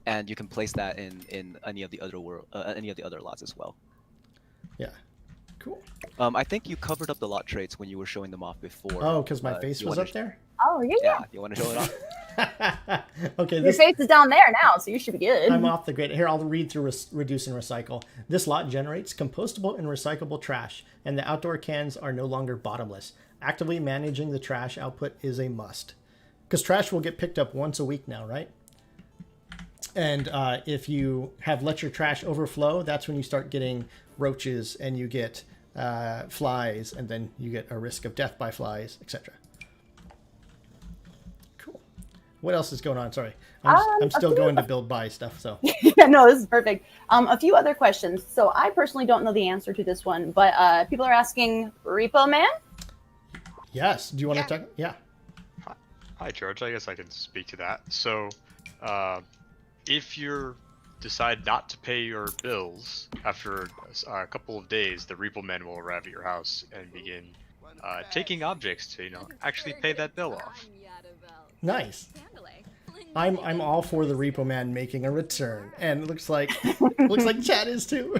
and you can place that in any of the other lots as well. Yeah, cool. I think you covered up the lot traits when you were showing them off before. Oh, because my face was up there? Oh, yeah. Yeah, you want to show it off? Okay. Your face is down there now, so you should be good. I'm off the grid. Here, I'll read through reduce and recycle. This lot generates compostable and recyclable trash, and the outdoor cans are no longer bottomless. Actively managing the trash output is a must. Because trash will get picked up once a week now, right? And if you have let your trash overflow, that's when you start getting roaches and you get flies, and then you get a risk of death by flies, etc. Cool. What else is going on? Sorry, I'm still going to build by stuff. So yeah, no, this is perfect. A few other questions. So I personally don't know the answer to this one, but people are asking Repo Man. Yes. Do you want to talk? Yeah. Hi, George. I guess I can speak to that. So, if you decide not to pay your bills after a couple of days, the repo man will arrive at your house and begin taking objects to, actually pay that bill off. Nice. I'm all for the repo man making a return, and it looks like Chad is too.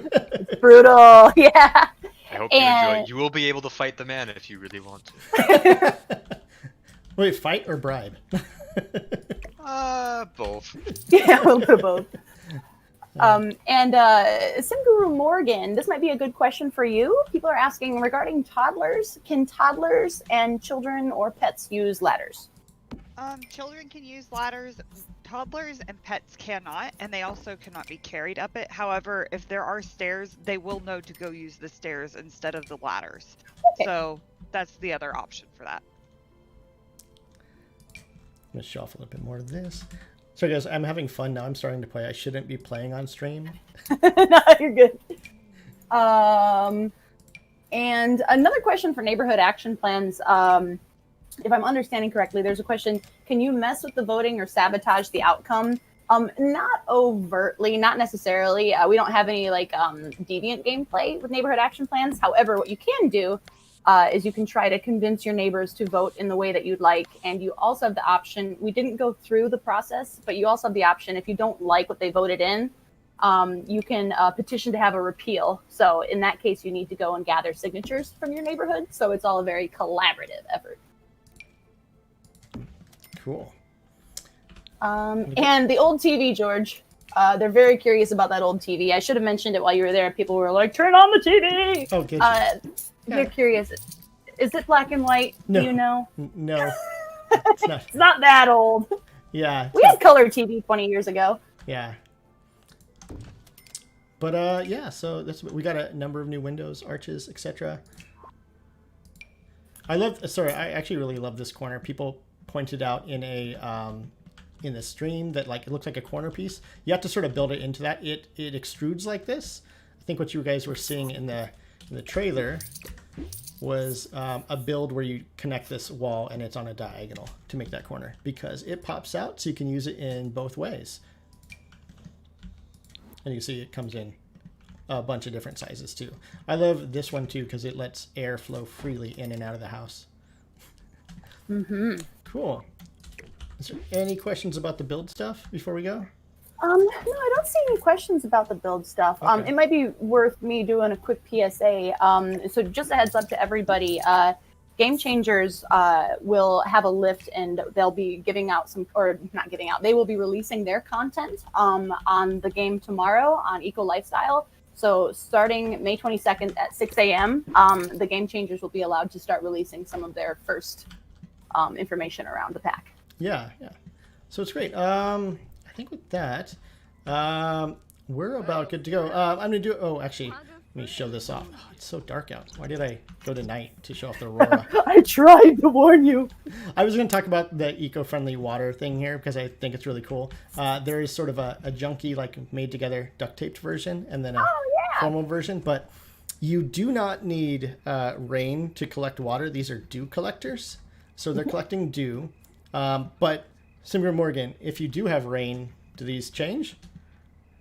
Brutal, yeah. I hope you enjoy it. You will be able to fight the man if you really want to. Wait, fight or bribe? Both. Yeah, a little bit of both. And Simguru Morgan, this might be a good question for you. People are asking regarding toddlers. Can toddlers and children or pets use ladders? Children can use ladders. Toddlers and pets cannot, and they also cannot be carried up it. However, if there are stairs, they will know to go use the stairs instead of the ladders. Okay. So that's the other option for that. I'm going to shuffle a bit more of this. So guys, I'm having fun now. I'm starting to play. I shouldn't be playing on stream. No, you're good. And another question for neighborhood action plans. If I'm understanding correctly, there's a question, can you mess with the voting or sabotage the outcome? Not overtly, not necessarily. We don't have any deviant gameplay with neighborhood action plans. However, what you can do is you can try to convince your neighbors to vote in the way that you'd like. And you also have the option, we didn't go through the process, but you also have the option, if you don't like what they voted in, you can petition to have a repeal. So in that case, you need to go and gather signatures from your neighborhood. So it's all a very collaborative effort. Cool. And the old TV, George, they're very curious about that old TV. I should have mentioned it while you were there. People were like, turn on the TV. Oh, good. They're curious. Is it black and white? No. Do you know? No. It's not. It's not that old. Yeah. We had color TV 20 years ago. Yeah. But yeah, so we got a number of new windows, arches, etc. I actually really love this corner. People pointed out in the stream that it looks like a corner piece. You have to sort of build it into that. It extrudes like this. I think what you guys were seeing in the trailer was a build where you connect this wall and it's on a diagonal to make that corner, because it pops out so you can use it in both ways. And you see it comes in a bunch of different sizes too. I love this one too because it lets air flow freely in and out of the house. Mm-hmm. Cool. Is there any questions about the build stuff before we go? No, I don't see any questions about the build stuff. Okay. It might be worth me doing a quick PSA. So just a heads up to everybody. Game Changers will have a lift, and they'll be giving out some, or not giving out. They will be releasing their content on the game tomorrow on Eco Lifestyle. So starting May 22nd at 6 a.m., the Game Changers will be allowed to start releasing some of their first information around the pack. Yeah. So it's great. I think with that, we're about good to go. I'm gonna do. Oh, actually, let me show this off. Oh, it's so dark out. Why did I go to night to show off the aurora? I tried to warn you. I was going to talk about the eco-friendly water thing here because I think it's really cool. There is sort of a junky, like made together duct taped version, and then a formal version. But you do not need rain to collect water. These are dew collectors, so they're collecting dew. But Simra Morgan, if you do have rain, do these change?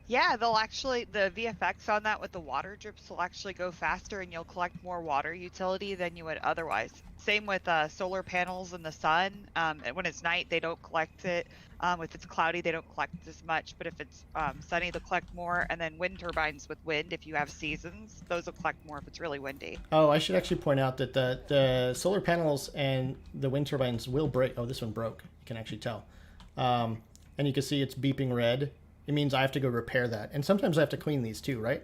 Yeah, they'll actually, the VFX on that with the water drips will actually go faster, and you'll collect more water utility than you would otherwise. Same with solar panels in the sun. When it's night, they don't collect it. If it's cloudy, they don't collect as much. But if it's sunny, they'll collect more. And then wind turbines with wind, if you have seasons, those will collect more if it's really windy. Oh, I should actually point out that the solar panels and the wind turbines will break. Oh, this one broke. You can actually tell. And you can see it's beeping red. It means I have to go repair that. And sometimes I have to clean these too, right?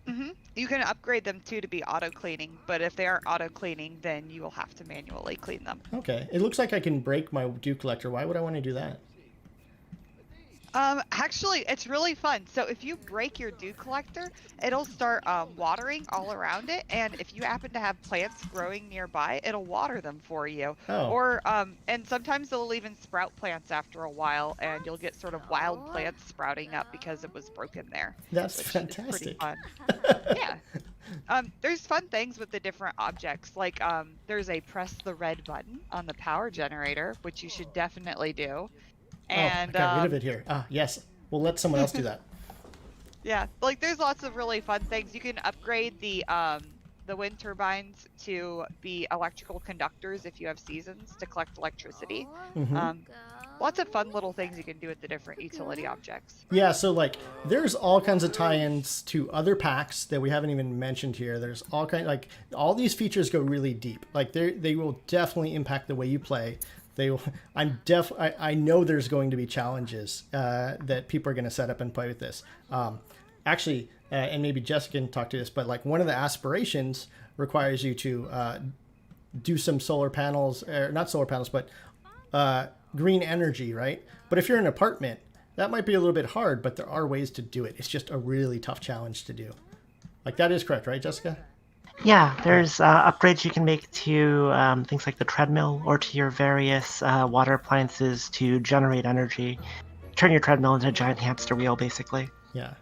Mm-hmm. You can upgrade them too to be auto cleaning, but if they aren't auto cleaning, then you will have to manually clean them. Okay. It looks like I can break my dew collector. Why would I want to do that? Actually, it's really fun. So if you break your dew collector, it'll start watering all around it, and if you happen to have plants growing nearby, it'll water them for you. Oh. Or and sometimes it'll even sprout plants after a while, and you'll get sort of wild plants sprouting up because it was broken there. That's fantastic. Pretty fun. Yeah. There's fun things with the different objects. Like there's a press the red button on the power generator, which you should definitely do. And, I got rid of it here. Yes. We'll let someone else do that. Yeah, like there's lots of really fun things. You can upgrade the wind turbines to be electrical conductors if you have seasons to collect electricity. Mm-hmm. Lots of fun little things you can do with the different utility objects. Yeah, so like there's all kinds of tie-ins to other packs that we haven't even mentioned here. There's all kind like all these features go really deep. Like they will definitely impact the way you play. I know there's going to be challenges that people are going to set up and play with this. Actually, and maybe Jessica can talk to this, but like one of the aspirations requires you to do some solar panels, or not solar panels, but green energy, right? But if you're in an apartment, that might be a little bit hard, but there are ways to do it. It's just a really tough challenge to do. Like that is correct, right, Jessica? Yeah, there's upgrades you can make to things like the treadmill or to your various water appliances to generate energy. Turn your treadmill into a giant hamster wheel, basically. Yeah.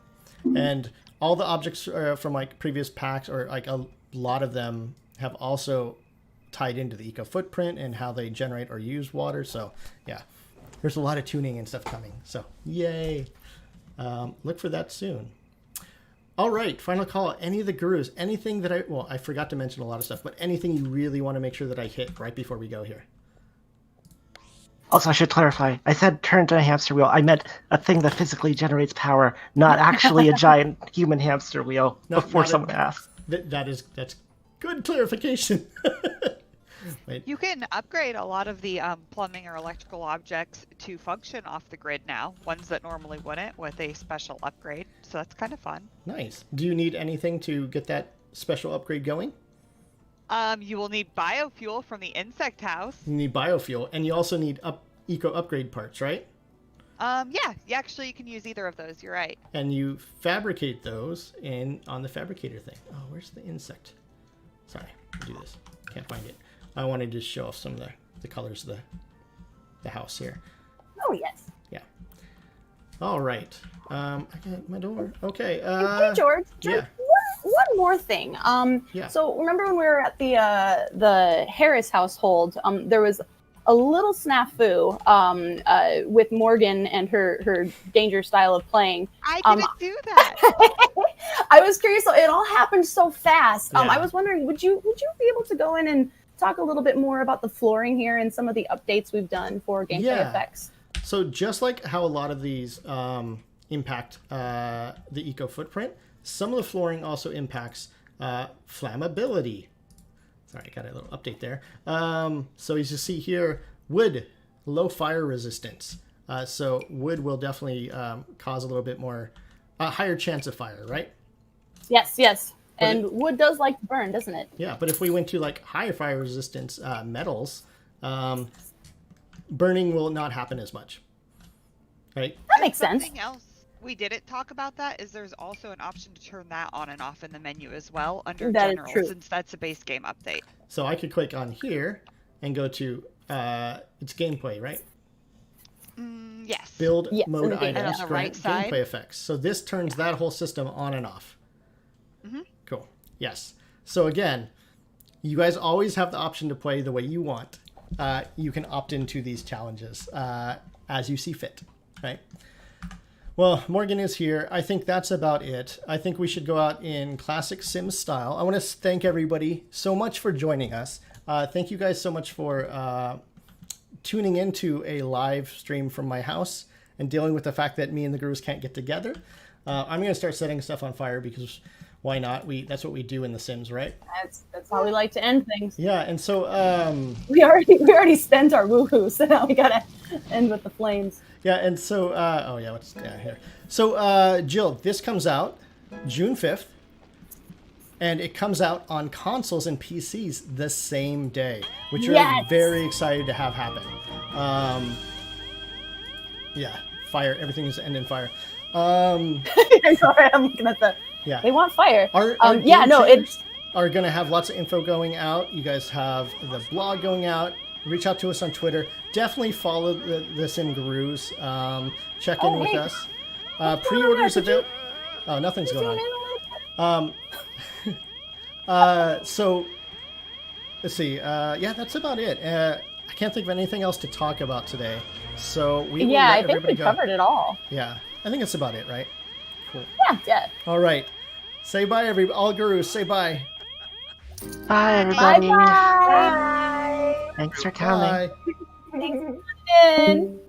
And all the objects from like previous packs, or like a lot of them, have also tied into the eco footprint and how they generate or use water. So yeah, there's a lot of tuning and stuff coming. So yay. Look for that soon. All right, final call. Any of the gurus, anything that I forgot to mention a lot of stuff, but anything you really want to make sure that I hit right before we go here? Also, I should clarify. I said turn to a hamster wheel. I meant a thing that physically generates power, not actually a giant human hamster wheel, before someone asks. That's good clarification. Wait. You can upgrade a lot of the plumbing or electrical objects to function off the grid now, ones that normally wouldn't, with a special upgrade. So that's kind of fun. Nice. Do you need anything to get that special upgrade going? You will need biofuel from the insect house. You need biofuel, and you also need eco upgrade parts, right? Yeah, you can use either of those. You're right. And you fabricate those on the fabricator thing. Oh, where's the insect? Sorry, I'll do this. Can't find it. I wanted to show off some of the colors of the house here. Oh, yes. Yeah. All right. I got my door. Okay. Hey, George. Yeah. One more thing. Yeah. So remember when we were at the Harris household? There was a little snafu with Morgan and her dangerous style of playing. I didn't do that. I was curious. It all happened so fast. Yeah. I was wondering, would you be able to go in and talk a little bit more about the flooring here and some of the updates we've done for gameplay effects? So just like how a lot of these impact the eco footprint, some of the flooring also impacts flammability. Sorry, I got a little update there. So as you see here, wood, low fire resistance. So wood will definitely cause a little bit more, higher chance of fire, right? Yes. And wood does like to burn, doesn't it? Yeah, but if we went to like higher fire resistance metals, burning will not happen as much, right? That makes sense. Something else we didn't talk about that is there's also an option to turn that on and off in the menu as well under That is general, true. since that's a base game update. So I could click on here and go to it's gameplay, right? Yes. Build Yes, mode in the game. items, And on the right grant side? gameplay effects. So this turns that whole system on and off. Mm-hmm. Cool. Yes. So again, you guys always have the option to play the way you want. You can opt into these challenges as you see fit, right? Well, Morgan is here. I think that's about it. I think we should go out in classic Sims style. I want to thank everybody so much for joining us. Thank you guys so much for tuning into a live stream from my house and dealing with the fact that me and the gurus can't get together. I'm going to start setting stuff on fire because why not? That's what we do in The Sims, right? That's how we like to end things. Yeah, and so We already spent our woohoo, so now we gotta end with the flames. yeah, and so what's here? So Jill, this comes out June 5th, and it comes out on consoles and PCs the same day, which we're very excited to have happen. Yeah, fire. Everything's end in fire. Sorry, I'm looking at the. Yeah. They want fire. Our Yeah, no, it's are going to have lots of info going out. You guys have the blog going out. Reach out to us on Twitter. Definitely follow the Sim Gurus. Check in with us. Pre-orders available. Oh, nothing's going on. So let's see. Yeah, that's about it. I can't think of anything else to talk about today. So we will let I think everybody we go. covered it all. Yeah, I think that's about it, right? Cool. Yeah. All right. Say bye, all gurus. Say bye. Bye, everybody. Bye. Thanks for coming. Bye. Thanks for coming in.